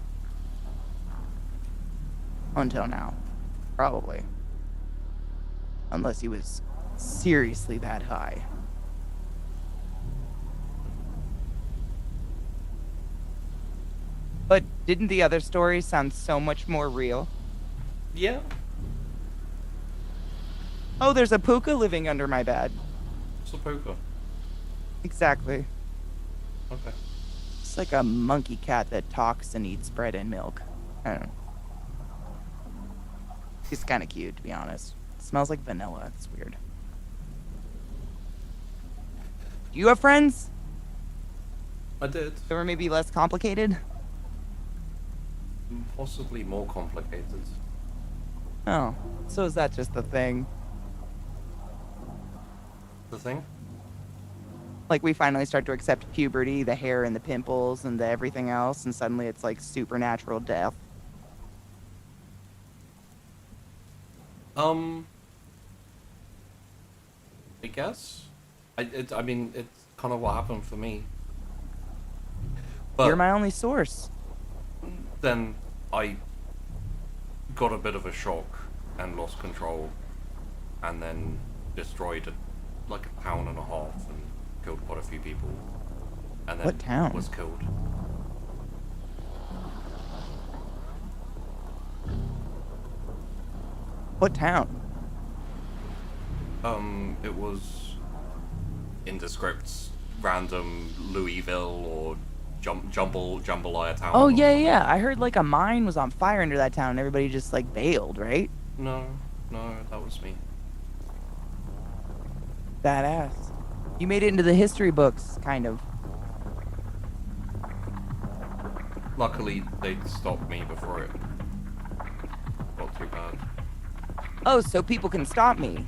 until now. Probably. Unless he was seriously that high. But didn't the other story sound so much more real? Yeah. Oh, there's a puka living under my bed. What's a poker? Exactly. Okay. It's like a monkey cat that talks and eats bread and milk. I don't know. He's kind of cute, to be honest. It smells like vanilla. It's weird. Do you have friends I did. that were maybe less complicated? Possibly more complicated. Oh, so is that just the thing? The thing? Like we finally start to accept puberty, the hair and the pimples and the everything else, and suddenly it's like supernatural death. I guess. I mean, it's kind of what happened for me. But You're my only source. then I got a bit of a shock and lost control, and then destroyed like a town and a half and killed quite a few people. And then What town? was killed. What town? It was nondescript, random Louisville or Jambalaya town. Oh, yeah. I heard like a mine was on fire under that town and everybody just like bailed, right? No, that was me. Badass. You made it into the history books, kind of. Luckily, they stopped me before it got too bad. Oh, so people can stop me.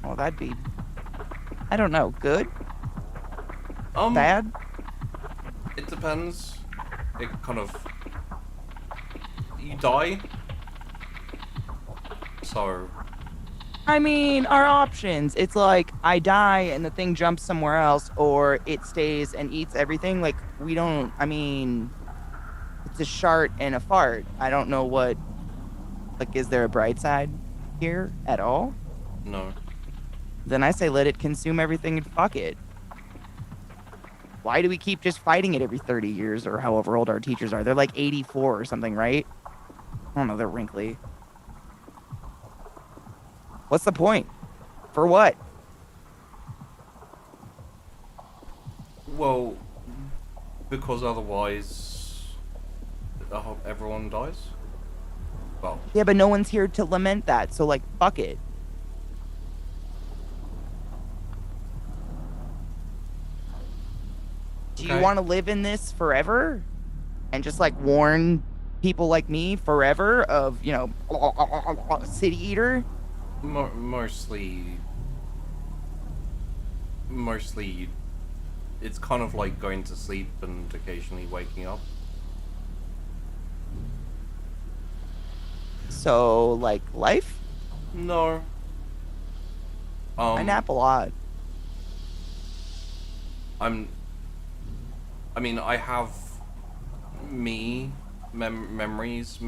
Well, that'd be, I don't know, good? Bad? It depends. It kind of... You die. So... I mean, our options. It's like, I die and the thing jumps somewhere else, or it stays and eats everything. Like, we don't, I mean, it's a shart and a fart. I don't know what, like, is there a bright side here at all? No. Then I say let it consume everything and fuck it. Why do we keep just fighting it every 30 years or however old our teachers are? They're like 84 or something, right? I don't know, they're wrinkly. What's the point? For what? Well, because otherwise... everyone dies? Well... Yeah, but no one's here to lament that, so like, fuck it. Do you Okay. want to live in this forever? And just like warn people like me forever of, you know, city eater? Mostly, it's kind of like going to sleep and occasionally waking up. So, like, life? No. I nap a lot. I mean, I have memories.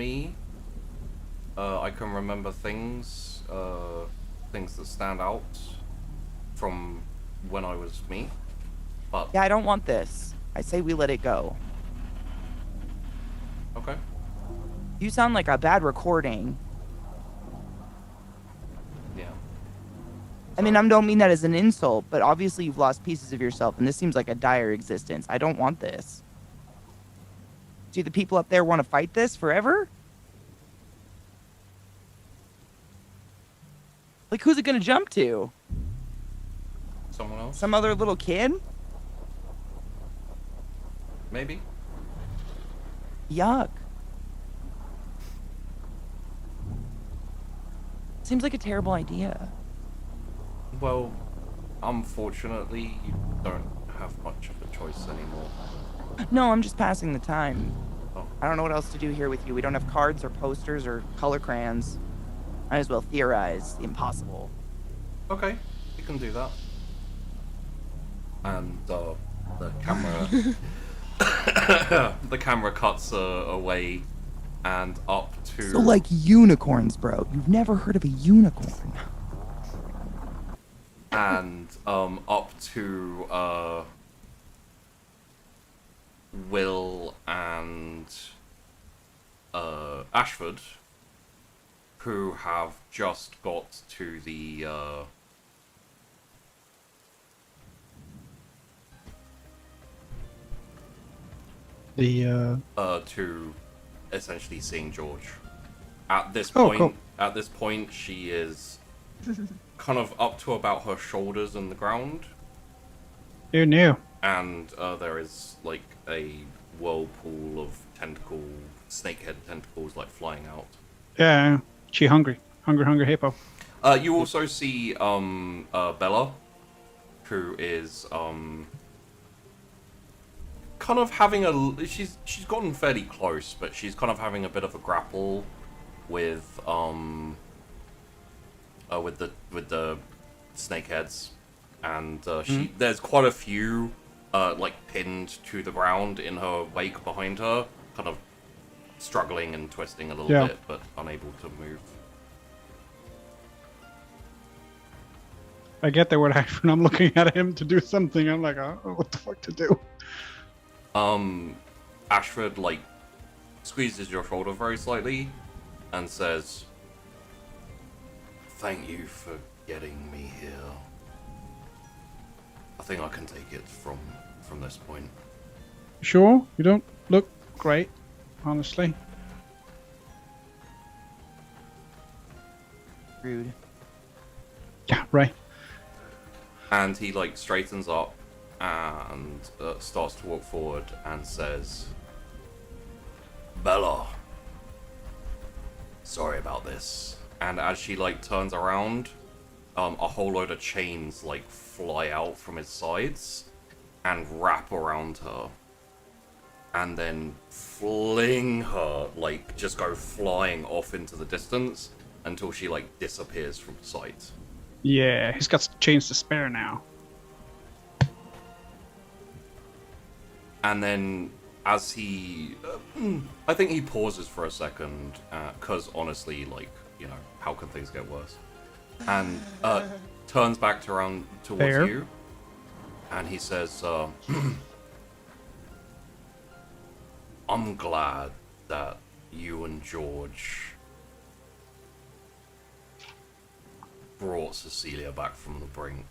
I can remember things that stand out from when I was me. But Yeah, I don't want this. I say we let it go. okay. You sound like a bad recording. I mean, I don't mean that as an insult, but obviously you've lost pieces of yourself, and this seems like a dire existence. I don't want this. Do the people up there want to fight this forever? Like, who's it gonna jump to? Someone else? Some other little kid? Maybe? Yuck. Seems like a terrible idea. Well, unfortunately, you don't have much of a choice anymore. No, I'm just passing the time. Oh. I don't know what else to do here with you. We don't have cards or posters or color crayons. Might as well theorize the impossible. Okay, you can do that. And the camera, the camera cuts away and up to. So like unicorns, bro. You've never heard of a unicorn. And up to Will and Ashford, who have just got to the to essentially seeing George. At this Oh, point, cool. at this point, she is kind of up to about her shoulders in the ground, Who knew? and there is like a whirlpool of snakehead tentacles like flying out. Yeah, she hungry. Hungry hippo. You also see Bella, who is kind of having she's gotten fairly close, but she's kind of having a bit of a grapple with the snakeheads, and there's quite a few like pinned to the ground in her wake behind her, kind of struggling and twisting a little bit, but unable to move. I get there when I'm looking at him to do something. I'm like, oh, what the fuck to do? Ashford like squeezes your shoulder very slightly and says, "Thank you for getting me here. I think I can take it from this point." Sure, you don't look great, honestly. Rude. Yeah, right. And he like straightens up and starts to walk forward and says, "Bella, sorry about this." And as she like turns around, a whole load of chains like fly out from his sides and wrap around her, and then fling her, like just go flying off into the distance until she like disappears from sight. Yeah, he's got chains to spare now. And then as he I think he pauses for a second, because honestly, like, you know, how can things get worse? And turns back around towards Fair. you, and he says, "I'm glad that you and George brought Cecilia back from the brink.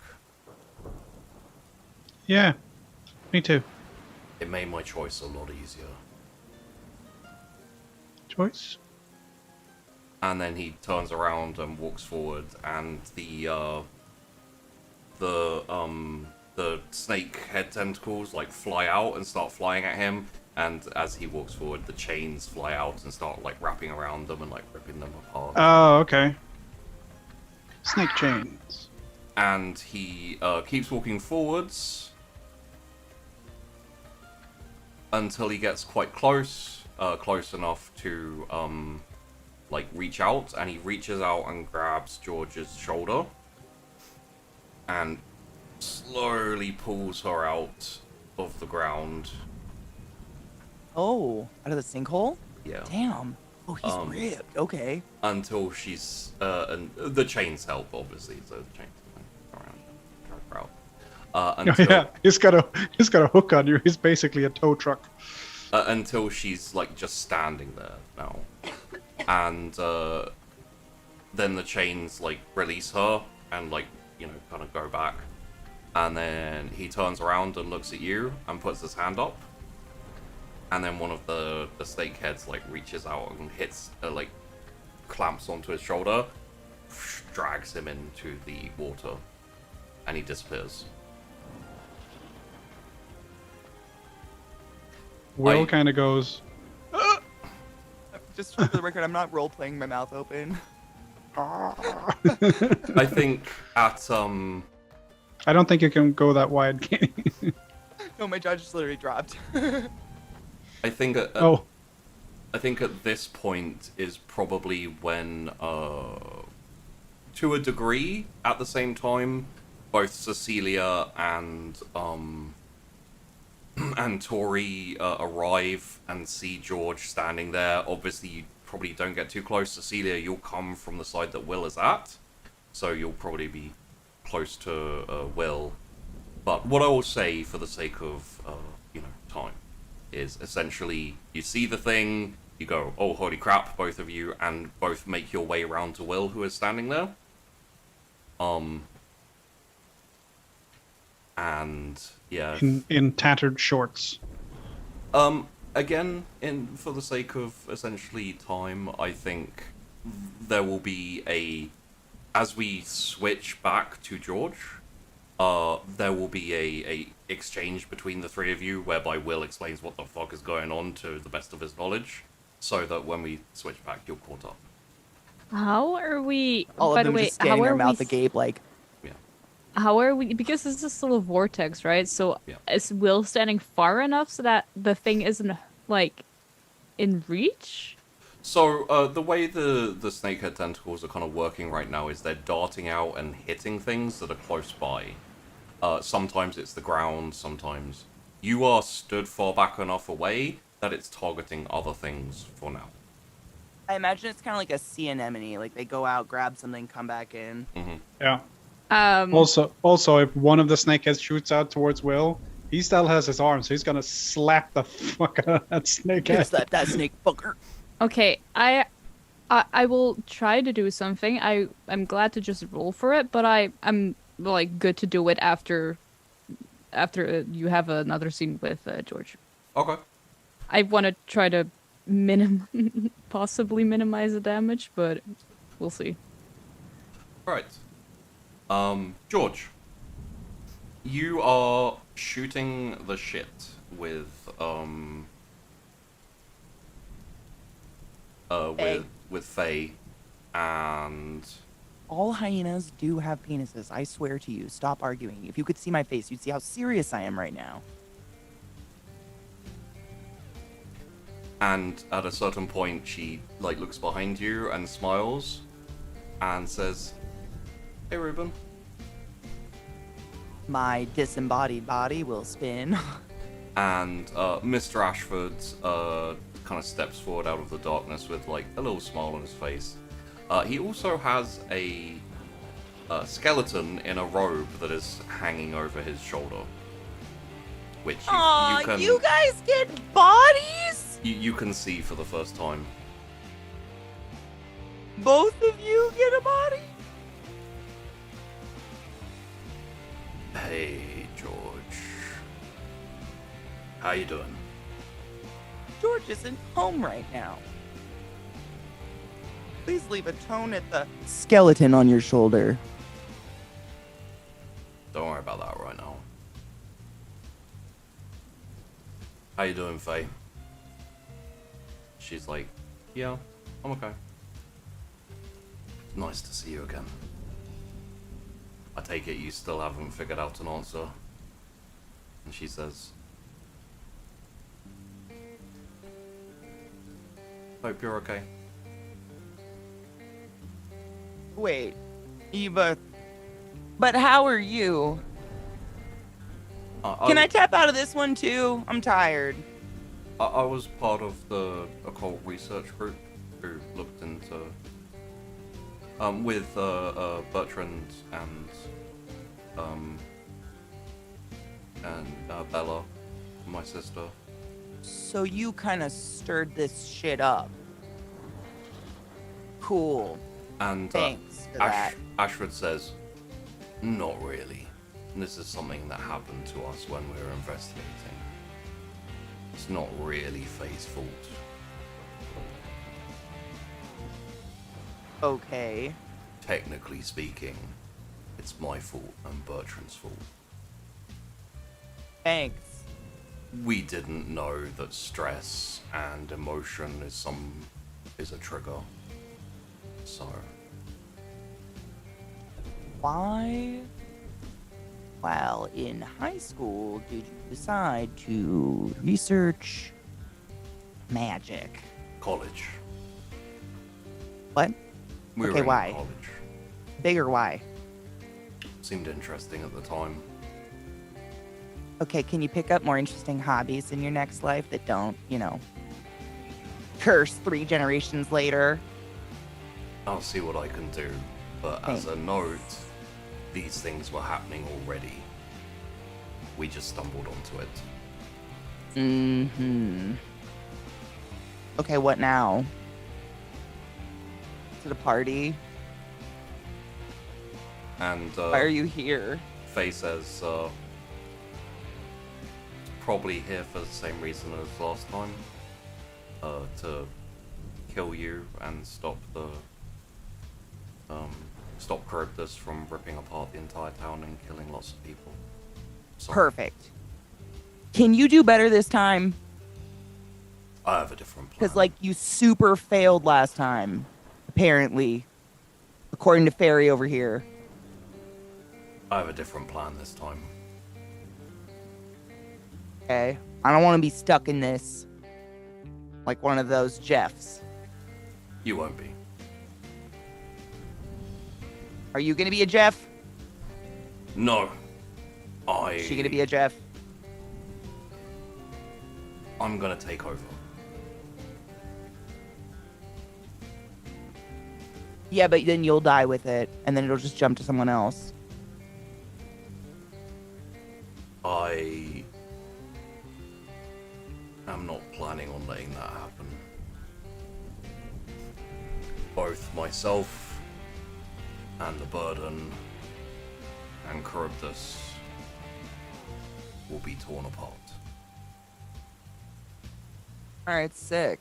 Yeah, me too. It made my choice a lot easier." Choice? And then he turns around and walks forward, and the snake head tentacles like fly out and start flying at him. And as he walks forward, the chains fly out and start like wrapping around them and like ripping them apart. Oh, okay. Snake chains. And he keeps walking forwards until he gets quite close enough to like reach out, and he reaches out and grabs George's shoulder and slowly pulls her out of the ground. Oh, out of the sinkhole? Yeah. Damn. Oh, he's ripped. Okay. Until she's and the chains help, obviously, so the chains around her out. Until, Yeah, he's got a hook on you. He's basically a tow truck. Until she's like just standing there now, and then the chains like release her and like kind of go back. And then he turns around and looks at you and puts his hand up. And then one of the snake heads, like, reaches out and hits, like, clamps onto his shoulder, drags him into the water, and he disappears. Will kind of goes, Just for the record, I'm not role playing my mouth open. I think at I don't think you can go that wide, Kenny. No, my jaw just literally dropped. I think at, Oh, I think at this point is probably when, to a degree, at the same time, both Cecilia and Tori arrive and see George standing there. Obviously, you probably don't get too close. Cecilia, you'll come from the side that Will is at, so you'll probably be close to Will. But what I will say, for the sake of time, is essentially you see the thing, you go, oh holy crap, both of you, and both make your way around to Will, who is standing there. And yeah, in tattered shorts. again, for the sake of essentially time, I think there will be as we switch back to George, there will be a exchange between the three of you, whereby Will explains what the fuck is going on to the best of his knowledge, so that when we switch back, you're caught up. How are we? All by of the them way, just how standing there, are mouth we? agape, like, How are we? Because this is still a vortex, right? So Yeah. is Will standing far enough so that the thing isn't like in reach? So, the way the snakehead tentacles are kind of working right now is they're darting out and hitting things that are close by. Sometimes it's the ground, sometimes you are stood far back enough away that it's targeting other things for now. I imagine it's kind of like a sea anemone. Like, they go out, grab something, come back in. Yeah. Um, Also, if one of the snakeheads shoots out towards Will, he still has his arm, so he's gonna slap the fuck out of that snakehead. Slap that snake fucker. Okay, I will try to do something. I'm glad to just roll for it, but I'm like good to do it after you have another scene with George. Okay. I want to try to possibly minimize the damage, but we'll see. Right. George, you are shooting the shit with with Faye, and All hyenas do have penises. I swear to you. Stop arguing. If you could see my face, you'd see how serious I am right now. and at a certain point she like looks behind you and smiles and says, "Hey Ruben." My disembodied body will spin. And Mr. Ashford kind of steps forward out of the darkness with like a little smile on his face. He also has a skeleton in a robe that is hanging over his shoulder, which You guys get bodies? you can see for the first time. Both of you get a body? Hey George, how you doing? George isn't home right now. Please leave a tone at the skeleton on your shoulder. Don't worry about that right now. How you doing, Faye? She's like, yeah, I'm okay. Nice to see you again. I take it you still haven't figured out an answer. And she says, hope you're okay. Wait, Eva. But how are you? Can I tap out of this one too? I'm tired. I was part of the occult research group who looked into with Bertrand and Bella, my sister. So you kind of stirred this shit up. Cool. And Thanks for that. Ashford says, Not really. This is something that happened to us when we were investigating. It's not really Faye's fault. Okay. Technically speaking, it's my fault and Bertrand's fault. Thanks. We didn't know that stress and emotion is a trigger. So Why, while in high school, did you decide to research magic? college. What? We Okay, were in why? college. Bigger why? Seemed interesting at the time. Okay, can you pick up more interesting hobbies in your next life that don't, curse 3 generations later? I'll see what I can do. But as a note, these things were happening already. We just stumbled onto it. Mm-hmm. Okay, what now? To the party? And Why are you here? Faye says, probably here for the same reason as last time. To kill you and stop Charybdis from ripping apart the entire town and killing lots of people. Sorry. Perfect. Can you do better this time? I have a different plan. Because, you super failed last time. Apparently. According to Fairy over here. I have a different plan this time. Okay? I don't want to be stuck in this. Like one of those Jeffs. You won't be. Are you going to be a Jeff? No. Is she going to be a Jeff? I'm gonna take over. Yeah, but then you'll die with it, and then it'll just jump to someone else. I am not planning on letting that happen. Both myself and the burden and Charybdis will be torn apart. Alright, sick.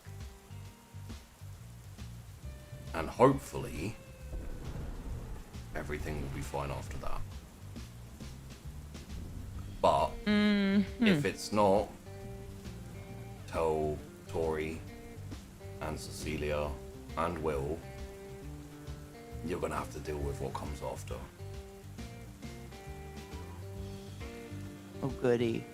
And hopefully, everything will be fine after that. But, if it's not, tell Tori and Cecilia and Will, you're gonna have to deal with what comes after. Oh, goody.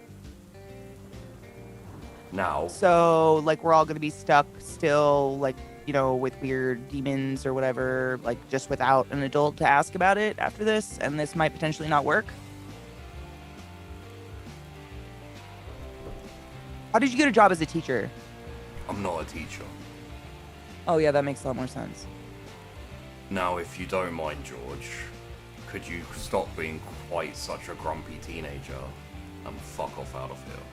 Now, So, we're all gonna be stuck still, with weird demons or whatever, just without an adult to ask about it after this, and this might potentially not work? How did you get a job as a teacher? I'm not a teacher. Oh, yeah, that makes a lot more sense. Now, if you don't mind, George, could you stop being quite such a grumpy teenager and fuck off out of here?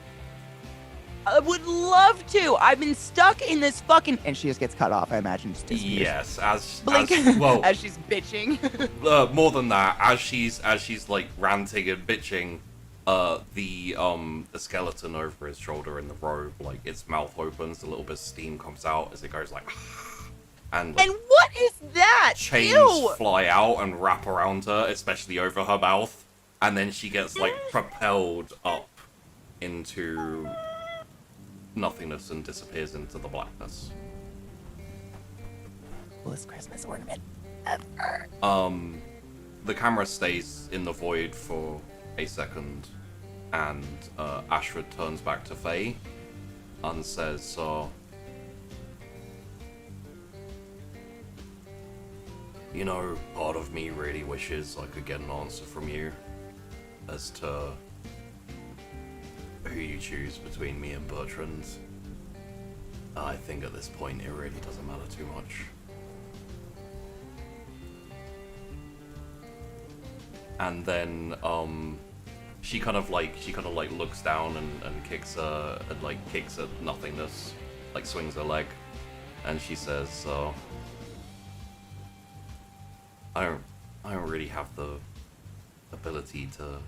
I would love to! I've been stuck in this fucking... And she just gets cut off, I imagine. Just disappears. Yes, as Blink. well, As she's bitching. more than that, as she's ranting and bitching, the skeleton over his shoulder in the robe, its mouth opens, a little bit of steam comes out as it goes and what is that? chains Ew! fly out and wrap around her, especially over her mouth, and then she gets propelled up into nothingness and disappears into the blackness. Coolest Christmas ornament ever. The camera stays in the void for a second, and Ashford turns back to Faye and says, part of me really wishes I could get an answer from you as to who you choose between me and Bertrand. I think at this point it really doesn't matter too much. And then she kind of looks down and kicks at nothingness, swings her leg, and she says, I don't really have the ability to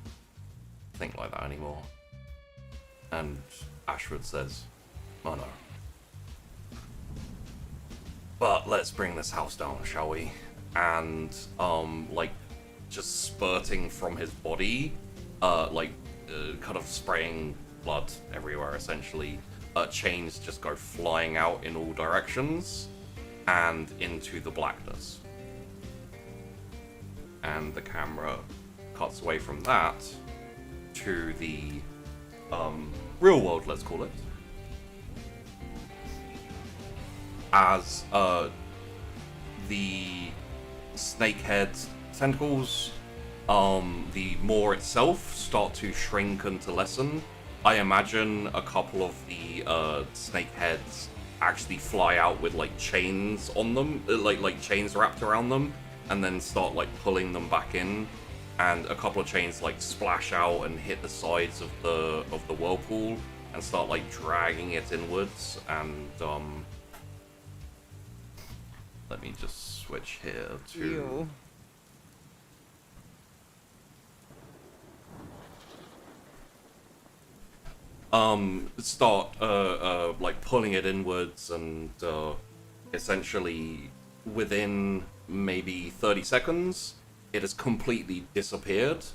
think like that anymore. And Ashford says, "Oh no. But let's bring this house down, shall we?" And like just spurting from his body, kind of spraying blood everywhere essentially. Chains just go flying out in all directions and into the blackness. And the camera cuts away from that to the real world, let's call it. As the snakehead tentacles, the maw itself start to shrink and to lessen. I imagine a couple of the snakeheads actually fly out with like chains on them, like chains wrapped around them, and then start like pulling them back in. And a couple of chains like splash out and hit the sides of the whirlpool and start like dragging it inwards. And let me just switch here to. Ew. Start like pulling it inwards, and essentially within maybe 30 seconds it has completely disappeared,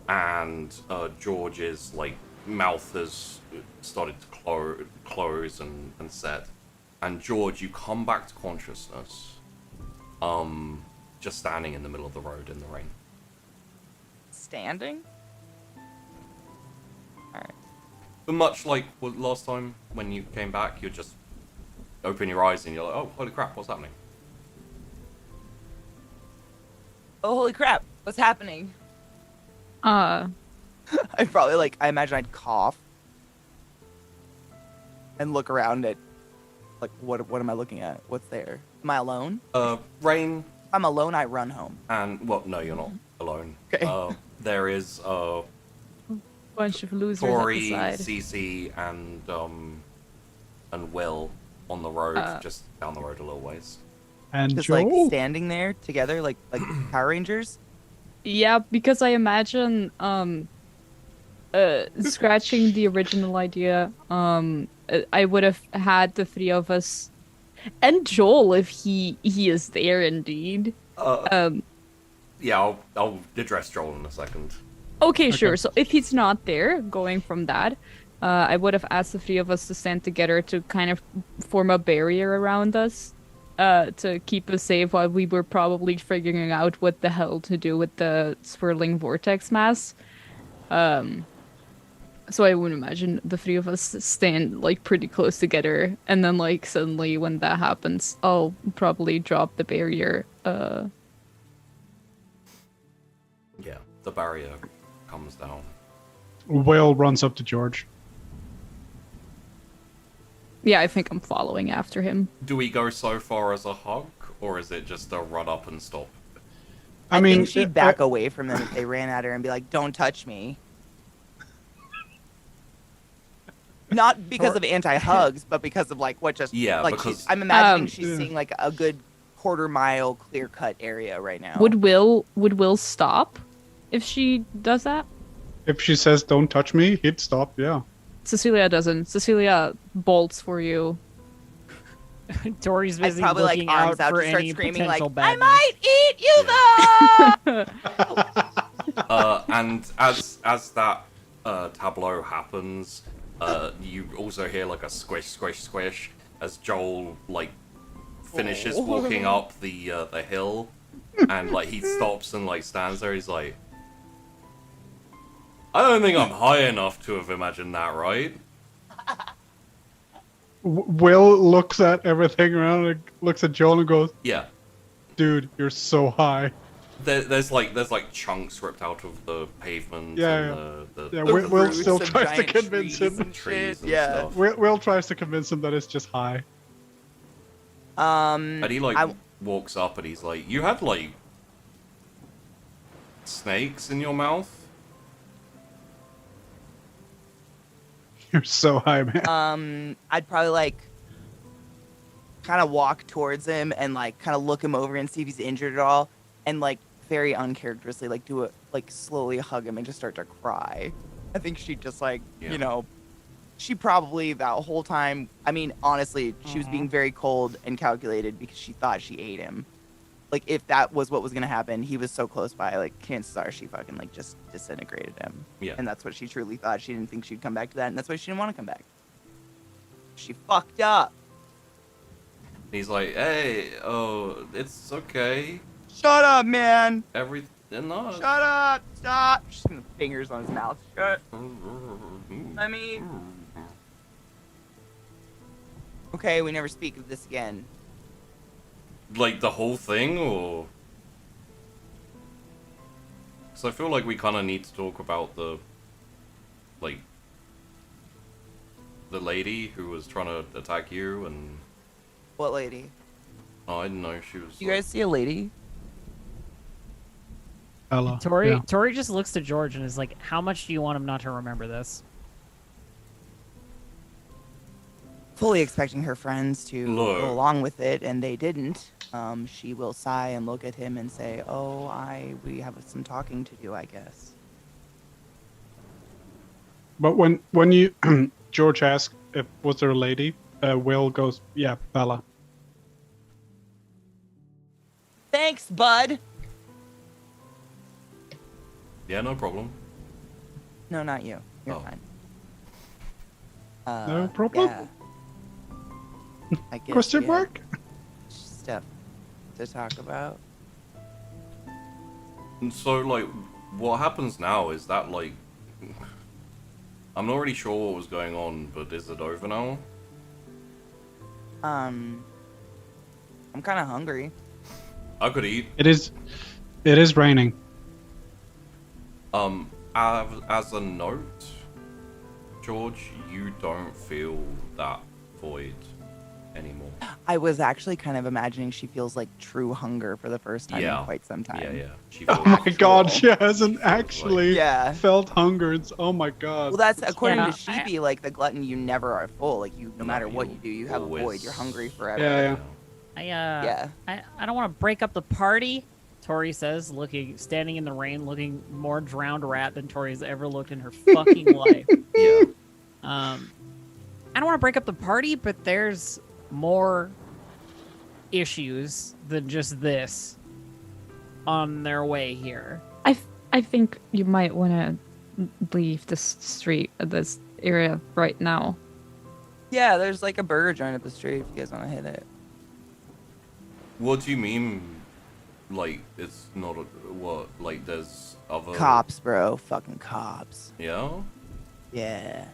and George's like mouth has started to close and set. And George, you come back to consciousness, just standing in the middle of the road in the rain. Standing? Alright. But much like last time when you came back, you just open your eyes and you're like, "Oh, holy crap, what's happening?" Oh, holy crap. What's happening? Uh, I'd probably I imagine I'd cough and look around at, what am I looking at? What's there? Am I alone? Rain. If I'm alone, I run home. And, well, no, you're not alone. Okay. There is, bunch of losers Tori, at the side. Cece, and Will on the road, just down the road a little ways. And Just Joel. standing there together, like Power Rangers. Yeah, because I imagine scratching the original idea, I would have had the three of us and Joel if he is there indeed. Yeah, I'll address Joel in a second. Okay, sure. So if he's not there, going from that, I would have asked the three of us to stand together to kind of form a barrier around us, to keep us safe while we were probably figuring out what the hell to do with the swirling vortex mass. So I would imagine the three of us stand pretty close together, and then suddenly when that happens, I'll probably drop the barrier. Yeah, the barrier comes down. Will runs up to George. Yeah, I think I'm following after him. Do we go so far as a hug, or is it just a run up and stop? I think she'd back away from them if they ran at her and be like, "Don't touch me." Not because of anti-hugs, but because of what just because I'm imagining she's seeing a good quarter-mile clear-cut area right now. Would Will stop if she does that? If she says "Don't touch me," he'd stop. Yeah. Cecilia doesn't. Cecilia bolts for you. Tori's busy probably looking arms out for to start any screaming potential "I badness. might eat you though!" And as that tableau happens, you also hear a squish, squish, squish as Joel finishes walking up the hill, and he stops and stands there. He's like, "I don't think I'm high enough to have imagined that, right?" Will looks at everything around and looks at Joel and goes, Yeah. "Dude, you're so high." There's chunks ripped out of the pavement. Yeah, and yeah. the Will still roots of tries to giant convince trees him. and trees shit, and yeah. stuff. Will tries to convince him that it's just high. And he walks up and he's like, "You had snakes in your mouth?" You're so high, man. I'd probably kind of walk towards him and kind of look him over and see if he's injured at all, and very uncharacteristically, like do it, like slowly hug him and just start to cry. I think she'd just like, you know, she probably that whole time, I mean, honestly, she was being very cold and calculated because she thought she ate him. Like, if that was what was going to happen, he was so close by, like, chances are she fucking, like, just disintegrated him. Yeah. And that's what she truly thought. She didn't think she'd come back to that, and that's why she didn't want to come back. She fucked up. He's like, hey, oh, it's okay. Shut up, man. No. Shut up. Stop. She's gonna fingers on his mouth. Shut. Let me. Okay, we never speak of this again. Like the whole thing, or? Because I feel like we kind of need to talk about the, like, the lady who was trying to attack you and. What lady? Oh, I didn't know she was. You guys see a lady? Ella. Tori Yeah. Tori just looks to George and is like, "How much do you want him not to remember this?" Fully expecting her friends to Look. go along with it, and they didn't. She will sigh and look at him and say, "Oh, we have some talking to do, I guess." But when you George asked if was there a lady, Will goes, "Yeah, Bella." Thanks, bud. Yeah, no problem. No, not you. You're Oh. fine. No problem? Yeah. I guess Question we have mark? stuff to talk about. And so, like, what happens now is that, like, I'm not really sure what was going on, but is it over now? I'm kind of hungry. I could eat. It is raining. As a note, George, you don't feel that void anymore. I was actually kind of imagining she feels like true hunger for the first time in quite some time. Yeah. She Oh feels my god, she hasn't actually Yeah. felt hunger. Oh my god. Well, that's according Yeah, to Sheepy, like the glutton, you never are full. Like no matter what you do, you have a always- void. You're hungry forever. Yeah. Yeah. I don't want to break up the party. Tori says, standing in the rain, looking more drowned rat than Tori's ever looked in her fucking life. Yeah. I don't want to break up the party, but there's more issues than just this on their way here. I think you might want to leave this street, this area right now. Yeah, there's like a burger joint up the street if you guys want to hit it. What do you mean? Like, it's not what? Like, there's other Cops, bro. Fucking cops. Yeah. Yeah.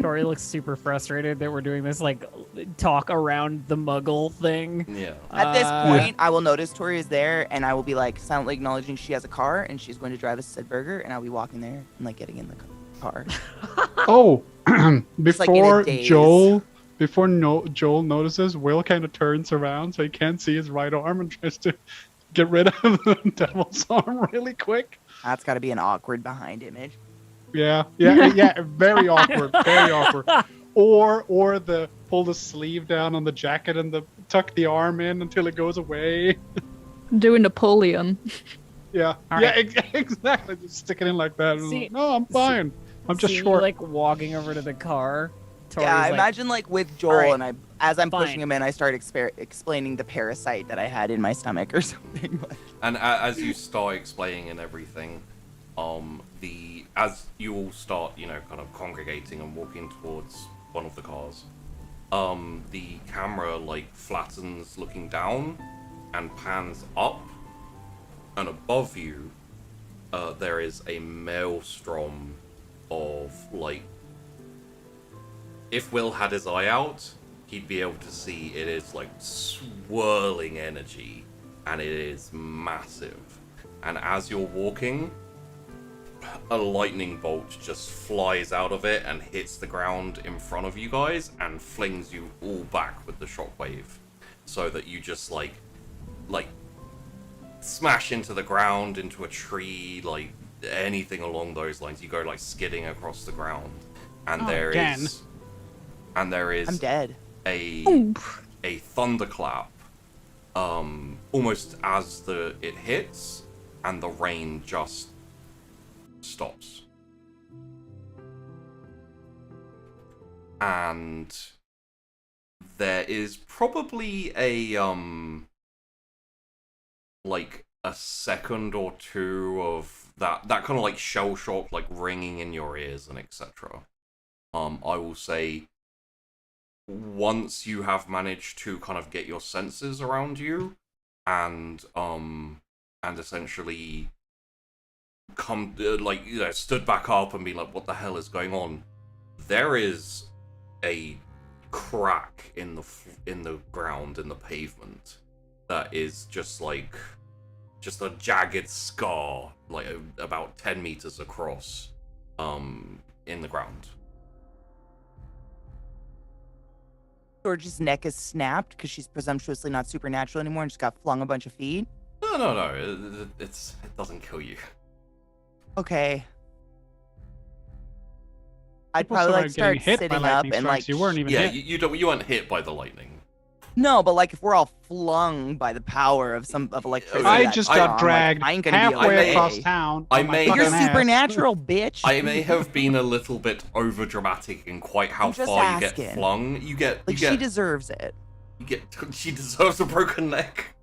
Tori looks super frustrated that we're doing this like talk around the muggle thing. Yeah. At this point, I will notice Tori is there, and I will be like silently acknowledging she has a car, and she's going to drive us to said burger, and I'll be walking there and like getting in the car. Oh, Just, like, in a before daze. Joel notices, Will kind of turns around so he can't see his right arm and tries to get rid of the devil's arm really quick. That's got to be an awkward behind image. Yeah, very awkward, very awkward. Or the pull the sleeve down on the jacket and tuck the arm in until it goes away. Doing Napoleon. Yeah, All yeah, right. exactly. Just stick it in like that. See- No, I'm fine. I'm just See you, short. like walking over to the car. Tori's Yeah, I like, imagine like with Joel, "Alright, and as I'm pushing fine." him in, I start explaining the parasite that I had in my stomach or something. And as you start explaining and everything, as you all start, kind of congregating and walking towards one of the cars, the camera like flattens looking down and pans up, and above you, there is a maelstrom of like. If Will had his eye out, he'd be able to see it is like swirling energy, and it is massive. And as you're walking, a lightning bolt just flies out of it and hits the ground in front of you guys and flings you all back with the shockwave, so that you just like smash into the ground, into a tree, like anything along those lines. You go like skidding across the ground, and there I'm is dead. a thunderclap almost as it hits, and the rain just stops. And there is probably a like a second or two of that kind of like shell shock, like ringing in your ears and etc. I will say, once you have managed to kind of get your senses around you and essentially come stood back up and be like, what the hell is going on? There is a crack in the ground, in the pavement, that is just a jagged scar, like about 10 meters across, in the ground. George's neck is snapped because she's presumptuously not supernatural anymore and just got flung a bunch of feet. No. It doesn't kill you. Okay. I'd People probably started start getting hit by sitting up lightning and strikes. You weren't even hit. You weren't hit by the lightning. No, but like if we're all flung by the power of electricity, I that just strong, got dragged like, I'm gonna be halfway okay. across town. I on my may- fucking You're ass. supernatural, bitch. I may have been a little bit over dramatic in quite how I'm just far you asking. get flung. She deserves it. She deserves a broken neck.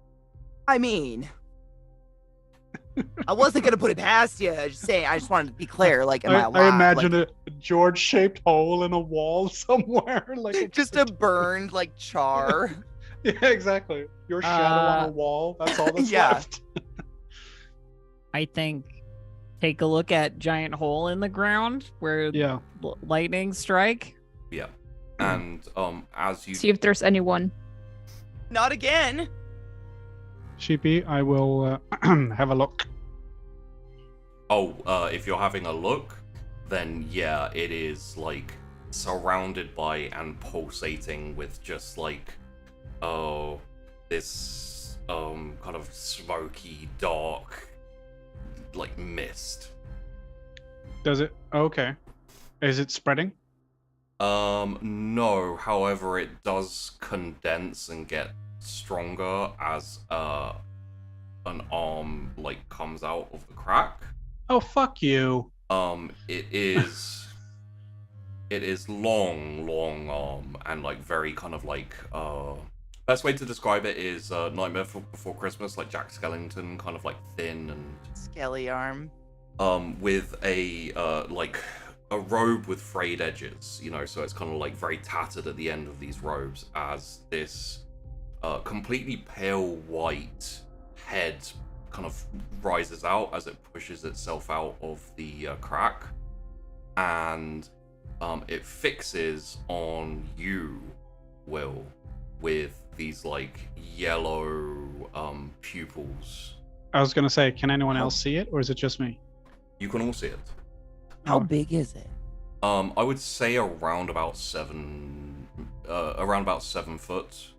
I mean, I wasn't gonna put it past you. Just saying. I just wanted to be clear. Like, am I alive? I imagine Like, a George-shaped hole in a wall somewhere, like just a burned like char. Yeah, exactly. Your shadow on a wall. That's all that's Yeah. left. I think take a look at giant hole in the ground where Yeah. lightning strike. Yeah, and as you See if there's anyone. Not again. Sheepy, I will have a look. if you're having a look, then yeah, it is like surrounded by and pulsating with just like this kind of smoky, dark, like mist. Does it? Okay. Is it spreading? No. However, it does condense and get stronger as an arm like comes out of the crack. Oh, fuck you. It is long arm and like very kind of like best way to describe it is Nightmare Before Christmas, like Jack Skellington, kind of like thin and Skelly arm. with a like a robe with frayed edges, you know, so it's kind of like very tattered at the end of these robes as this completely pale white head kind of rises out as it pushes itself out of the crack, and it fixes on you, Will, with these like yellow pupils. I was gonna say, can anyone else see it, or is it just me? You can all see it. How Oh. big is it? I would say around about 7 foot.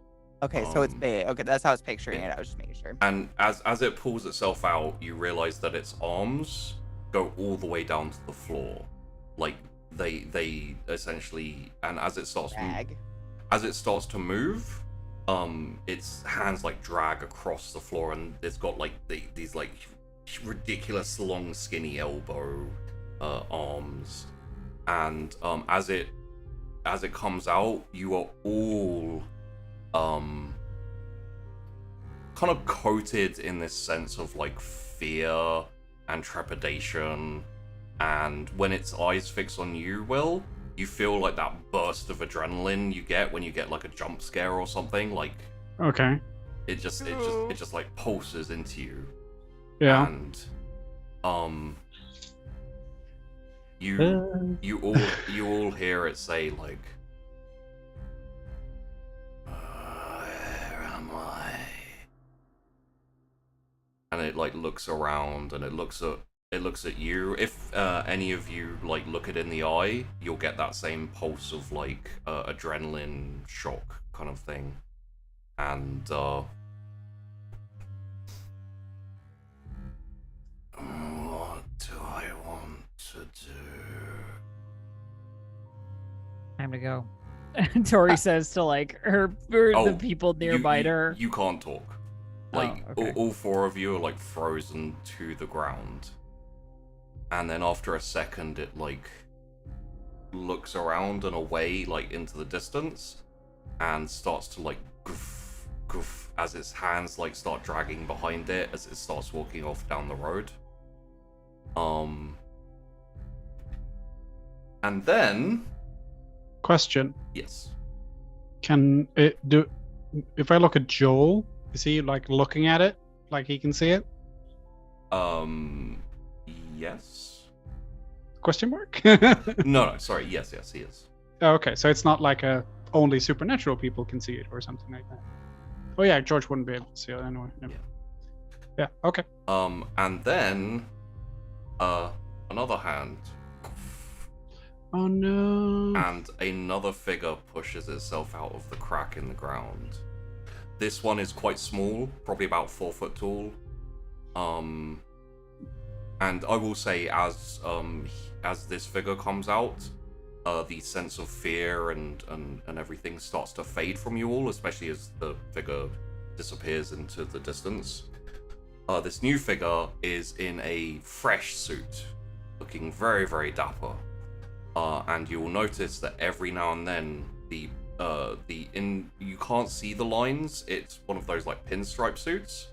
Okay, so it's big. Okay, that's how I was picturing it. I was just making sure. And as it pulls itself out, you realize that its arms go all the way down to the floor. Like they essentially, and as it starts to move, its hands like drag across the floor, and it's got like these like ridiculous long skinny elbow arms, and as it comes out, you are all kind of coated in this sense of like fear and trepidation, and when its eyes fix on you, Will, you feel like that burst of adrenaline you get when you get like a jump scare or something. Like Okay. it just like pulses into you. Yeah. And you all hear it say like, where am I? And it like looks around and it looks at you. If any of you like look it in the eye, you'll get that same pulse of like adrenaline shock kind of thing. And what do I want to do? Time to go. Tori says to like the people nearby you, her. You can't talk. Like okay. all four of you are like frozen to the ground. And then after a second, it like looks around and away, like into the distance, and starts to like goof, goof, as its hands like start dragging behind it as it starts walking off down the road. And then Question: yes. Can it do? If I look at Joel, is he like looking at it, like he can see it? Yes. Question mark? No, sorry. Yes, he is. Oh, okay, so it's not like only supernatural people can see it or something like that. Oh yeah, George wouldn't be able to see it anyway. Yeah. Okay. And then, another hand, Oh no. and another figure pushes itself out of the crack in the ground. This one is quite small, probably about 4 foot tall. And I will say, as this figure comes out, the sense of fear and everything starts to fade from you all, especially as the figure disappears into the distance. This new figure is in a fresh suit, looking very, very dapper. And you will notice that every now and then you can't see the lines. It's one of those like pinstripe suits.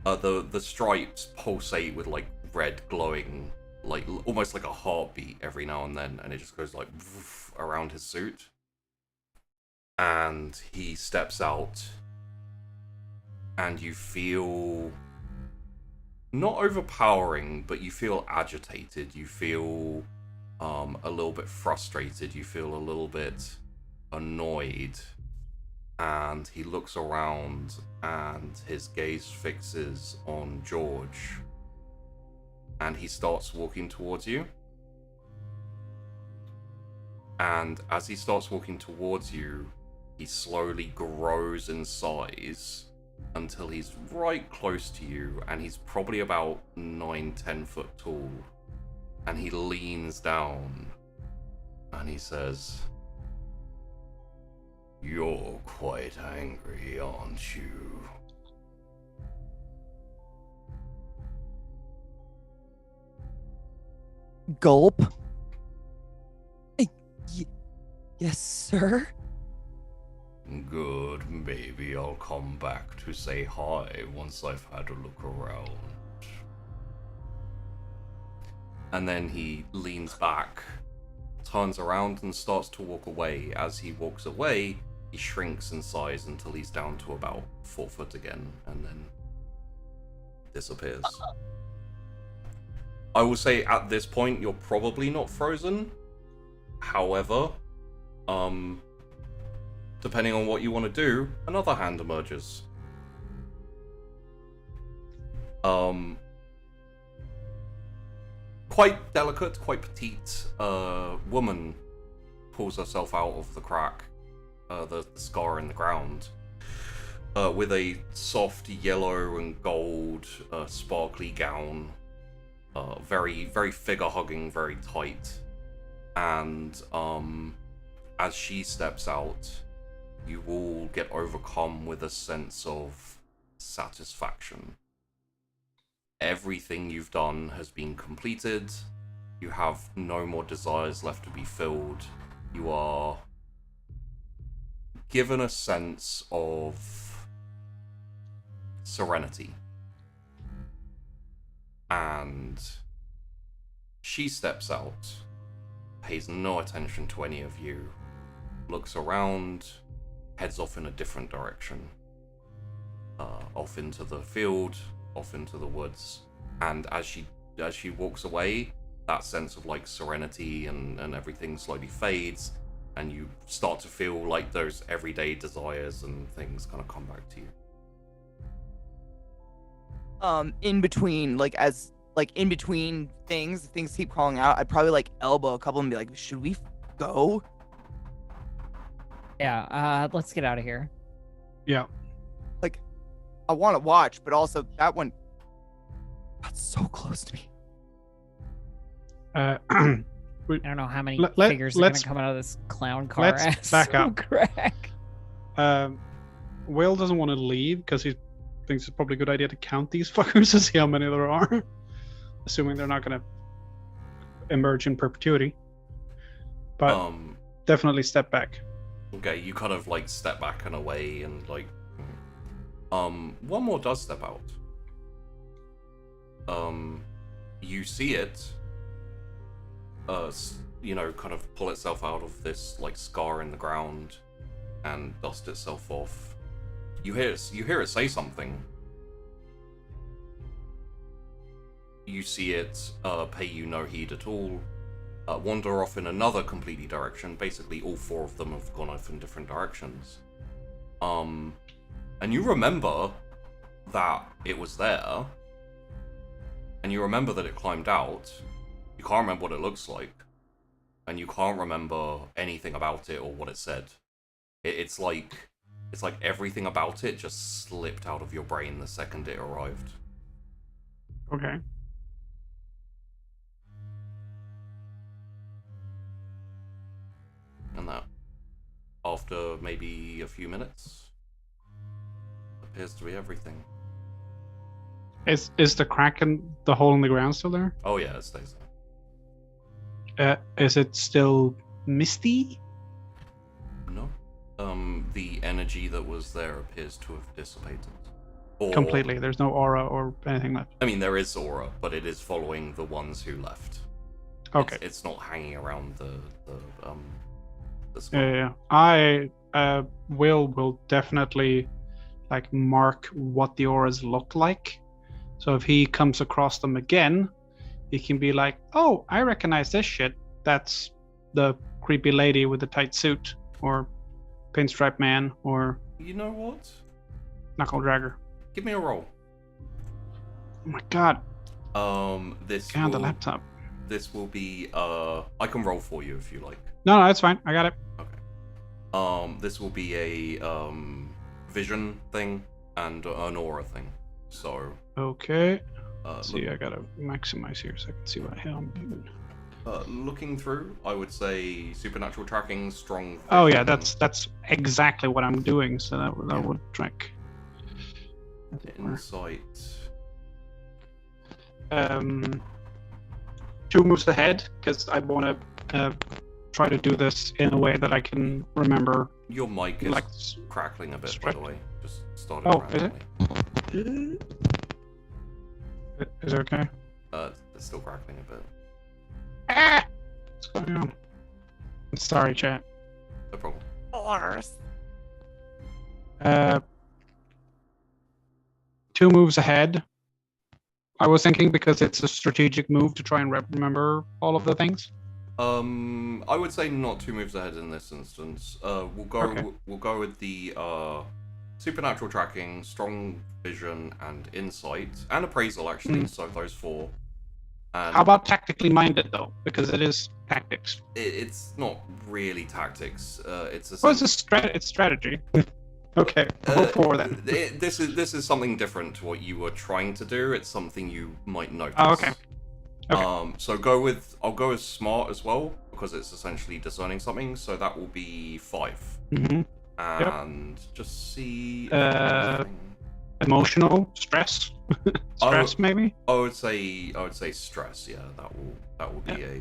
The stripes pulsate with like red glowing, like almost like a heartbeat every now and then, and it just goes like around his suit. And he steps out, and you feel not overpowering, but you feel agitated. You feel a little bit frustrated. You feel a little bit annoyed. And he looks around, and his gaze fixes on George. And he starts walking towards you. And as he starts walking towards you, he slowly grows in size until he's right close to you, and he's probably about 9-10 foot tall. And he leans down and he says, "You're quite angry, aren't you?" Gulp. Yes, sir. Good, maybe I'll come back to say hi once I've had a look around. And then he leans back, turns around and starts to walk away. As he walks away, he shrinks in size until he's down to about 4 foot again, and then disappears. I will say at this point, you're probably not frozen. However, depending on what you want to do, another hand emerges. Quite delicate, quite petite woman pulls herself out of the crack, the scar in the ground, with a soft yellow and gold sparkly gown, very, very figure-hugging, very tight. And as she steps out, you all get overcome with a sense of satisfaction. Everything you've done has been completed. You have no more desires left to be filled. You are given a sense of serenity. And she steps out, pays no attention to any of you, looks around, heads off in a different direction, off into the field, off into the woods. And as she walks away, that sense of like serenity and everything slowly fades, and you start to feel like those everyday desires and things kind of come back to you. In between, in between things keep calling out, I'd probably like elbow a couple and be like, should we go? Yeah, let's get out of here. Yeah. Like, I want to watch, but also that one got so close to me. I don't know how many figures are going to come out of this clown car let's ass back up. crack. Will doesn't want to leave because he's think it's probably a good idea to count these fuckers to see how many there are. Assuming they're not gonna emerge in perpetuity. But definitely step back. Okay, you kind of like step back and away and like one more does step out. You see it kind of pull itself out of this like scar in the ground and dust itself off. You hear it say something. You see it pay you no heed at all, wander off in another completely direction. Basically, all four of them have gone off in different directions. And you remember that it was there, and you remember that it climbed out. You can't remember what it looks like, and you can't remember anything about it or what it said. It's like everything about it just slipped out of your brain the second it arrived. Okay. And that, after maybe a few minutes, appears to be everything. Is the crack in the hole in the ground still there? Oh yeah, it stays there. Is it still misty? No. The energy that was there appears to have dissipated. Or, Completely. There's no aura or anything left. I mean, there is aura, but it is following the ones who left. Okay. It's not hanging around the skull. Yeah. I will definitely like mark what the auras look like. So if he comes across them again, he can be like, "Oh, I recognize this shit. That's the creepy lady with the tight suit, or pinstripe man, or You know what? knuckle dragger." Give me a roll. Oh my god! This Get on the will, laptop. this will be I can roll for you if you like. No, that's fine. I got it. Okay. This will be a vision thing and an aura thing. So Okay. Let's see, look- I gotta maximize here so I can see what hell I'm doing. looking through, I would say supernatural tracking, strong. Oh yeah, vision, that's exactly what I'm doing. So that would track. insight. 2 moves ahead because I want to try to do this in a way that I can remember. Your mic is Like, crackling a bit, by stretch. the way. Just started Oh, is it? randomly. Is it okay? It's still crackling a bit. Ah! What's going on? Sorry, chat. No problem. Uh, 2 moves ahead. I was thinking because it's a strategic move to try and remember all of the things. I would say not 2 moves ahead in this instance. We'll go. Okay. We'll go with the supernatural tracking, strong vision, and insight, and appraisal actually. So those 4. And How about tactically minded though? Because it is tactics. it's not really tactics. It's a. Well, it's strategy. Okay, roll 4 then. This is something different to what you were trying to do. It's something you might notice. Oh, okay. Okay. So I'll go with smart as well because it's essentially discerning something. So that will be 5. Mm-hmm. And just see. Emotional stress, stress maybe. I would say stress. Yeah, that will be a.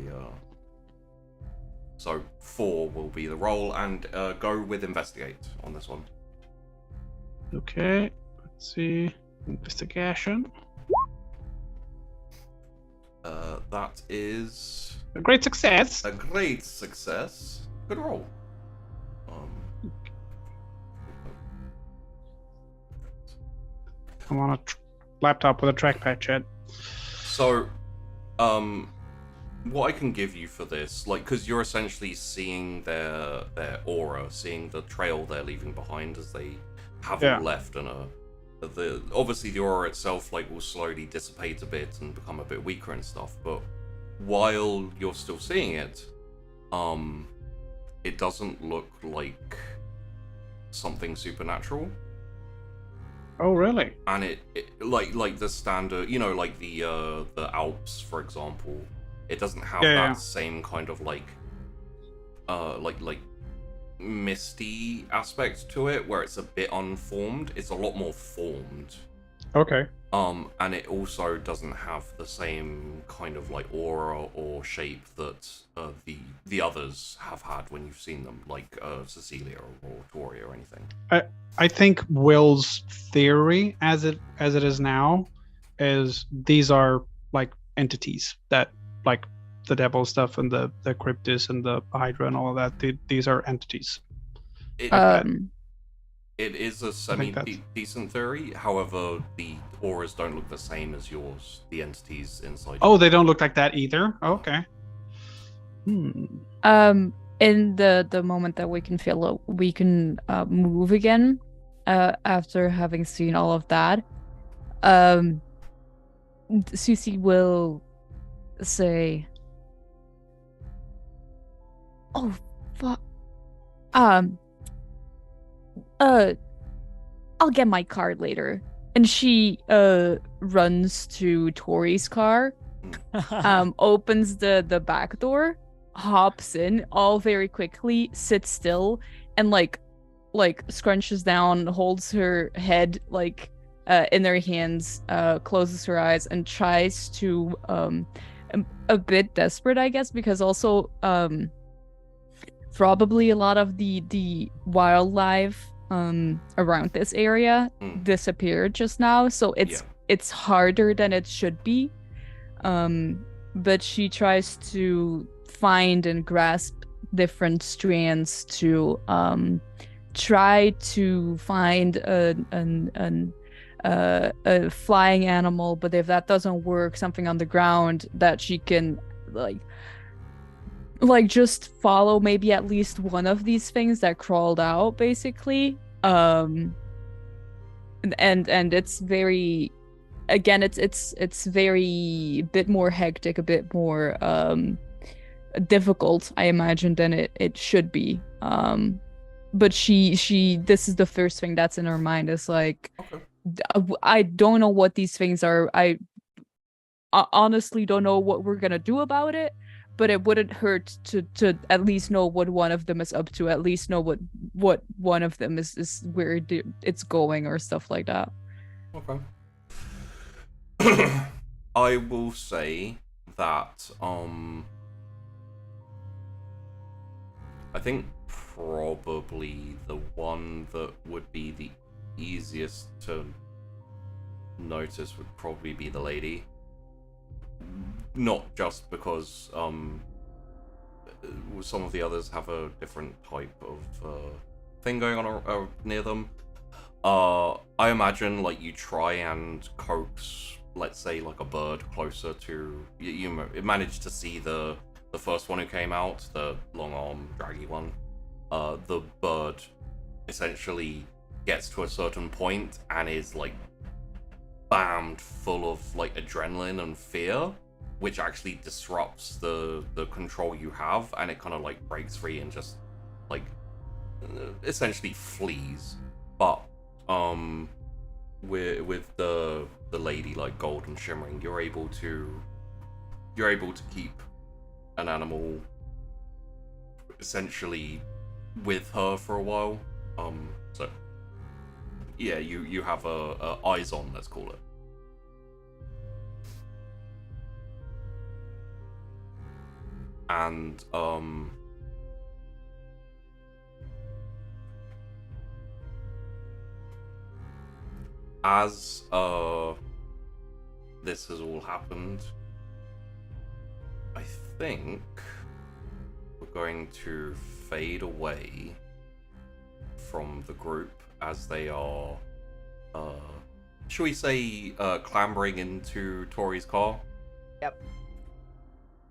So 4 will be the roll, and go with investigate on this one. Okay, let's see. Investigation. That is A great success. a great success. Good roll. I'm on a laptop with a trackpad, chat. So, what I can give you for this, like, because you're essentially seeing their aura, seeing the trail they're leaving behind as they haven't left, and obviously the aura itself like will slowly dissipate a bit and become a bit weaker and stuff. But while you're still seeing it, it doesn't look like something supernatural. Oh, really? And it like the standard, you know, like the Alps, for example, it doesn't have that same kind of like misty aspect to it, where it's a bit unformed. It's a lot more formed Okay. And it also doesn't have the same kind of like aura or shape that the others have had when you've seen them, like Cecilia or Tori or anything. I think Will's theory, as it is now, is these are like entities that, like the devil stuff and the cryptis and the hydra and all of that. These are entities. It, Like that. It is a decent theory. However, the auras don't look the same as yours. The entities inside. Oh, they don't look like that either. Okay. In the moment that we can feel we can move again, after having seen all of that, Susie will say, "Oh, fuck. I'll get my card later." And she runs to Tori's car, opens the back door, hops in all very quickly, sits still, and like scrunches down, holds her head like in her hands, closes her eyes, and tries to a bit desperate, I guess, because also probably a lot of the wildlife around this area disappeared just now, so it's harder than it should be, but she tries to find and grasp different strands to try to find a flying animal, but if that doesn't work, something on the ground that she can like just follow maybe at least one of these things that crawled out, basically. And it's very, again, it's very bit more hectic, a bit more difficult, I imagine, than it should be. But she this is the first thing that's in her mind, is like, I don't know what these things are. I honestly don't know what we're gonna do about it, but it wouldn't hurt to at least know what one of them is up to, at least know what one of them is where it's going or stuff like that. Okay. I will say that I think probably the one that would be the easiest to notice would probably be the lady. Not just because some of the others have a different type of thing going on near them. I imagine like you try and coax, let's say, like a bird closer to you managed to see the first one who came out, the long arm draggy one. The bird essentially gets to a certain point and is like bammed full of like adrenaline and fear, which actually disrupts the control you have, and it kind of like breaks free and just like essentially flees. But with the lady, like golden shimmering, you're able to keep an animal essentially with her for a while. So yeah, you have a eyes on, let's call it. And as this has all happened, I think we're going to fade away from the group as they are, shall we say, clambering into Tori's car. Yep.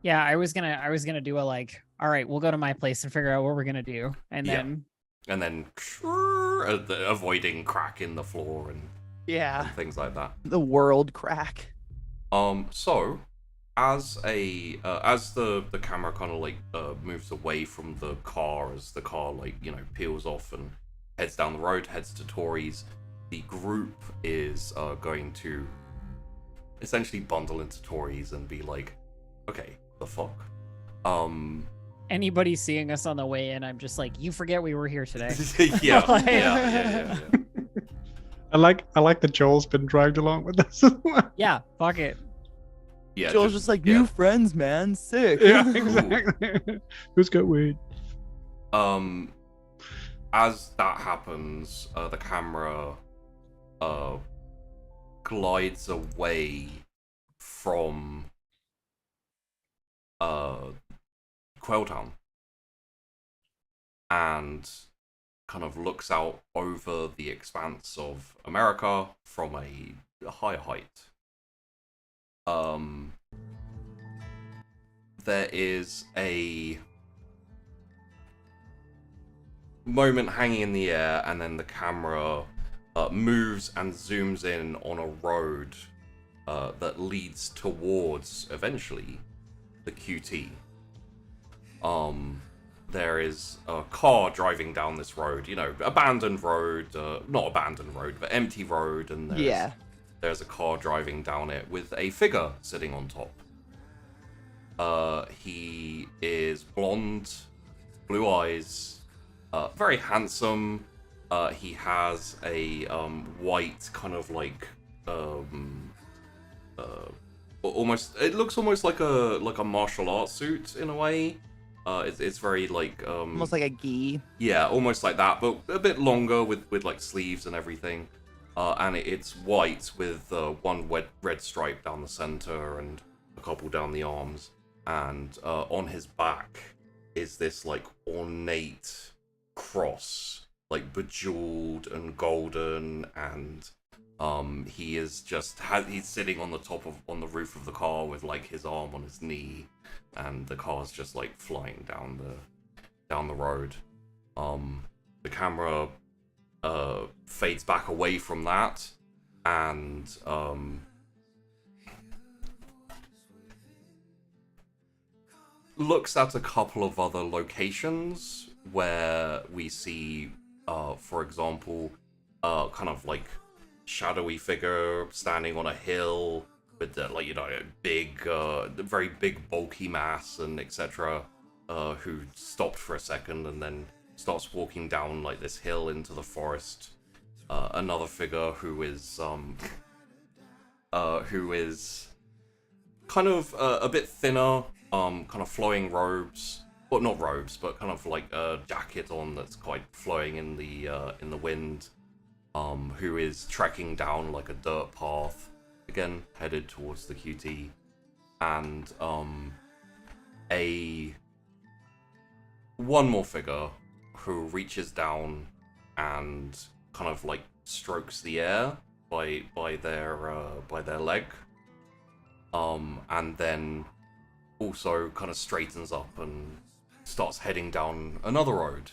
Yeah, I was gonna do a like, all right, we'll go to my place and figure out what we're gonna do, and then avoiding crack in the floor and things like that. The world crack. So as the camera kind of like moves away from the car, as the car like, you know, peels off and heads down the road, heads to Tori's, the group is going to essentially bundle into Tori's and be like, okay, the fuck. Anybody seeing us on the way in, I'm just like, you forget we were here today. yeah. I like that Joel's been dragged along with this as well. Yeah, fuck it. Yeah, Joel's just like, yeah. new friends, man. Sick. Yeah, exactly. Who's got weed? As that happens, the camera glides away from Quail Town and kind of looks out over the expanse of America from a high height. There is a moment hanging in the air, and then the camera moves and zooms in on a road that leads towards, eventually, the QT. There is a car driving down this road, abandoned road, not abandoned road, but empty road, and there's a car driving down it with a figure sitting on top. He is blonde, blue eyes, very handsome. He has a white kind of like almost. It looks almost like a martial arts suit in a way. It's very like almost like a gi. Yeah, almost like that, but a bit longer with like sleeves and everything. And it's white with one red stripe down the center and a couple down the arms. And on his back is this like ornate cross, like bejeweled and golden, and he is just he's sitting on the roof of the car with like his arm on his knee, and the car's just like flying down the road. The camera fades back away from that, and looks at a couple of other locations where we see, for example, kind of like shadowy figure standing on a hill with like a big, very big bulky mass and etc. Who stopped for a second and then starts walking down like this hill into the forest. Another figure who is kind of a bit thinner, kind of flowing robes. Well, not robes, but kind of like a jacket on that's quite flowing in the wind. Who is trekking down like a dirt path, again headed towards the QT, and one more figure who reaches down and kind of like strokes the air by their leg, and then also kind of straightens up and starts heading down another road,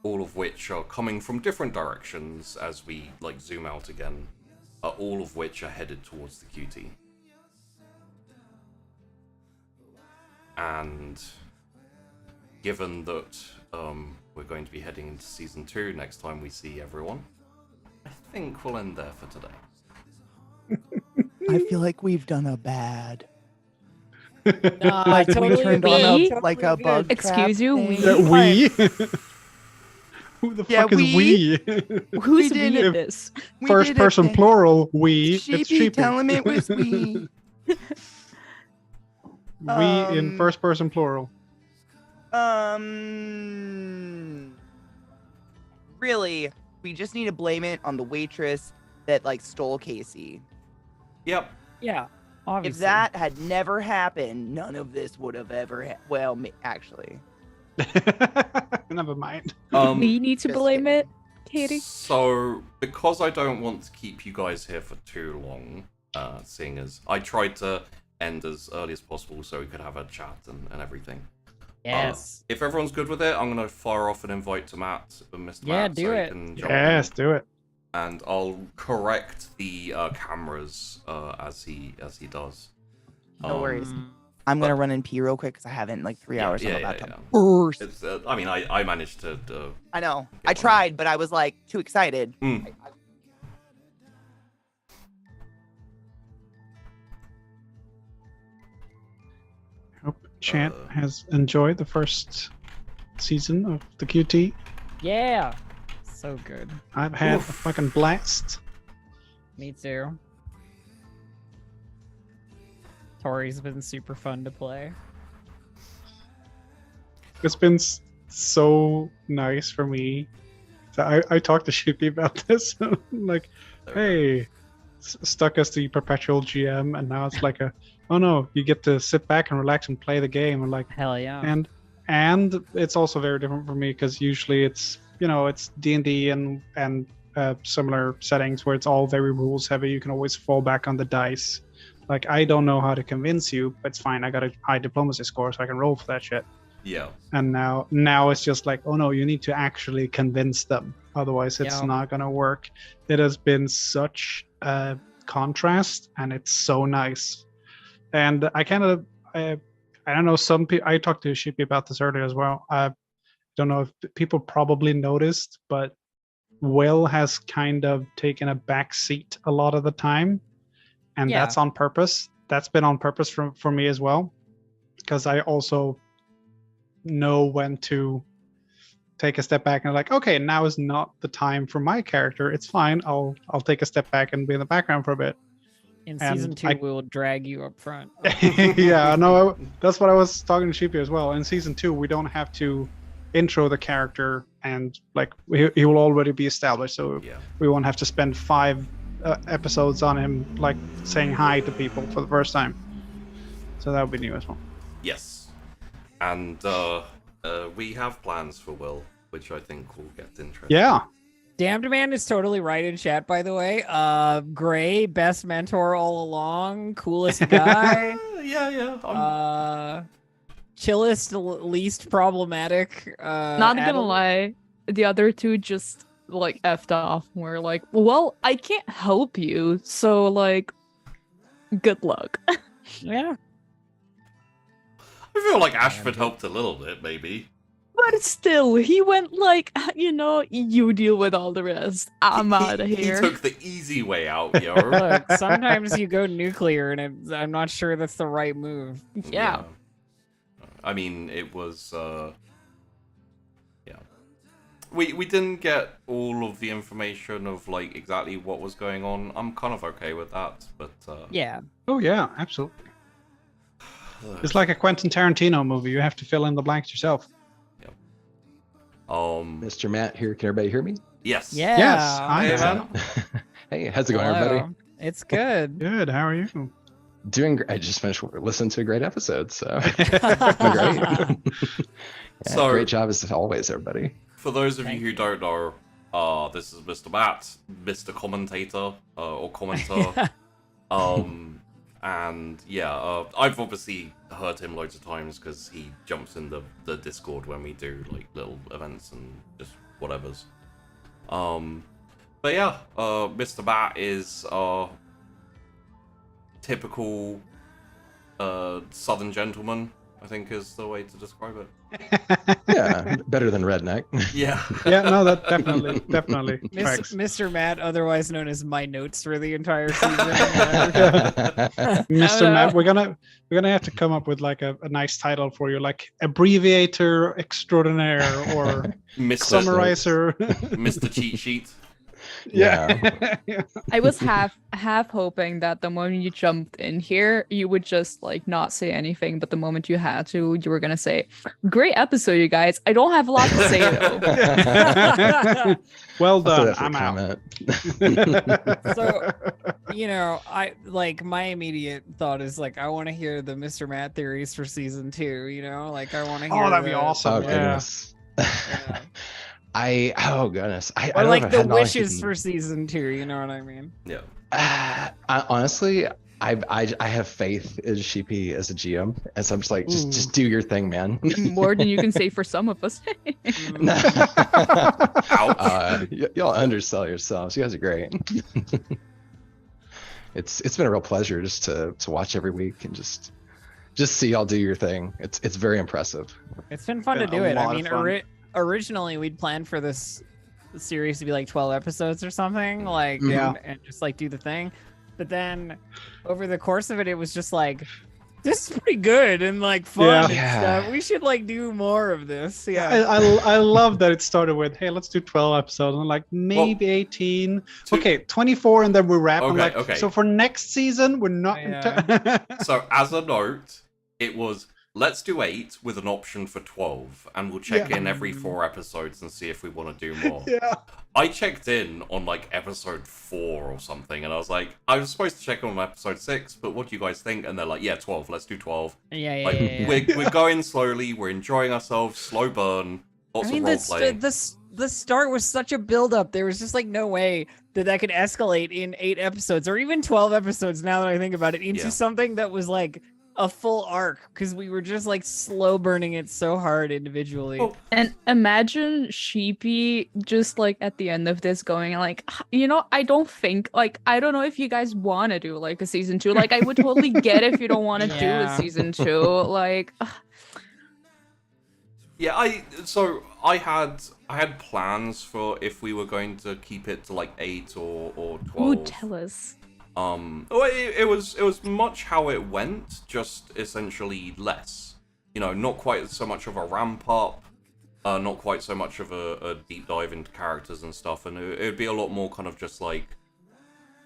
all of which are coming from different directions as we like zoom out again, all of which are headed towards the QT. And given that we're going to be heading into season 2 next time we see everyone, I think we'll end there for today. I feel like we've done a bad. I We turned on a bug. Excuse you, we? We? Who the fuck is we? Who's did we it. in this? First person plural, we. It's Sheepy, sheepy. tell him it was we. We in first person plural. Really, we just need to blame it on the waitress that like stole Casey. Yep. Yeah, obviously. If that had never happened, none of this would have ever. Actually. Never mind. We need to just blame kidding. it, Katie. So, because I don't want to keep you guys here for too long, seeing as I tried to end as early as possible so we could have a chat and everything. Yes. If everyone's good with it, I'm going to fire off an invite to Matt, Mr. Yeah, Matt, do so he it. can jump Yes, in. do it. And I'll correct the cameras as he does. No worries. I'm gonna run and pee real quick because I haven't in like 3 hours on the laptop. It's, I mean, I managed to. I know. Get I one. tried, but I was like too excited. Hope Chant has enjoyed the first season of the QT. Yeah. So good. I've had Oof. a fucking blast. Me too. Tori's been super fun to play. It's been so nice for me. So I talked to Sheepy about this. Like, hey, stuck as the perpetual GM, and now it's like oh no, you get to sit back and relax and play the game, and like, Hell yeah. and it's also very different for me because usually it's it's D&D and similar settings where it's all very rules heavy. You can always fall back on the dice. Like, I don't know how to convince you, but it's fine. I got a high diplomacy score, so I can roll for that shit. Yeah. And now it's just like, oh no, you need to actually convince them. Otherwise, it's not gonna work. It has been such a contrast, and it's so nice. And I kind of, I don't know, some people, I talked to Sheepy about this earlier as well. I don't know if people probably noticed, but Will has kind of taken a back seat a lot of the time. And that's on purpose. That's been on purpose for me as well. Because I also know when to take a step back and like, okay, now is not the time for my character. It's fine. I'll take a step back and be in the background for a bit. In season 2, we will drag you up front. Yeah, no, that's what I was talking to Sheepy as well. In season 2, we don't have to intro the character, and like he will already be established, so we won't have to spend 5 episodes on him like saying hi to people for the first time. So that would be new as well. Yes, and we have plans for Will, which I think will get interesting. Yeah. Damned Man is totally right in chat, by the way. Gray, best mentor all along, coolest guy. Yeah. Chillest, least problematic. Not gonna lie, the other two just like effed off. We're like, well, I can't help you, so like, good luck. Yeah. I feel like Ashford helped a little bit, maybe. But still, he went like, you deal with all the rest. I'm out of here. He took the easy way out, yo. Look, sometimes you go nuclear, and I'm not sure that's the right move. Yeah. I mean, it was, We didn't get all of the information of, like, exactly what was going on. I'm kind of okay with that, but, Yeah. Oh, yeah, absolutely. It's like a Quentin Tarantino movie. You have to fill in the blanks yourself. Yep. Mr. Matt here. Can everybody hear me? Yes. Yeah. Yes, Hey, man. Hey, how's it going, everybody? It's good. Good. How are you? Doing great. I just finished listening to a great episode, so doing great. So- great job as always, everybody. For those of you who don't know, this is Mr. Matt, Mr. Commentator, or Commenter. And yeah, I've obviously heard him loads of times because he jumps in the Discord when we do like little events and just whatevers. But yeah, Mr. Matt is typical Southern gentleman, I think is the way to describe it. Yeah, better than redneck. Yeah. Yeah, no, that definitely tracks. Mr. Matt, otherwise known as my notes for the entire season. Mr. Matt, we're gonna have to come up with like a nice title for you, like abbreviator extraordinaire or Mr. summarizer. Mr. Cheat Sheet. Yeah. I was half hoping that the moment you jumped in here, you would just like not say anything, but the moment you had to, you were gonna say, "Great episode, you guys. I don't have a lot to say though." Well I'll say done. that for a I'm out. comment. So, I like my immediate thought is like I want to hear the Mr. Matt theories for season 2. Like I want to hear. Oh, that'd be awesome. Oh Yeah. goodness. Or goodness. I or don't like know if the I had all I wishes can- for season 2. You know what I mean? Yeah. Honestly, I have faith in Sheepy as a GM, and so I'm just like, just do your thing, man. More than you can say for some of us. Y'all undersell yourselves. You guys are great. It's been a real pleasure just to watch every week and just see y'all do your thing. It's very impressive. It's been fun to Been do a it. lot I of mean, fun. originally we'd planned for this series to be like 12 episodes or something, like Yeah. and just like do the thing. But then over the course of it, it was just like this is pretty good and like fun Yeah. and Yeah. stuff. We should like do more of this. Yeah. I love that it started with, hey, let's do 12 episodes. And like, maybe 18. Okay, 24, and then we wrap. I'm Okay, like, okay. so for next season, we're not. So as a note, it was let's do 8 with an option for 12, and we'll check in every 4 episodes and see if we want to do more. Yeah. I checked in on like episode 4 or something, and I was like, I was supposed to check in on episode 6, but what do you guys think? And they're like, yeah, 12. Let's do 12. Yeah. Like we're going slowly. We're enjoying ourselves. Slow burn. Lots I mean, of roleplay. the start was such a build up. There was just like no way that could escalate in 8 episodes or even 12 episodes. Now that I think about it, into something that was like a full arc, because we were just like slow burning it so hard individually. And imagine Sheepy just like at the end of this going like, you know, I don't think like, I don't know if you guys want to do like a season 2. Like I would totally get if you don't want to do a season 2. Like Yeah, I had plans for if we were going to keep it to like 8 or 12. ooh, tell us. It was much how it went, just essentially less. You know, not quite so much of a ramp up, not quite so much of a deep dive into characters and stuff, and it would be a lot more kind of just like,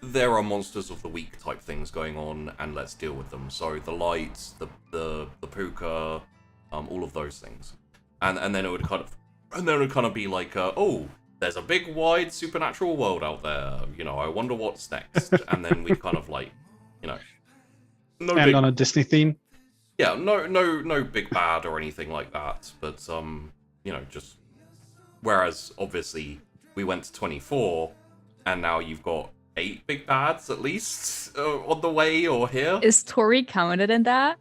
there are monsters of the week type things going on, and let's deal with them. So the lights, the puka, all of those things, and then it would kind of be like, oh, there's a big, wide, supernatural world out there. You know, I wonder what's next. And then we kind of like, you know, On a Disney theme. Yeah, no big bad or anything like that. But you know, just whereas obviously we went to 24, and now you've got 8 big bads at least on the way or here. Is Tori counted in that?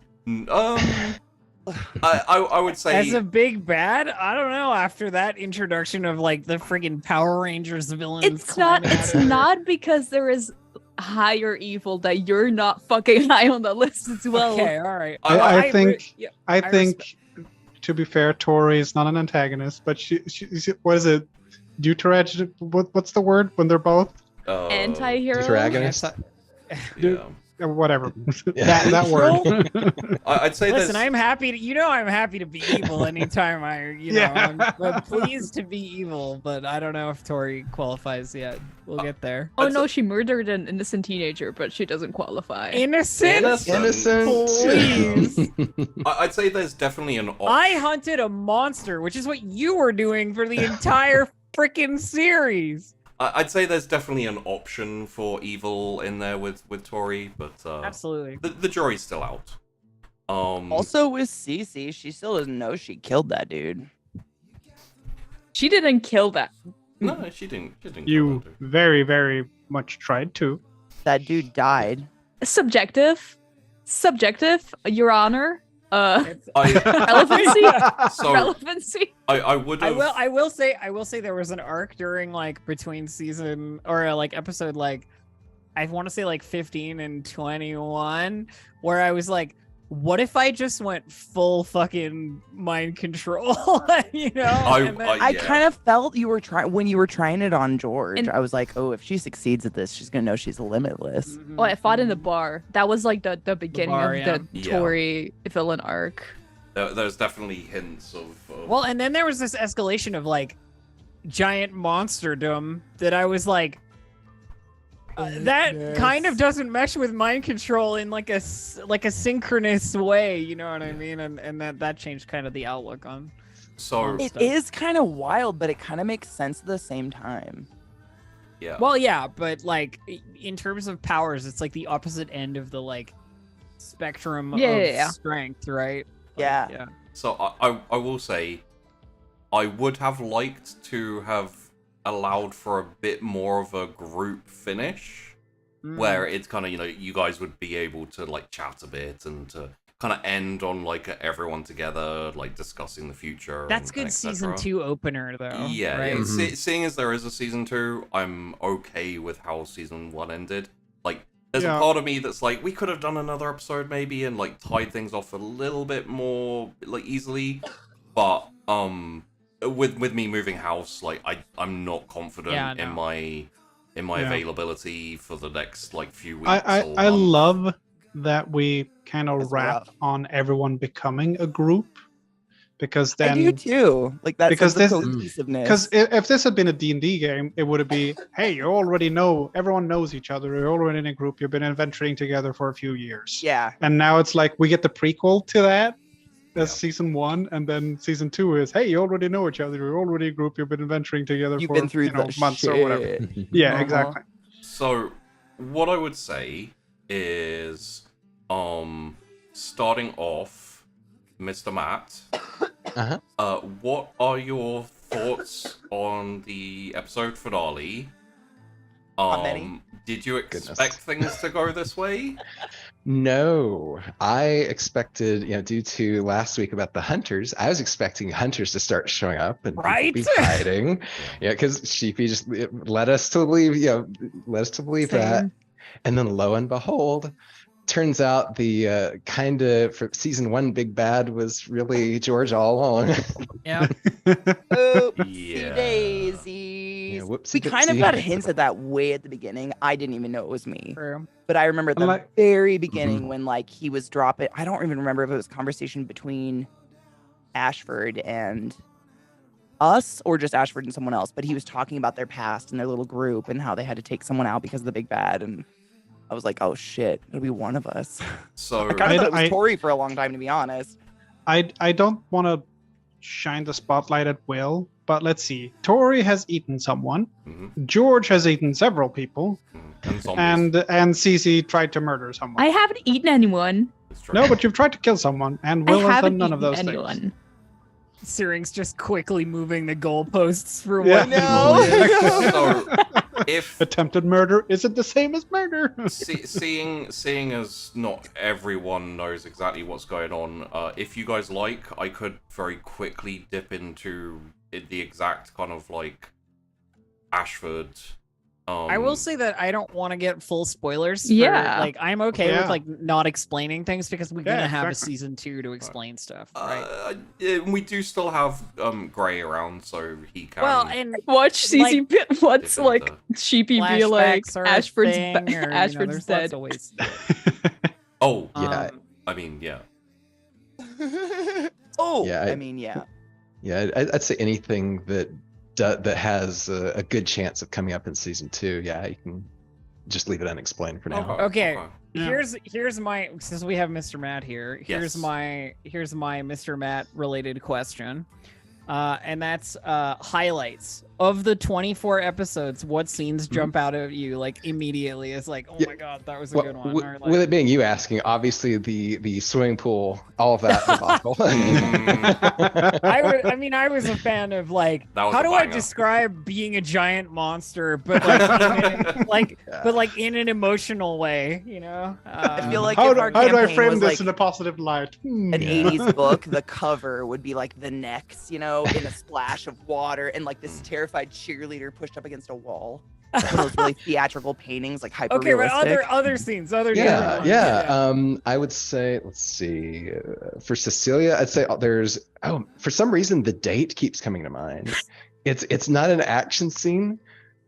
I would say as a big bad, I don't know. After that introduction of like the friggin' Power Rangers villains, It's not because there is higher evil that you're not fucking high on the list as well. Okay, all right. I think respect- to be fair, Tori is not an antagonist, but she what is it? Deuterag? What's the word when they're both Anti-hero. Protagonist? Yeah. Whatever. Yeah. that word. I'd say Listen, there's... I'm happy to, I'm happy to be evil anytime I'm pleased to be evil, but I don't know if Tori qualifies yet. We'll get there. Oh no, she murdered an innocent teenager, but she doesn't qualify. Innocent? Please. I'd say there's definitely an option. I hunted a monster, which is what you were doing for the entire freaking series. I'd say there's definitely an option for evil in there with Tori, but absolutely, the jury's still out. Also with Cece, she still doesn't know she killed that dude. She didn't kill that. No, she didn't. You very, very much tried to. That dude died. Subjective, Your Honor. Relevancy. So, Relevancy. I would have. I will say there was an arc during like between season or like episode like I want to say like 15 and 21 where I was like, what if I just went full fucking mind control? I kind of felt you were trying when you were trying it on George. And- I was like, oh, if she succeeds at this, she's gonna know she's limitless. Oh, I fought in the bar. That was like the beginning bar, of the Tori villain arc. There's definitely hints of. Well, and then there was this escalation of like giant monsterdom that I was like, that kind of doesn't mesh with mind control in like a synchronous way, you know what I mean? And that changed kind of the outlook on. So it is kind of wild, but it kind of makes sense at the same time. Yeah. Well, yeah, but like in terms of powers, it's like the opposite end of the like spectrum of strength, right? Yeah. So I will say, I would have liked to have allowed for a bit more of a group finish, where it's kind of, you guys would be able to like chat a bit and to kind of end on like everyone together, like discussing the future. That's good season 2 opener though. Yeah, right? yeah. Seeing as there is a season 2, I'm okay with how season 1 ended. Like, there's a part of me that's like, we could have done another episode maybe and like tied things off a little bit more like easily, but with me moving house, like I'm not confident in my availability for the next like few weeks. I love that we kind of That's wrap rough. on everyone becoming a group, because I do then too. Like that because sense of this- cohesiveness. because if this had been a D&D game, it would be, hey, you already know, everyone knows each other, you're already in a group, you've been adventuring together for a few years. Yeah. And now it's like we get the prequel to that. That's Yeah. season 1, and then season 2 is, hey, you already know each other, you're already a group, you've been adventuring together You've for been through the months or whatever. shit. Yeah, Uh-huh. exactly. So, what I would say is, starting off, Mr. Matt, Uh-huh. what are your thoughts on the episode finale? Not many. Did you expect things to go this way? No, I expected, due to last week about the hunters, I was expecting hunters to start showing up and people Right? be hiding. Yeah, because Sheepy just led us to believe, led us to believe that. Same. And then lo and behold, turns out the kind of for season 1 big bad was really George all along. Yeah. Oopsie Yeah. daisies. Yeah, whoopsie We kind of doopsie. got hints at that way at the beginning. I didn't even know it was me. True. But I remember at the Like- very beginning when like he was dropping. I don't even remember if it was conversation between Ashford and us or just Ashford and someone else. But he was talking about their past and their little group and how they had to take someone out because of the big bad. And I was like, oh shit, it'll be one of us. So, I kind of thought it was I- Tori for a long time, to be honest. I don't want to shine the spotlight at Will, but let's see. Tori has eaten someone. Mhm. George has eaten several people, and zombies. and Cece tried to murder someone. I haven't eaten anyone. It's true. No, but you've tried to kill someone, and I Will has haven't done none eaten of those anyone. things. Syring's just quickly moving the goalposts for Yeah. what No. So, if Attempted murder isn't the same as murder. seeing as not everyone knows exactly what's going on, if you guys like, I could very quickly dip into the exact kind of like Ashford. I will say that I don't want to get full spoilers. Yeah. Like I'm okay Yeah. with like not explaining things because we're Yeah, gonna have a exactly. season 2 to explain stuff, right? We do still have Gray around, so he can. Well, and Watch Cece what's dip like into- Sheepy be like flashbacks are a Ashford's thing, or, you know, Ashford's there's lots dead. of ways to do it. Oh, Yeah. I mean, yeah. Oh, Yeah, I mean, yeah. Yeah, I'd say anything that has a good chance of coming up in season 2. Yeah, you can just leave it unexplained for now. Okay. Yeah. Here's my, since we have Mr. Matt here, here's Yes. my Mr. Matt related question. And that's highlights of the 24 episodes. What scenes jump out at you like immediately? It's like, oh Yeah. my god, that was a Well, good one. Or, like, with it being you asking, obviously the swimming pool, all of that debacle. I was a fan of like, That was how a do I banger. describe being a giant monster, but like, but like in an emotional way, you know? I feel like How if do, our how do I campaign frame was this like in a positive light? an 80s book, the cover would be like the necks, in a splash of water and like this terrified cheerleader pushed up against a wall. One of those really theatrical paintings, like hyper Okay, but realistic. other scenes, other Yeah, different yeah. ones, I would say, let's see, for Cecilia, I'd say there's for some reason the date keeps coming to mind. It's not an action scene,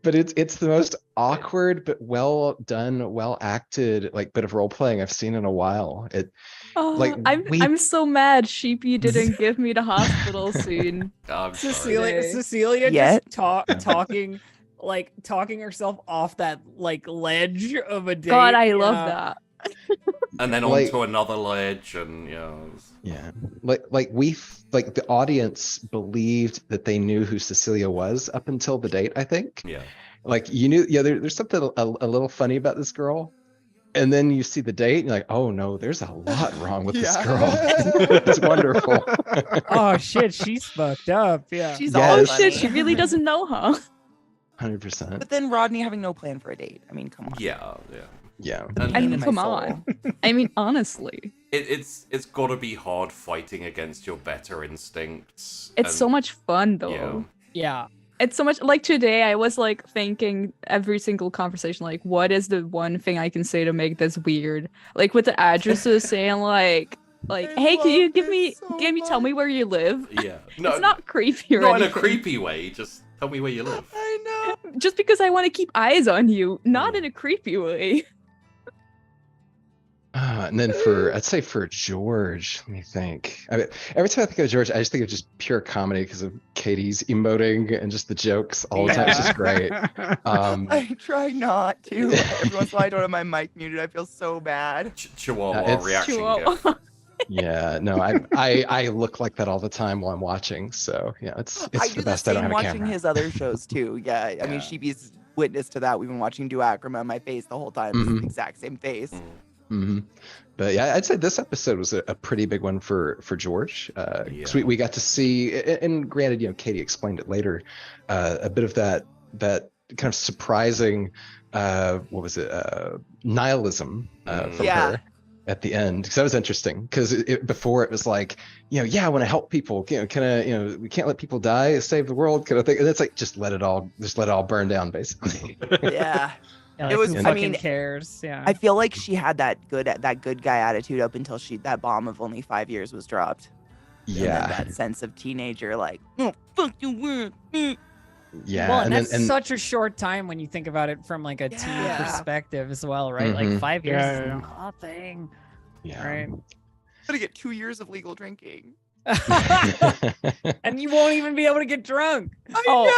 but it's the most awkward but well done, well acted like bit of role playing I've seen in a while. Oh, Like, I'm so mad Sheepy didn't give me the hospital scene. I'm sorry. Okay. Cecilia Yet. just talking herself off that like ledge of a date. God, I love that. And then Like- onto another ledge, and Yeah, like the audience believed that they knew who Cecilia was up until the date. I think. yeah. Like you knew, yeah. There's something a little funny about this girl, and then you see the date, and you're like, oh no, there's a lot wrong with this girl. It's wonderful. Oh shit, she's fucked up. Yeah. She's Yes. all Oh funny. shit, she really doesn't know her. 100%. But then Rodney having no plan for a date. I mean, come on. Yeah. Yeah. And I Pain mean, in my come soul. on. I mean, honestly, it's got to be hard fighting against your better instincts. it's so much fun though. Yeah. Yeah. It's so much like today I was like thinking every single conversation like what is the one thing I can say to make this weird, like with the addresses saying like hey, can you tell me where you live? Yeah. No, It's not creepy or not in a anything. creepy way. Just tell me where you live. I know. Just because I want to keep eyes on you, not in a creepy way. And then I'd say for George, let me think. I mean, every time I think of George, I just think of just pure comedy because of Katie's emoting and just the jokes all the time. It's just great. I try not to. Every once in a while, I don't have my mic muted. I feel so bad. Chihuahua reaction Chihuahua. gif. Yeah, no, I look like that all the time while I'm watching. So yeah, it's I the do best. the I don't same have a watching camera. his other shows too. Yeah, I mean, Sheepy's witness to that. We've been watching Duacroma. My face the whole time is the exact same face. Mm-hmm. But yeah, I'd say this episode was a pretty big one for George. Because we got to see, and granted, Katie explained it later, a bit of that kind of surprising, what was it, nihilism from her at the end. Because that was interesting. Because before it was like, I want to help people. We can't let people die, save the world, kind of thing. And it's like just let it all burn down, basically. Yeah. Yeah, It was. who I fucking mean, cares? Yeah. I feel like she had that good guy attitude up until that bomb of only 5 years was dropped. Yeah. And then that sense of teenager, like, oh, fuck you. Yeah. Well, and that's such a short time when you think about it from like a teen perspective as well, right? Like 5 years is nothing. Yeah. Right. I'm gonna get 2 years of legal drinking. And you won't even be able to get drunk. I know.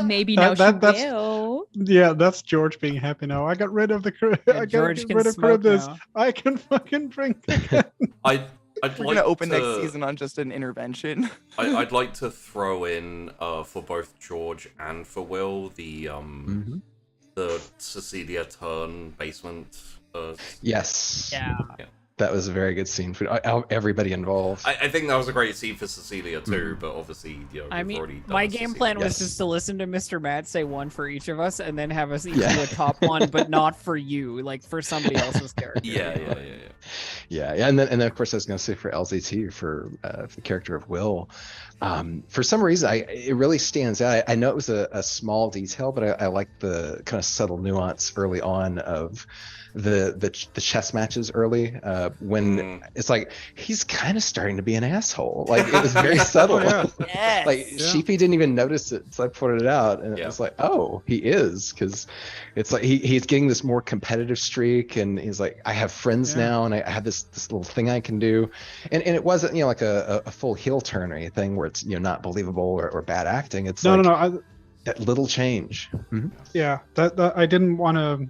Maybe That- now that- she will. Yeah, that's George being happy now. I got rid of the I got George can rid of smoke Charybdis. now. I can fucking drink again. I'd We're like gonna open to, next season on just an intervention. I'd like to throw in for both George and for Will the Cecilia Turn basement. Yes. Yeah. That was a very good scene for everybody involved. I think that was a great scene for Cecilia too, but obviously, I we've already mean, done my a game Cecilia. plan was Yes. just to listen to Mr. Matt say one for each of us, and then have us each Yeah. do a top one, but not for you, like for somebody else's character. Yeah, and then of course I was going to say for LZT for the character of Will, for some reason it really stands out. I know it was a small detail, but I like the kind of subtle nuance early on of the chess matches early when it's like he's kind of starting to be an asshole. Like it was very subtle. Yes. Like Sheepy didn't even notice it, so I pointed it out, and it was like, oh, he is, because it's like he's getting this more competitive streak, and he's like, I have friends now, and I have this little thing I can do, and it wasn't like a full heel turn or anything where it's not believable or bad acting. It's that little change. Mm-hmm. Yeah, that I didn't want to.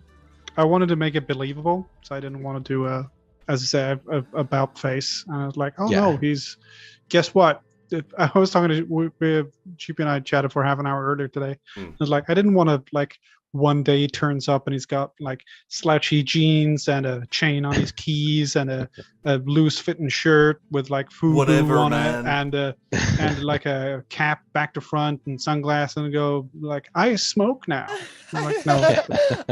I wanted to make it believable, so I didn't want to do as I say, about face. And I was like, oh no, he's. Guess what? I was talking to Chippy and I chatted for half an hour earlier today. I was like, I didn't want to like one day he turns up and he's got like slouchy jeans and a chain on his keys and a loose fitting shirt with like FUBU on it and like a cap back to front and sunglasses and go like, I smoke now. I'm like, no,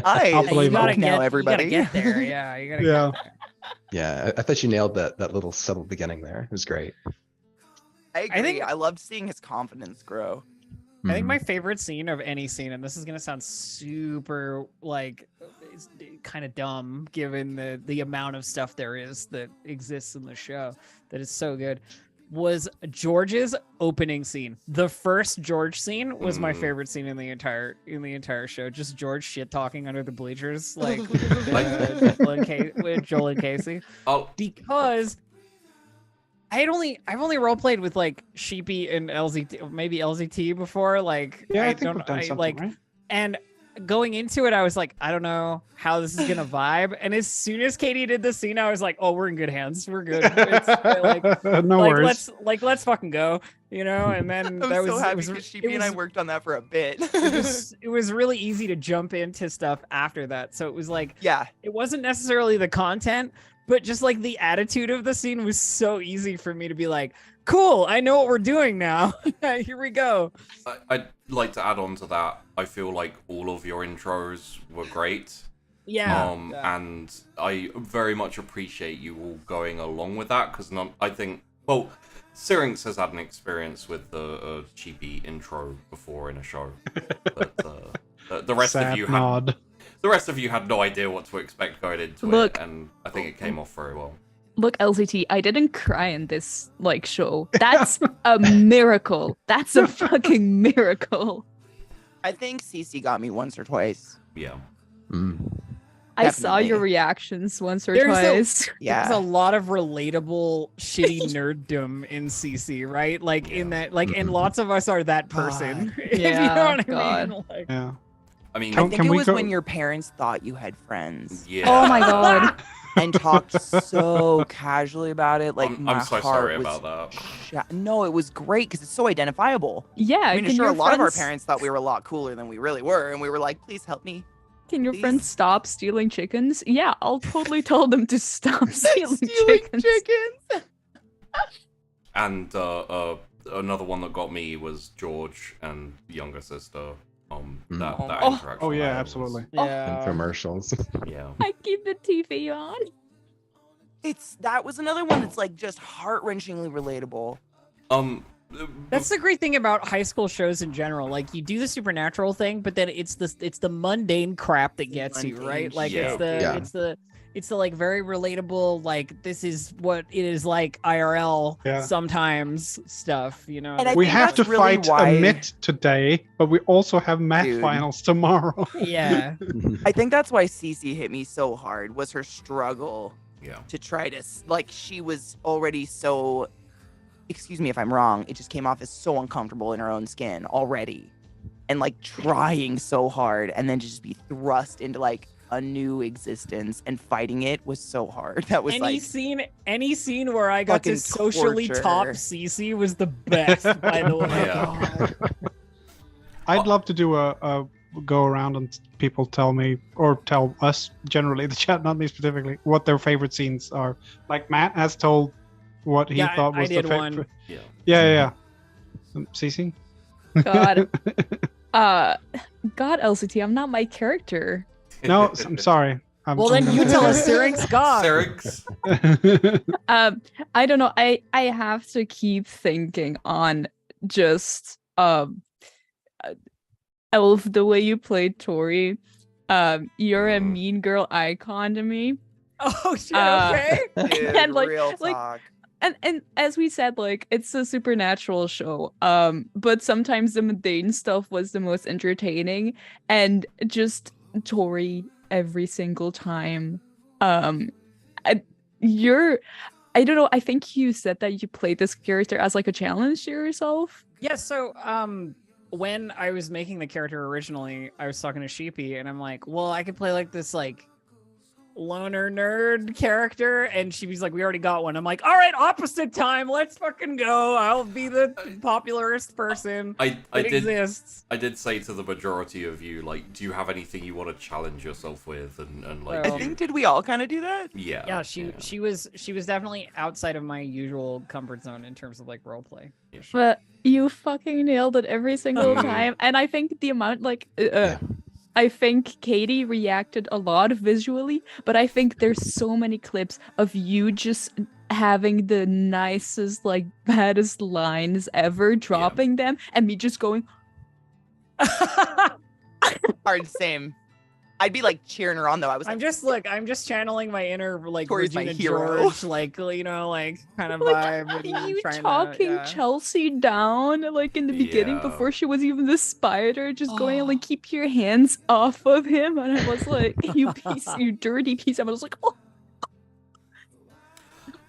I believe smoke it. now, everybody. You gotta get there. Yeah, you gotta get there. Yeah, I thought you nailed that little subtle beginning there. It was great. I agree. think- I loved seeing his confidence grow. I think my favorite scene of any scene, and this is gonna sound super like kind of dumb given the amount of stuff there is that exists in the show that is so good, was George's opening scene. The first George scene was my favorite scene in the entire show. Just George shit talking under the bleachers, like with Joel and Casey, because I've only roleplayed with like Sheepy and LZT, maybe LZT before. Like, yeah, I think we've done something, right? And going into it, I was like, I don't know how this is gonna vibe. And as soon as Katie did the scene, I was like, oh, we're in good hands. We're good. No worries. Let's fucking go. And then I'm so happy because Sheepy and I worked on that for a bit. it was really easy to jump into stuff after that. So it was like, it wasn't necessarily the content, but just like the attitude of the scene was so easy for me to be like, cool, I know what we're doing now. Here we go. I'd like to add on to that. I feel like all of your intros were great. Yeah. And I very much appreciate you all going along with that, because I think, Syrinx has had an experience with the cheapy intro before in a show. But the rest of you had... The rest of you had no idea what to expect going into it, and I think it came off very well. Look, LCT, I didn't cry in this show. That's a miracle. That's a fucking miracle. I think Cece got me once or twice. Yeah. I saw your Definitely. reactions once or There's twice. There's Yeah. a lot of relatable shitty nerddom in CC, right? Like in that, like, and lots of us are that person. If you know Yeah, what I God. mean? Like, Yeah. I mean, I Can- think can it we was go- when your parents thought you had friends yeah. Oh my god. and talked so casually about it. Like my I'm so heart sorry was about that. No, it was great because it's so identifiable. Yeah, I mean, can sure, your a lot of our friends- parents thought we were a lot cooler than we really were, and we were like, "Please help me." Can your Please? friends stop stealing chickens? Yeah, I'll totally tell them to stop stealing, chickens. And another one that got me was George and the younger sister. That Oh. interaction. Oh yeah, there was- absolutely. And commercials. Yeah. I keep the TV on. That was another one that's like just heart-wrenchingly relatable. that's the great thing about high school shows in general. Like you do the supernatural thing, but then it's the mundane crap that gets you, right? Like Yeah. it's the like very relatable, like this is what it is like IRL Yeah. sometimes stuff, you know. And I We think have to that's really fight why- a MIT today, but we also have math Dude. finals tomorrow. yeah. I think that's why Cece hit me so hard was her struggle Yeah. to try to like she was already so. Excuse me if I'm wrong. It just came off as so uncomfortable in her own skin already, and like trying so hard, and then just be thrust into like a new existence and fighting it was so hard. That was Any scene where I got to fucking socially torture. top Cece was the best, by the way. Yeah. I'd love to do a go around and people tell me, or tell us generally, the chat, not me specifically, what their favorite scenes are. Like Matt has told what he Yeah, thought I was the did favorite. one. Yeah. Yeah. Cece? God. God, LCT, I'm not my character. No, I'm sorry. Well, then you tell us, Syrinx God. Syrinx. I don't know. I have to keep thinking on just Elf, the way you played Tori. You're a mean girl icon to me. Oh shit, Uh, okay. Dude, And, like- real like- talk. And as we said, like, it's a supernatural show. But sometimes the mundane stuff was the most entertaining, and just Tori every single time. I don't know, I think you said that you played this character as like a challenge to yourself. Yeah, so when I was making the character originally, I was talking to Sheepy and I'm like, well, I could play like this like loner nerd character, and she was like, we already got one. I'm like, all right, opposite time, let's fucking go. I'll be the popularist person I that did exists. I did say to the majority of you, like, do you have anything you want to challenge yourself with, and like, Well- I think did we all kind of do that? yeah, Yeah, she was definitely outside of my usual comfort zone in terms of like roleplay. Yeah. But you fucking nailed it every single time. And I think the amount, like, I think Katie reacted a lot visually, but I think there's so many clips of you just having the nicest, like, baddest lines ever, dropping them, and me just going, Hard, same. I'd be like cheering her on though. I was like, I'm just channeling my inner like Tori's my Regina hero. George, like, you know, like kind of like, vibe. and you trying talking to, yeah. Chelsea down, like, in the beginning Yeah. before she was even the spider, just going, like, keep your hands off of him. And I was like, you piece, you dirty piece. And I was like, oh,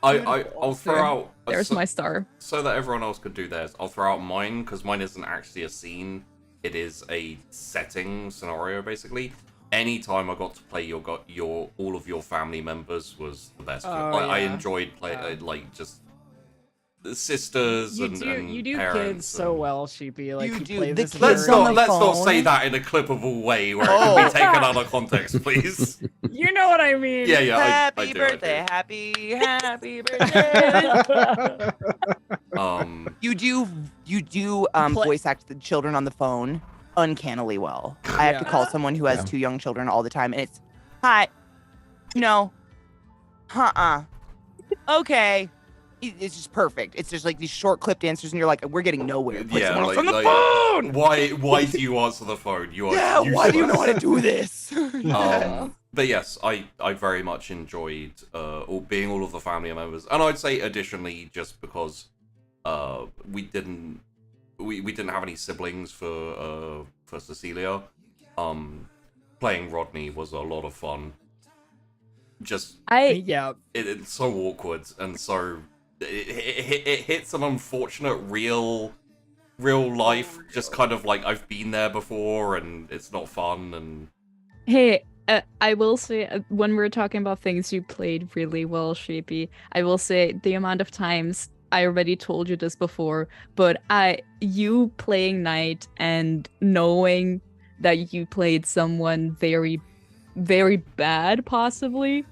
I'll throw out there's so, my star. so that everyone else could do theirs. I'll throw out mine because mine isn't actually a scene. It is a setting scenario basically. Anytime I got to play all of your family members was the best. Oh, I yeah. enjoyed like just the sisters You and do parents kids so and- well, Sheepy. Like You you do. play The this kids Let's very- on not the let's not phone. say that in a clippable way where it Oh. can be taken out of context, please. You know what I mean? Yeah, I happy do, I do. birthday, happy birthday. You do Play- voice act the children on the phone uncannily well. I have to call someone who has Yeah. 2 young children all the time, and it's hi, no, okay. It's just perfect. It's just like these short clipped answers, and you're like, we're getting nowhere. Put Yeah, someone else like, on the phone. why do you answer the phone? You are Yeah, why do you know how to useless. do this? But yes, I very much enjoyed being all of the family members, and I'd say additionally just because we didn't have any siblings for Cecilia. Playing Rodney was a lot of fun. just Yeah. it's so awkward and so it hits an unfortunate real life, just kind of like I've been there before and it's not fun. And Hey, I will say, when we're talking about things you played really well, Shapey, I will say the amount of times I already told you this before, but you playing Knight and knowing that you played someone very, very bad, possibly,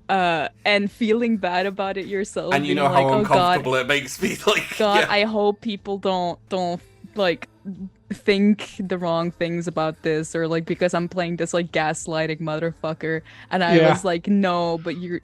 and feeling bad about it yourself, and you being know like, how oh uncomfortable God, it makes me. Like, God, yeah. I hope people don't like think the wrong things about this, or like because I'm playing this like gaslighting motherfucker, and I Yeah. was like, no, but you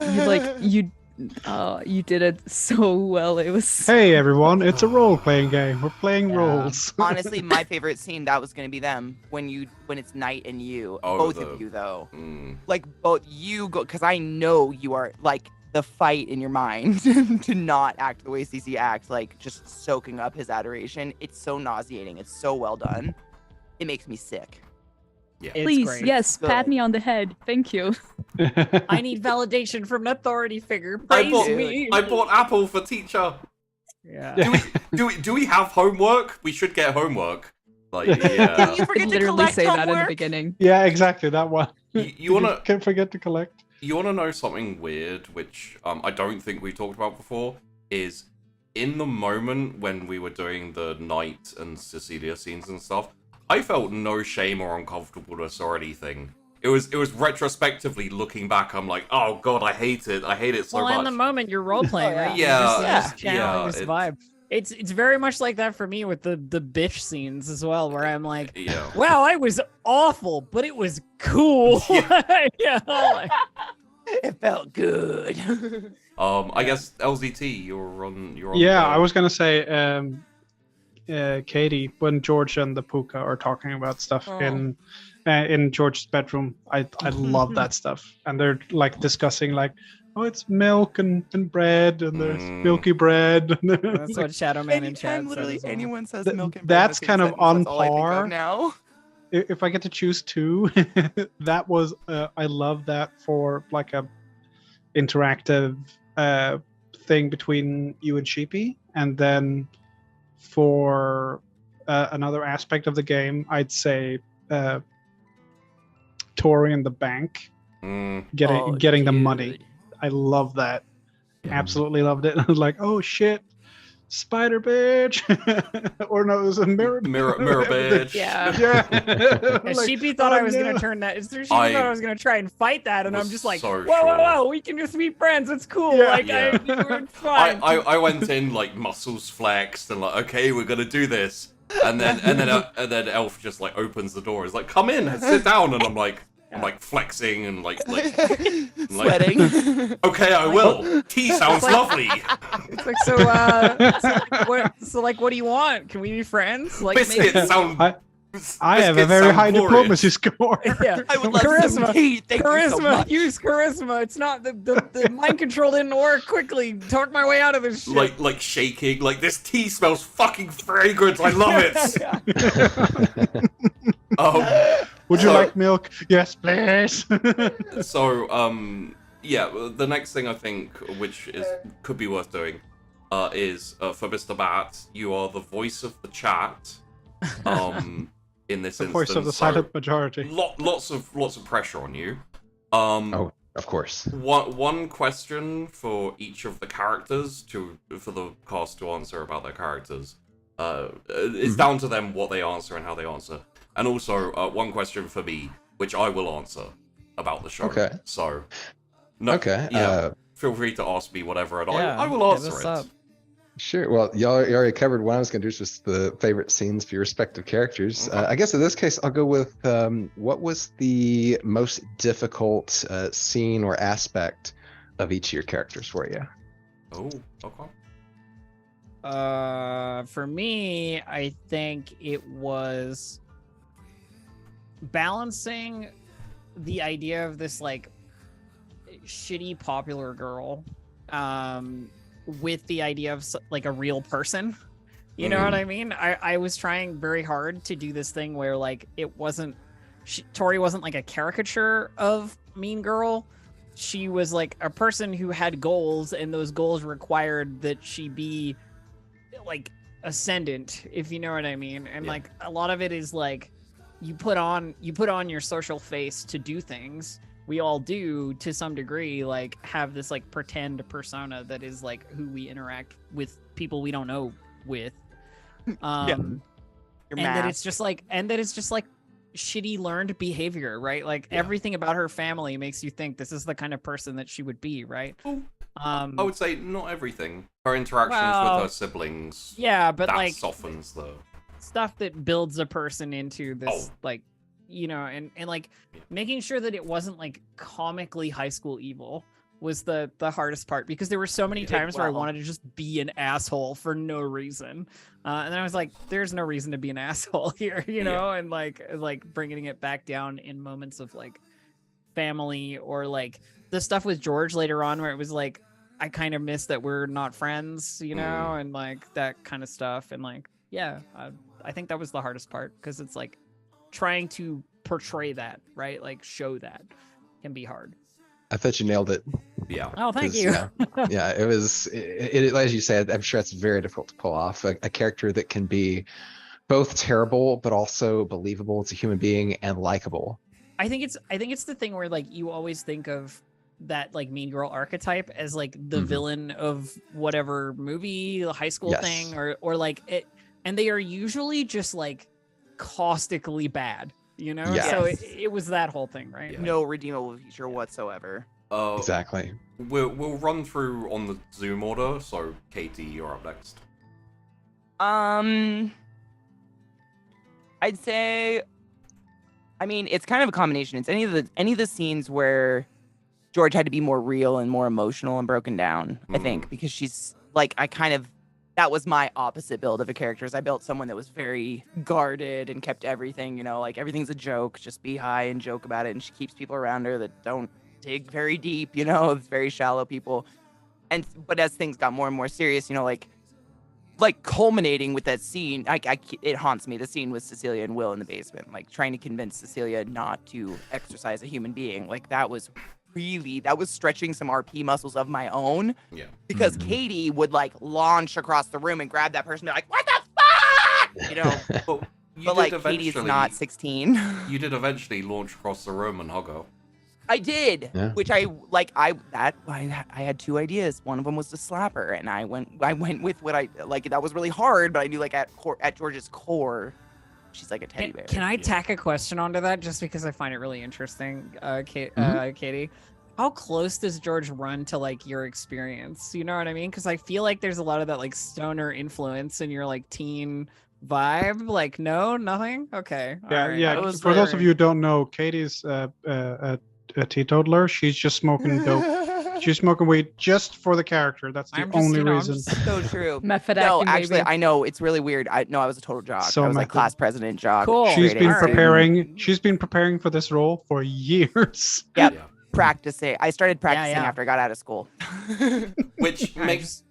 did it so well. It was Hey everyone, it's a role-playing game. We're playing Yeah. roles. Honestly, my favorite scene, that was gonna be them when it's Knight and you, Oh, both of you though. Mm. Like both you go, because I know you are like the fight in your mind to not act the way CC acts, like just soaking up his adoration. It's so nauseating. It's so well done. It makes me sick. Yeah. It's please, great. yes, pat Good. me on the head. Thank you. I need validation from an authority figure. I Praise bought, me. I bought Apple for teacher. Yeah. Do we have homework? We should get homework. Like, Didn't yeah. you I forget to literally collect say that in the homework? beginning. Yeah, exactly that one. You wanna Can't forget to collect. you wanna know something weird, which I don't think we talked about before, is in the moment when we were doing the Knight and Cecilia scenes and stuff, I felt no shame or uncomfortableness or anything. It was retrospectively looking back, I'm like, oh god, I hate it so Well, much. in the moment, you're role playing, right? Yeah, You're just channeling yeah, this it- vibe. It's very much like that for me with the bitch scenes as well, where I'm like, Yeah. wow, I was awful, but it was cool. Yeah, like, It felt good. I guess LZT, you're on. Yeah, I was gonna say, Katie, when George and the Puka are talking about stuff in George's bedroom, I love that stuff, and they're like discussing like, oh, it's milk and bread, and there's milky bread. that's what Shadow Man and Chad Anytime said literally as well. anyone says Th- milk and bread in that's the same kind of sentence, on that's all I think of par. now. If I get to choose two, that was I love that for like a interactive thing between you and Sheepy, and then for another aspect of the game, I'd say Tori and the bank getting the money. I love that. Absolutely loved it. I was like, oh shit, spider bitch, or no, it was a mirror bitch. Yeah. Yeah. And Like, Sheepy thought oh, I was no. gonna turn that. Sheepy thought I was gonna try and fight that, and I'm was just like, so whoa, sure. whoa, we can just be friends. It's cool. Yeah. Like, Yeah. we're fine. I went in like muscles flexed and like, okay, we're gonna do this, and then Elf just like opens the door. He's like, come in, sit down, and I'm like flexing and like Sweating. okay, I will. Tea sounds lovely. It's like what do you want? Can we be friends? Like Biscuits sound. I have a biscuits very sound high glorious. diplomacy score. Yeah. I would love some tea. Thank you so much. Use charisma. It's not the mind control didn't work. Quickly talk my way out of this shit. Like shaking. Like this tea smells fucking fragrant. I love it. Would you like milk? Yes, please. So, yeah, the next thing I think, which could be worth doing, is for Mr. Bat, you are the voice of the chat. In this The instance, voice of the silent majority. Lots of pressure on you. Oh, of course. One question for each of the characters for the cast to answer about their characters. It's down to them what they answer and how they answer. And also, one question for me, which I will answer about the show. Okay. So, no, Okay, yeah, feel free to ask me whatever, and Yeah, I will hit answer us it. up. Sure. Well, you already covered what I was going to do, is just the favorite scenes for your respective characters. Okay. I guess in this case, I'll go with what was the most difficult scene or aspect of each of your characters for you? Oh, okay. For me, I think it was balancing the idea of this like shitty popular girl with the idea of like a real person. You know what I mean? I was trying very hard to do this thing where like it wasn't Tori wasn't like a caricature of Mean Girl, she was like a person who had goals, and those goals required that she be like ascendant, if you know what I mean. And like a lot of it is like you put on your social face to do things. We all do to some degree, like have this like pretend persona that is like who we interact with, people we don't know with. And that it's just like shitty learned behavior, right? Like everything about her family makes you think this is the kind of person that she would be, right? I would say not everything. Her interactions with her siblings. Yeah, but that like softens the stuff that builds a person into this like, you know, and like making sure that it wasn't like comically high school evil was the hardest part, because there were so many times where I wanted to just be an asshole for no reason. And I was like, there's no reason to be an asshole here, you know, and like bringing it back down in moments of like family, or like the stuff with George later on where it was like, I kind of miss that we're not friends, you know, and like that kind of stuff. And like, I think that was the hardest part, because it's like trying to portray that, right? Like show that can be hard. I thought you nailed it. Yeah. Oh, thank you. Yeah, it was. It, as you said, I'm sure it's very difficult to pull off a character that can be both terrible but also believable as a human being and likable. I think it's the thing where like you always think of that like mean girl archetype as like the villain of whatever movie, the high school thing, or like it, and they are usually just like caustically bad. You know, so it was that whole thing, right? No redeemable feature whatsoever. Exactly. We'll run through on the Zoom order. So, Katie, you're up next. I'd say, I mean, it's kind of a combination. It's any of the scenes where George had to be more real and more emotional and broken down. I think because she's like, that was my opposite build of a character. I built someone that was very guarded and kept everything, you know, like everything's a joke, just be high and joke about it. And she keeps people around her that don't dig very deep, you know, it's very shallow people. But as things got more and more serious, you know, like culminating with that scene, it haunts me. The scene with Cecilia and Will in the basement, like trying to convince Cecilia not to exercise a human being. Like that was stretching some RP muscles of my own. Yeah. Because Katie would like launch across the room and grab that person and be like, what the fuck? You know, but like Katie's not 16. You did eventually launch across the room and hug her. I did, which I had two ideas. One of them was to slap her, and I went with what I like. That was really hard, but I knew like at George's core, she's like a teddy bear. Can I tack a question onto that just because I find it really interesting, Katie? How close does George run to like your experience? You know what I mean? Because I feel like there's a lot of that like stoner influence in your like teen vibe. Like, no, nothing. Okay. Yeah. For those of you who don't know, Katie's a teetotaler. She's just smoking dope. She's smoking weed just for the character. That's the only reason. So true. Method no, acting, actually, baby. I know it's really weird. I was a total jock. So I was like class president jock. Cool. She's been preparing. She's been preparing for this role for years. Yep. Practicing. I started practicing after I got out of school. Which makes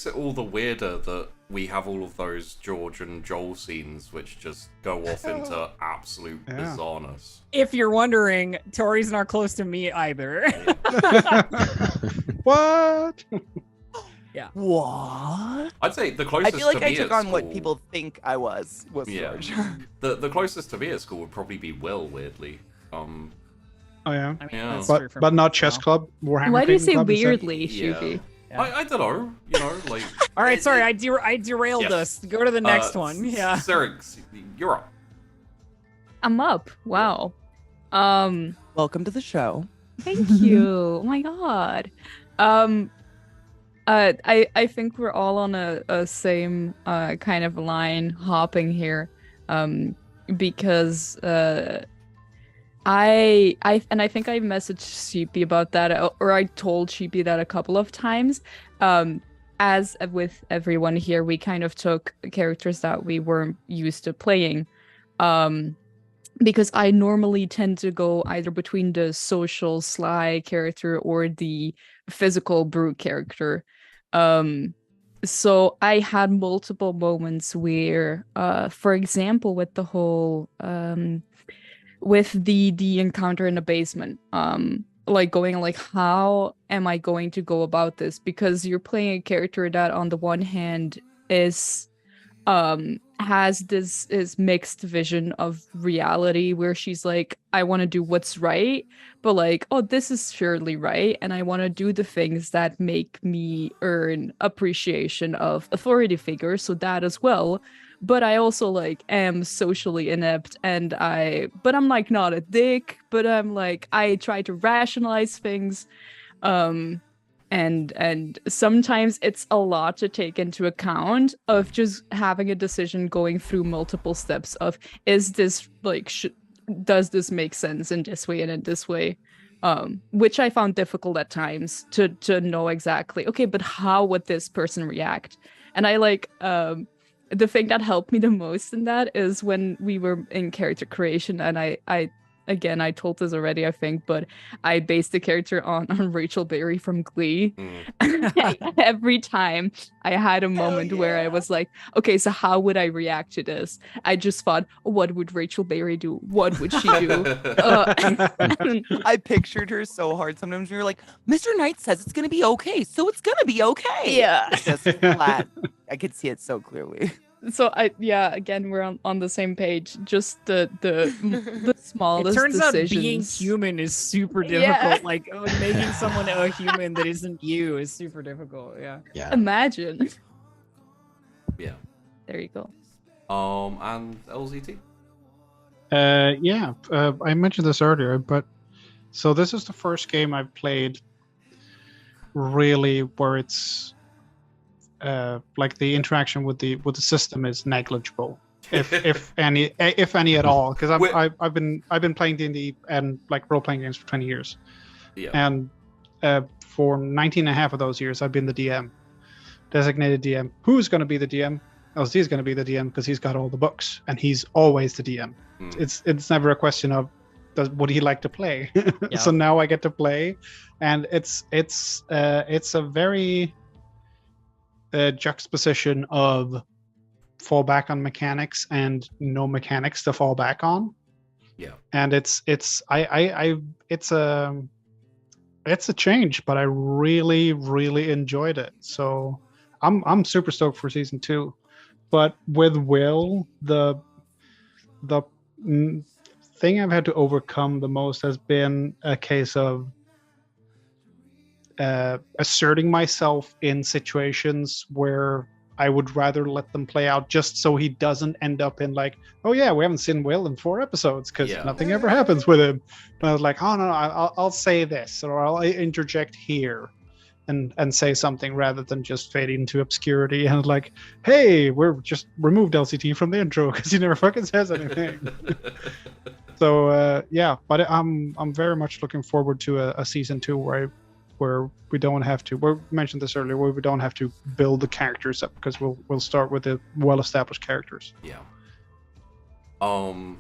it all the weirder that we have all of those George and Joel scenes which just go off into absolute bizarreness. If you're wondering, Tori's not close to me either. What? Yeah. What? I'd say the closest I feel like to I me took at on school, what people think I was George. The closest to me at school would probably be Will, weirdly. Oh yeah. I mean, Yeah. that's true for But me not as chess well. club. Warhammer. Why do you Pagan say Club instead? weirdly, Shuki? Yeah. I don't know, you know, like. All right, sorry, I derailed us. Go to the next one. Yeah. Syrinx, you're up. I'm up. Wow. Welcome to the show. Thank you. Oh my god. I think we're all on a same kind of line hopping here. Because I think I messaged Sheepy about that, or I told Sheepy that a couple of times. As with everyone here, we kind of took characters that we weren't used to playing. Because I normally tend to go either between the social sly character or the physical brute character. So I had multiple moments where, for example, with the whole with the encounter in the basement, like going like, how am I going to go about this? Because you're playing a character that on the one hand is has this mixed vision of reality where she's like, I want to do what's right, but like, oh, this is surely right, and I want to do the things that make me earn appreciation of authority figures, so that as well. But I also like am socially inept, but I'm like not a dick, but I'm like, I try to rationalize things. And sometimes it's a lot to take into account of just having a decision going through multiple steps of, is this like does this make sense in this way and in this way, which I found difficult at times to know exactly, okay, but how would this person react? And I like the thing that helped me the most in that is when we were in character creation, and I again, I told this already, I think, but I based the character on Rachel Berry from Glee. Every time I had a moment where I was like, okay, so how would I react to this? I just thought, what would Rachel Berry do? What would she do? I pictured her so hard. Sometimes we were like, Mr. Knight says it's going to be okay, so it's going to be okay. Yeah. It's just flat. I could see it so clearly. So again, we're on the same page. Just the smallest It turns decisions. out being human is super difficult. Yeah. Like making someone a human that isn't you is super difficult. Yeah. Yeah. Imagine. Yeah. There you go. And LZT? I mentioned this earlier, but so this is the first game I've played really where it's like the interaction with the system is negligible, if any at all. Because I've been playing D&D and like role playing games for 20 years, and for 19 and a half of those years I've been the DM, designated DM. Who's going to be the DM? LZ is going to be the DM because he's got all the books and he's always the DM. It's never a question of would he like to play. So now I get to play, and it's a very juxtaposition of fall back on mechanics and no mechanics to fall back on. And it's a change, but I really enjoyed it. So I'm super stoked for season 2. But with Will, the thing I've had to overcome the most has been a case of asserting myself in situations where I would rather let them play out, just so he doesn't end up in like, oh yeah, we haven't seen Will in 4 episodes because nothing ever happens with him. And I was like, oh no, I'll say this, or I'll interject here and say something rather than just fading into obscurity and like, hey, we're just removed LCT from the intro because he never fucking says anything. So but I'm very much looking forward to a season 2 where we don't have to. We mentioned this earlier, where we don't have to build the characters up because we'll start with the well-established characters. Yeah. And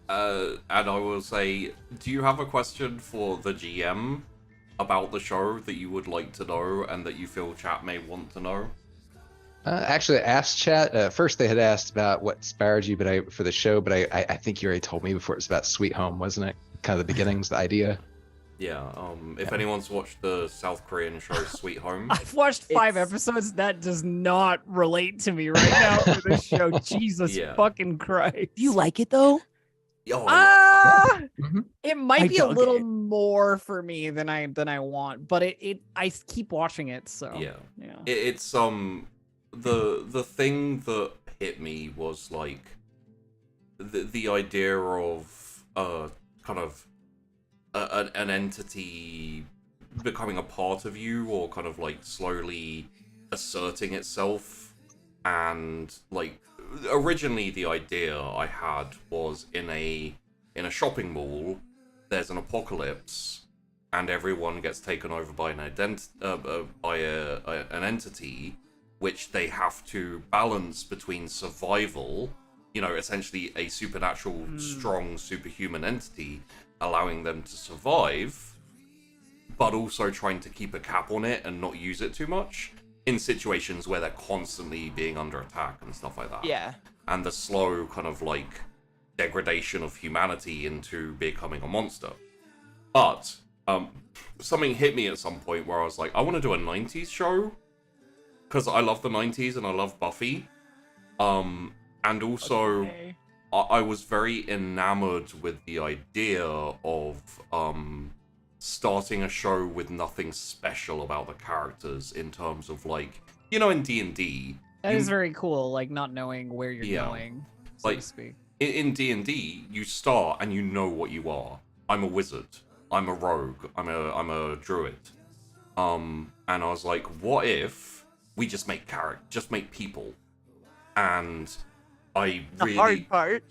I will say, do you have a question for the GM about the show that you would like to know and that you feel chat may want to know? Actually, I asked chat. First, they had asked about what inspired you, for the show. But I think you already told me before. It was about Sweet Home, wasn't it? Kind of the beginnings, the idea. Yeah. If anyone's watched the South Korean show Sweet Home, I've watched 5 episodes. That does not relate to me right now for this show. Jesus fucking Christ. Do you like it though? It might be a little more for me than I want, but I keep watching it. So it's the thing that hit me was like the idea of kind of an entity becoming a part of you, or kind of like slowly asserting itself. And like originally the idea I had was in a shopping mall there's an apocalypse and everyone gets taken over by an entity which they have to balance between survival, essentially a supernatural strong superhuman entity allowing them to survive, but also trying to keep a cap on it and not use it too much in situations where they're constantly being under attack and stuff like that. Yeah. And the slow kind of like degradation of humanity into becoming a monster. But something hit me at some point where I was like, I want to do a 90s show because I love the 90s and I love Buffy. And also I was very enamored with the idea of starting a show with nothing special about the characters in terms of like, you know, in D&D. That is very cool, like not knowing where you're going, so like, to speak. In D&D, you start and you know what you are. I'm a wizard. I'm a rogue. I'm a druid. And I was like, what if we just make people? And I really, hard part.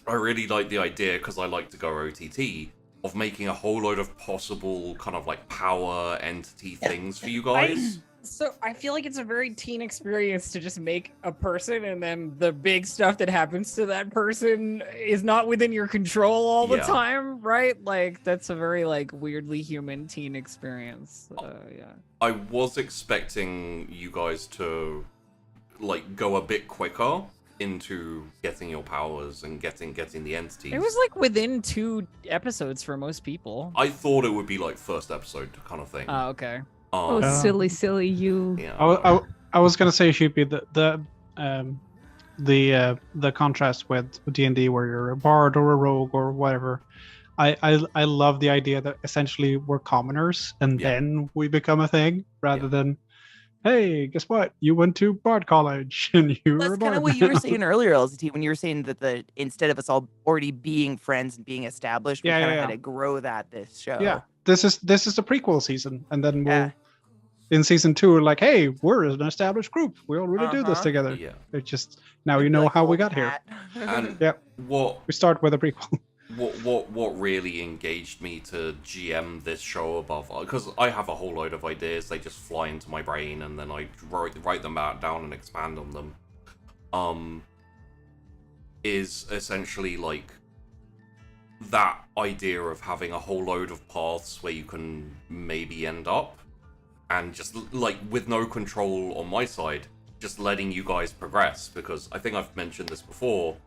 I really like the idea because I like to go OTT of making a whole load of possible kind of like power entity things for you guys. So I feel like it's a very teen experience to just make a person, and then the big stuff that happens to that person is not within your control all the time, right? Like that's a very like weirdly human teen experience. Yeah. I was expecting you guys to like go a bit quicker into getting your powers and getting the entities. It was like within 2 episodes for most people. I thought it would be like first episode kind of thing. Oh, okay. Oh, silly you. Yeah. I was gonna say it should be the contrast with D&D where you're a bard or a rogue or whatever. I love the idea that essentially we're commoners and then we become a thing rather than, hey, guess what? You went to bard college and you were a bard. That's kind of what you were saying earlier, LZT, when you were saying that instead of us all already being friends and being established, we kind of had to grow this show. Yeah, this is the prequel season, and then we'll in season 2 we're like, hey, we're an established group. We already do this together. Yeah. It's just now you know how we got here. And we start with a prequel. What really engaged me to GM this show above, because I have a whole load of ideas, they just fly into my brain and then I write them down and expand on them. Is essentially like that idea of having a whole load of paths where you can maybe end up, and just like with no control on my side, just letting you guys progress, because I think I've mentioned this before.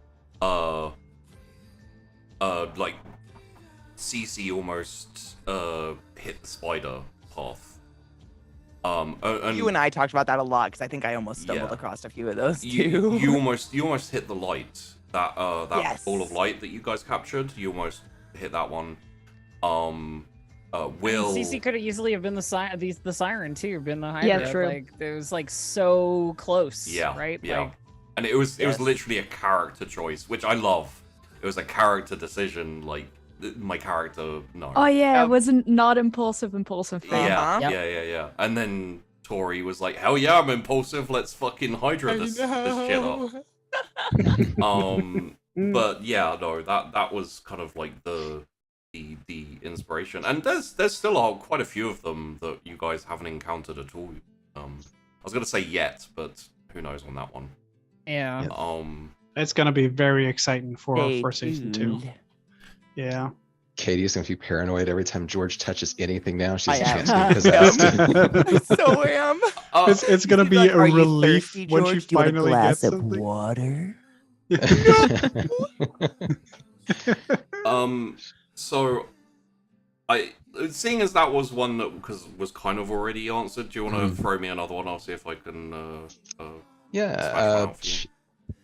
Like CC almost hit the spider path. And you and I talked about that a lot because I think I almost stumbled across a few of those too. You almost hit the light, that ball of light that you guys captured. You almost hit that one. Will CC could have easily have been the siren too, been the hybrid. Yeah, true. Like it was like so close. Yeah, right. Yeah, like, and it was literally a character choice, which I love. It was a character decision, like my character. No. Oh yeah, it wasn't not impulsive thing. Yeah. And then Tori was like, "Hell yeah, I'm impulsive. Let's fucking Hydra this shit up." But yeah, no, that was kind of like the inspiration, and there's still quite a few of them that you guys haven't encountered at all. I was gonna say yet, but who knows on that one. Yeah. It's gonna be very exciting for season 2. Yeah. Katie's gonna be paranoid every time George touches anything now. She has a chance to be possessed. I so am. It's gonna be a relief when she finally gets something. Water. So seeing as that was one that was kind of already answered, do you want to throw me another one? I'll see if I can.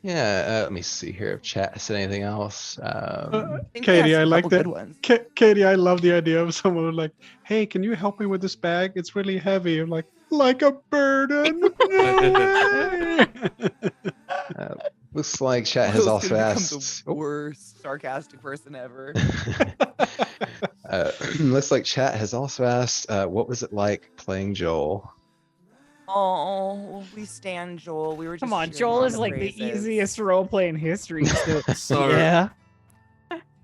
Let me see here if chat said anything else. Katie, I like that. Katie, I love the idea of someone like, "Hey, can you help me with this bag? It's really heavy." I'm like a burden. Looks like chat has also asked. The worst sarcastic person ever. Looks like chat has also asked, what was it like playing Joel? Oh, we stand Joel. We were just come on. Joel is like the easiest roleplay in history. So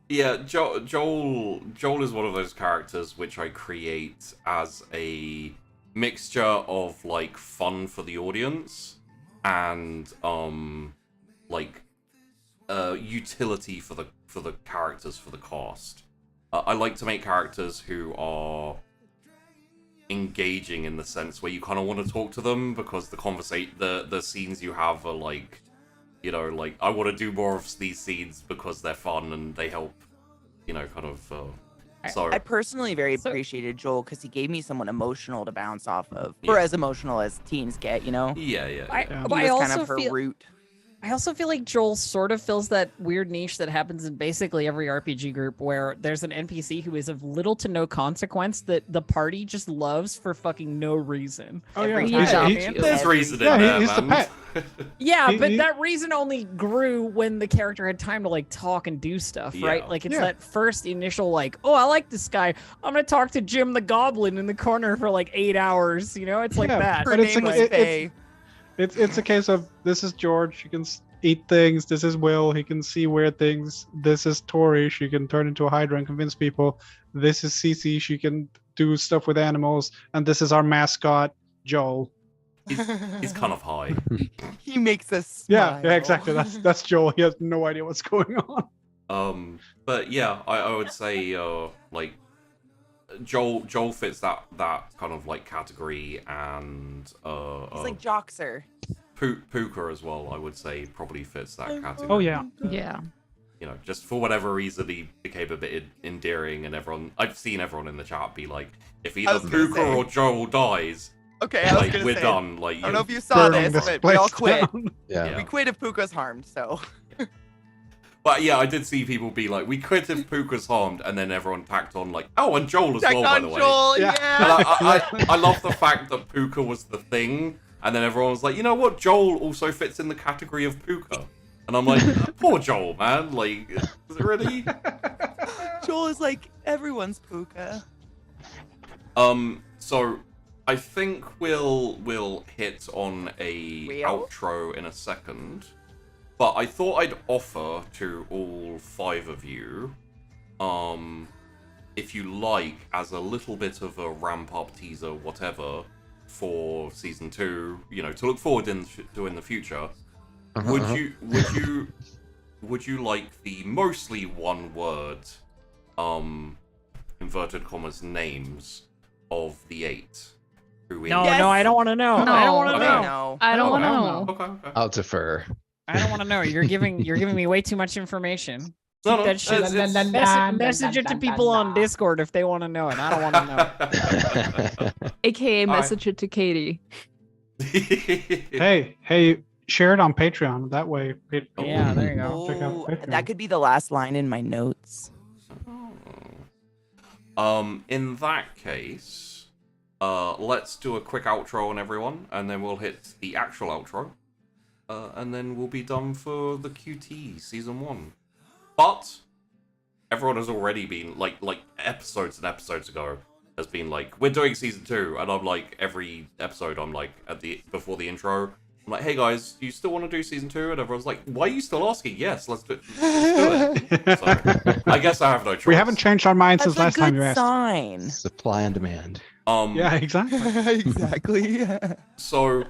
yeah, Joel is one of those characters which I create as a mixture of like fun for the audience and utility for the characters, for the cast. I like to make characters who are engaging in the sense where you kind of want to talk to them, because the scenes you have are like, you know, like I want to do more of these scenes because they're fun and they help, you know, kind of So I personally very So- appreciated Joel because he gave me someone emotional to bounce off of, or as emotional as teens get, you know. yeah. Yeah. But He I was kind also of her feel root. I also feel like Joel sort of fills that weird niche that happens in basically every RPG group where there's an NPC who is of little to no consequence that the party just loves for fucking no reason. Oh yeah, Every he's- time. he's- There's reason in Yeah, there, he's the man. pet. Yeah, He- but he- that reason only grew when the character had time to like talk and do stuff, right? Yeah. Like it's Yeah. that first initial like, oh, I like this guy. I'm gonna talk to Jim the Goblin in the corner for like 8 hours. You know, it's like Yeah, that. Her But it's name a- was it- Faye. It's a case of this is George. He can eat things. This is Will. He can see weird things. This is Tori. She can turn into a Hydra and convince people. This is Cece. She can do stuff with animals. And this is our mascot, Joel. He's kind of high. He makes us Yeah, smile. exactly. That's Joel. He has no idea what's going on. But yeah, I would say like Joel fits that kind of like category, and He's like Joxer. Puka as well. I would say probably fits that category. Oh yeah. Yeah. You know, just for whatever reason, he became a bit endearing, and I've seen everyone in the chat be like, if either was gonna Puka say. or Joel dies, Okay, I was like gonna we're say. done. Like I don't know if you- you saw Burning this, this but we all place quit. down. Yeah. Yeah. We quit if Puka's harmed, so. But yeah, I did see people be like, we quit if Puka's harmed, and then everyone tacked on like, oh, and Joel as Check well, by on the way. Joel, Yeah. yeah. And I love the fact that Puka was the thing, and then everyone was like, you know what, Joel also fits in the category of Puka. And I'm like, poor Joel, man. Like, is it really? Joel is like everyone's Puka. So I think we'll hit on a Will? outro in a second. But I thought I'd offer to all 5 of you, if you like, as a little bit of a ramp up teaser, whatever, for season 2, you know, to look forward to in the future. Would you like the mostly one word, inverted commas, names of the 8? Who we No, Yes. no, I don't want to know. I don't want to Okay. know. No. I don't Oh, want to I don't know. Okay. I'll defer. I don't want to know. You're giving me way too much information. No, That shit. Message it to people on Discord if they want to know it. I don't want to know. AKA Alright. message it to Katie. Hey, share it on Patreon. That way, Yeah, there you go. Check out Oh, Patreon. that could be the last line in my notes. In that case, let's do a quick outro on everyone, and then we'll hit the actual outro, and then we'll be done for the QT season 1. But everyone has already been like episodes and episodes ago has been like, we're doing season 2, and I'm like, every episode I'm like before the intro, I'm like, hey guys, do you still want to do season 2? And everyone's like, why are you still asking? Yes, let's do it. So, I guess I have no choice. We haven't changed our minds That's since a last time good you asked. sign. Supply and demand. Yeah, exactly. Exactly. So,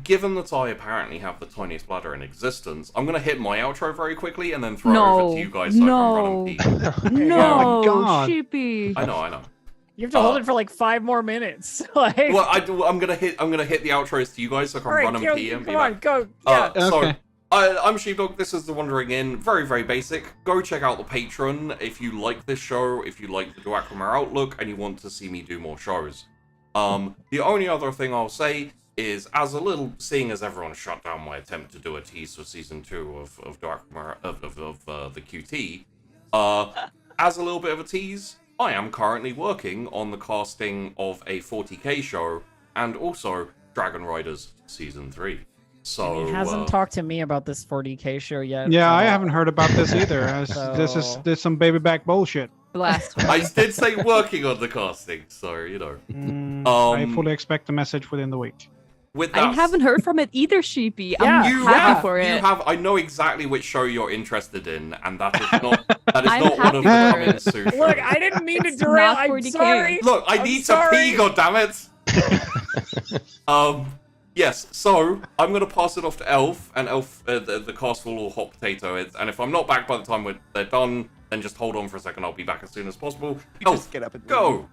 given that I apparently have the tiniest bladder in existence, I'm gonna hit my outro very quickly and then throw it over to you guys so I can run and pee. No, God. sheepy. I know. You have to hold it for like 5 more minutes. Like, Well, I'm gonna hit the outros to you guys so I can all right, run and go, pee and be come on, back. go. Yeah. So, I'm Sheepdog, this is The Wandering Inn. Very, very basic. Go check out the Patreon if you like this show, if you like the Duaquamare Outlook, and you want to see me do more shows. The only other thing I'll say is, seeing as everyone shut down my attempt to do a tease for season 2 of Duaquamare, of the QT, as a little bit of a tease, I am currently working on the casting of a 40k show, and also Dragon Riders Season 3. So, He hasn't talked to me about this 40k show yet. Yeah, so- I haven't heard about this either. This So- is some baby back bullshit. Blast. I did say working on the casting, so, you know. I fully expect a message within the week. With that, I haven't heard from it either, sheepy. Yeah, I'm You happy have, for you it. have. I know exactly which show you're interested in, and that is not I'm one of the happy coming for soon. Look, I didn't mean to It's derail. not I'm 40K. sorry. Look, I I'm need sorry. to pee, goddammit! Yes, so I'm gonna pass it off to Elf, and Elf, the cast will all hot potato it, and if I'm not back by the time they're done, then just hold on for a second, I'll be back as soon as possible. You Elf, just get up and go!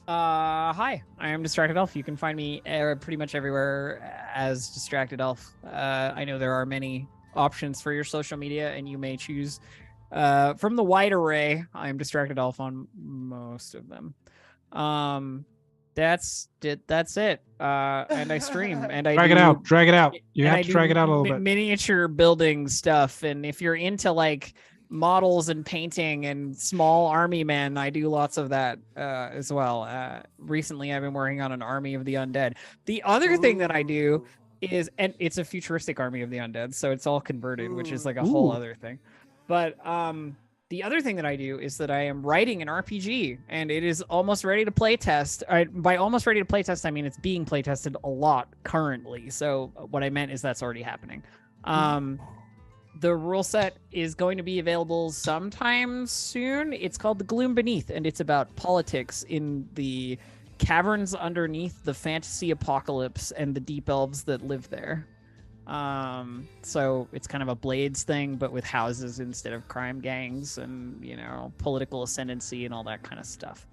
Hi, I am Distracted Elf. You can find me pretty much everywhere as Distracted Elf. I know there are many options for your social media, and you may choose From the wide array, I'm distracted elf on most of them. That's it. And I stream and I Drag it out. Drag it out. You have to drag it out a little bit. Miniature building stuff, and if you're into like models and painting and small army men, I do lots of that as well. Recently, I've been working on an army of the undead. The other thing that I do is, and it's a futuristic army of the undead, so it's all converted, which is like a whole other thing. But the other thing that I do is that I am writing an RPG, and it is almost ready to play test. By almost ready to play test, I mean it's being play tested a lot currently. So what I meant is that's already happening. The rule set is going to be available sometime soon. It's called The Gloom Beneath, and it's about politics in the caverns underneath the fantasy apocalypse and the deep elves that live there. So it's kind of a Blades thing, but with houses instead of crime gangs and, you know, political ascendancy and all that kind of stuff.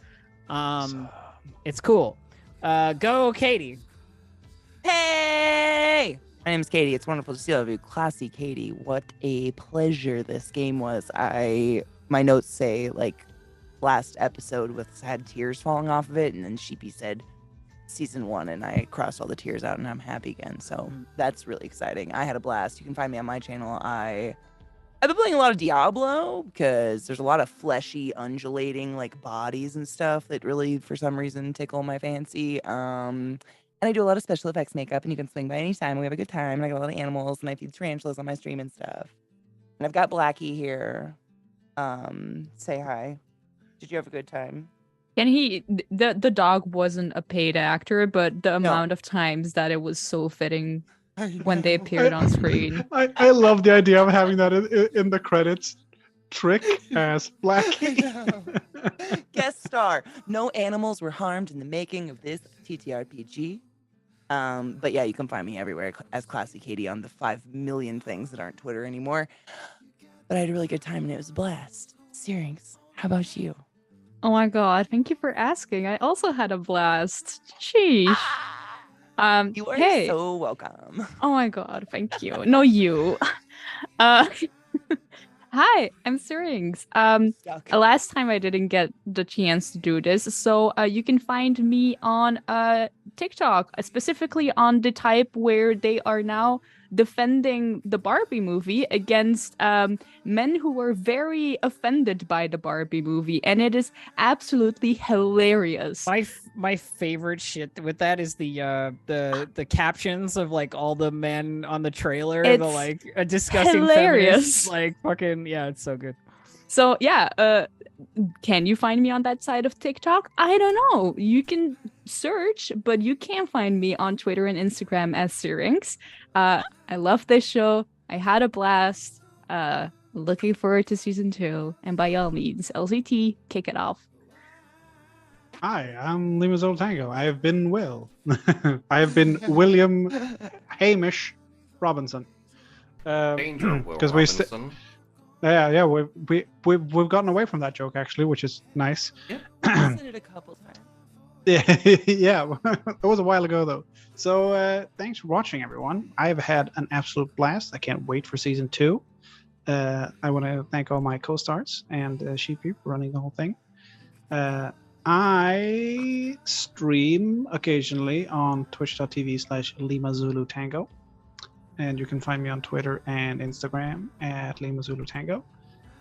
It's cool. Go, Katie. Hey! My name's Katie. It's wonderful to see all of you. Classy Katie. What a pleasure this game was. My notes say, like, last episode had tears falling off of it, and then Sheepy said season 1, and I crossed all the tears out and I'm happy again. So that's really exciting. I had a blast. You can find me on my channel. I've been playing a lot of Diablo because there's a lot of fleshy, undulating like bodies and stuff that really, for some reason, tickle my fancy. And I do a lot of special effects makeup, and you can swing by anytime. We have a good time. And I got a lot of animals, and I feed tarantulas on my stream and stuff. And I've got Blackie here. Say hi. Did you have a good time? And the dog wasn't a paid actor, but the amount of times that it was so fitting when they appeared on screen. I love the idea of having that in the credits. Trick as Blackie. Guest star. No animals were harmed in the making of this TTRPG. But yeah, you can find me everywhere as Classy Katie on the 5 million things that aren't Twitter anymore. But I had a really good time and it was a blast. Syrinx, how about you? Oh my god, thank you for asking. I also had a blast. Sheesh. You are hey. so welcome. Oh my god, thank you. No, you. Hi, I'm Syrinx. Last time I didn't get the chance to do this, so you can find me on TikTok, specifically on the type where they are now defending the Barbie movie against men who were very offended by the Barbie movie, and it is absolutely hilarious. My favorite shit with that is the captions of like all the men on the trailer, It's the like a disgusting hilarious. feminists, like fucking yeah, it's so good. So yeah, can you find me on that side of TikTok? I don't know. You can search, but you can find me on Twitter and Instagram as Syrinx. I love this show. I had a blast. Looking forward to season 2. And by all means, LCT, kick it off. Hi, I'm Lima Zol Tango. I have been Will. I have been William Hamish Robinson. Danger, Will Because Robinson. yeah, we've gotten away from that joke actually, which is nice. Yeah. I said it a couple times. Yeah, that was a while ago though. So thanks for watching, everyone. I've had an absolute blast. I can't wait for season 2. I want to thank all my co-stars and Sheepy for running the whole thing. I stream occasionally on twitch.tv/LimaZuluTango. And you can find me on Twitter and Instagram at LimaZuluTango.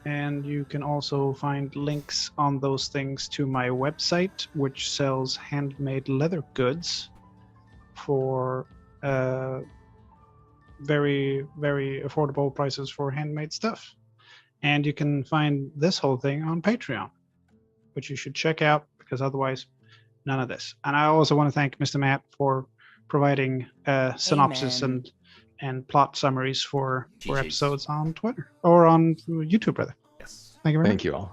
And you can also find links on those things to my website, which sells handmade leather goods for very, very affordable prices for handmade stuff. And you can find this whole thing on Patreon, which you should check out because otherwise, none of this. And I also want to thank Mr. Matt for providing synopsis and plot summaries for episodes on Twitter or on YouTube, rather. Yes. Thank you very Thank you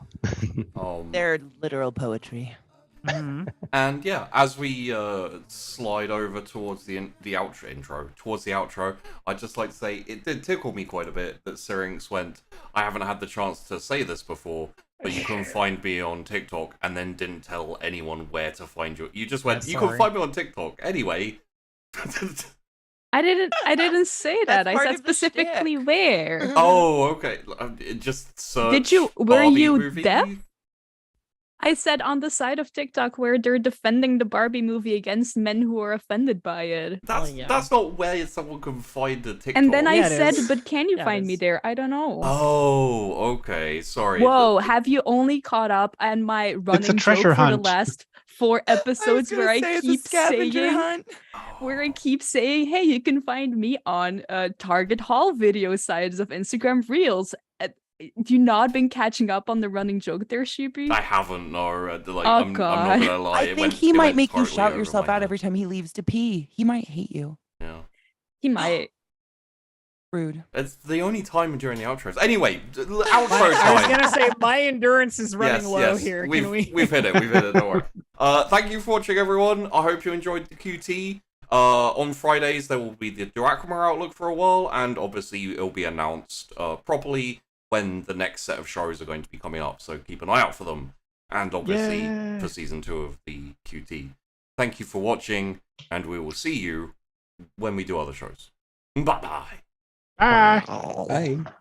all. They're literal poetry. And yeah, as we slide over towards the outro, I'd just like to say it did tickle me quite a bit that Syrinx went, I haven't had the chance to say this before, but you can find me on TikTok, and then didn't tell anyone where to find you. You just went, you can find me on TikTok. Anyway, I didn't say That's that. I part said of the specifically shtick. where. Oh, okay. Just search. Did you? Were Barbie you movie? deaf? I said on the side of TikTok where they're defending the Barbie movie against men who are offended by it. That's not where someone can find the TikTok. And then I Yeah, it said, is. but can you Yeah, it find me is. there? I don't know. Oh, okay. Sorry. Whoa, have you only caught up on my running treasure joke for the hunt. last 4 episodes where I it's a keep scavenger saying hunt. where I keep saying, hey, you can find me on Target haul video sides of Instagram Reels. Do you not been catching up on the running joke there, Sheepy? I haven't, no. Like, Oh, I'm not God. gonna lie. I it think went- he it might went make you totally shout over yourself my out head. every time he leaves to pee. He might hate you. Yeah. He might. Rude. It's the only time during the outros. Anyway, outro I was time. gonna say my endurance is running low here. We've, Can we? we've hit it. We've hit it. Don't worry. Thank you for watching, everyone. I hope you enjoyed the QT. On Fridays there will be the Drachma outlook for a while, and obviously it'll be announced properly when the next set of shows are going to be coming up. So keep an eye out for them, and obviously Yay. for season 2 of the QT. Thank you for watching, and we will see you when we do other shows. Bye bye. Bye. Bye.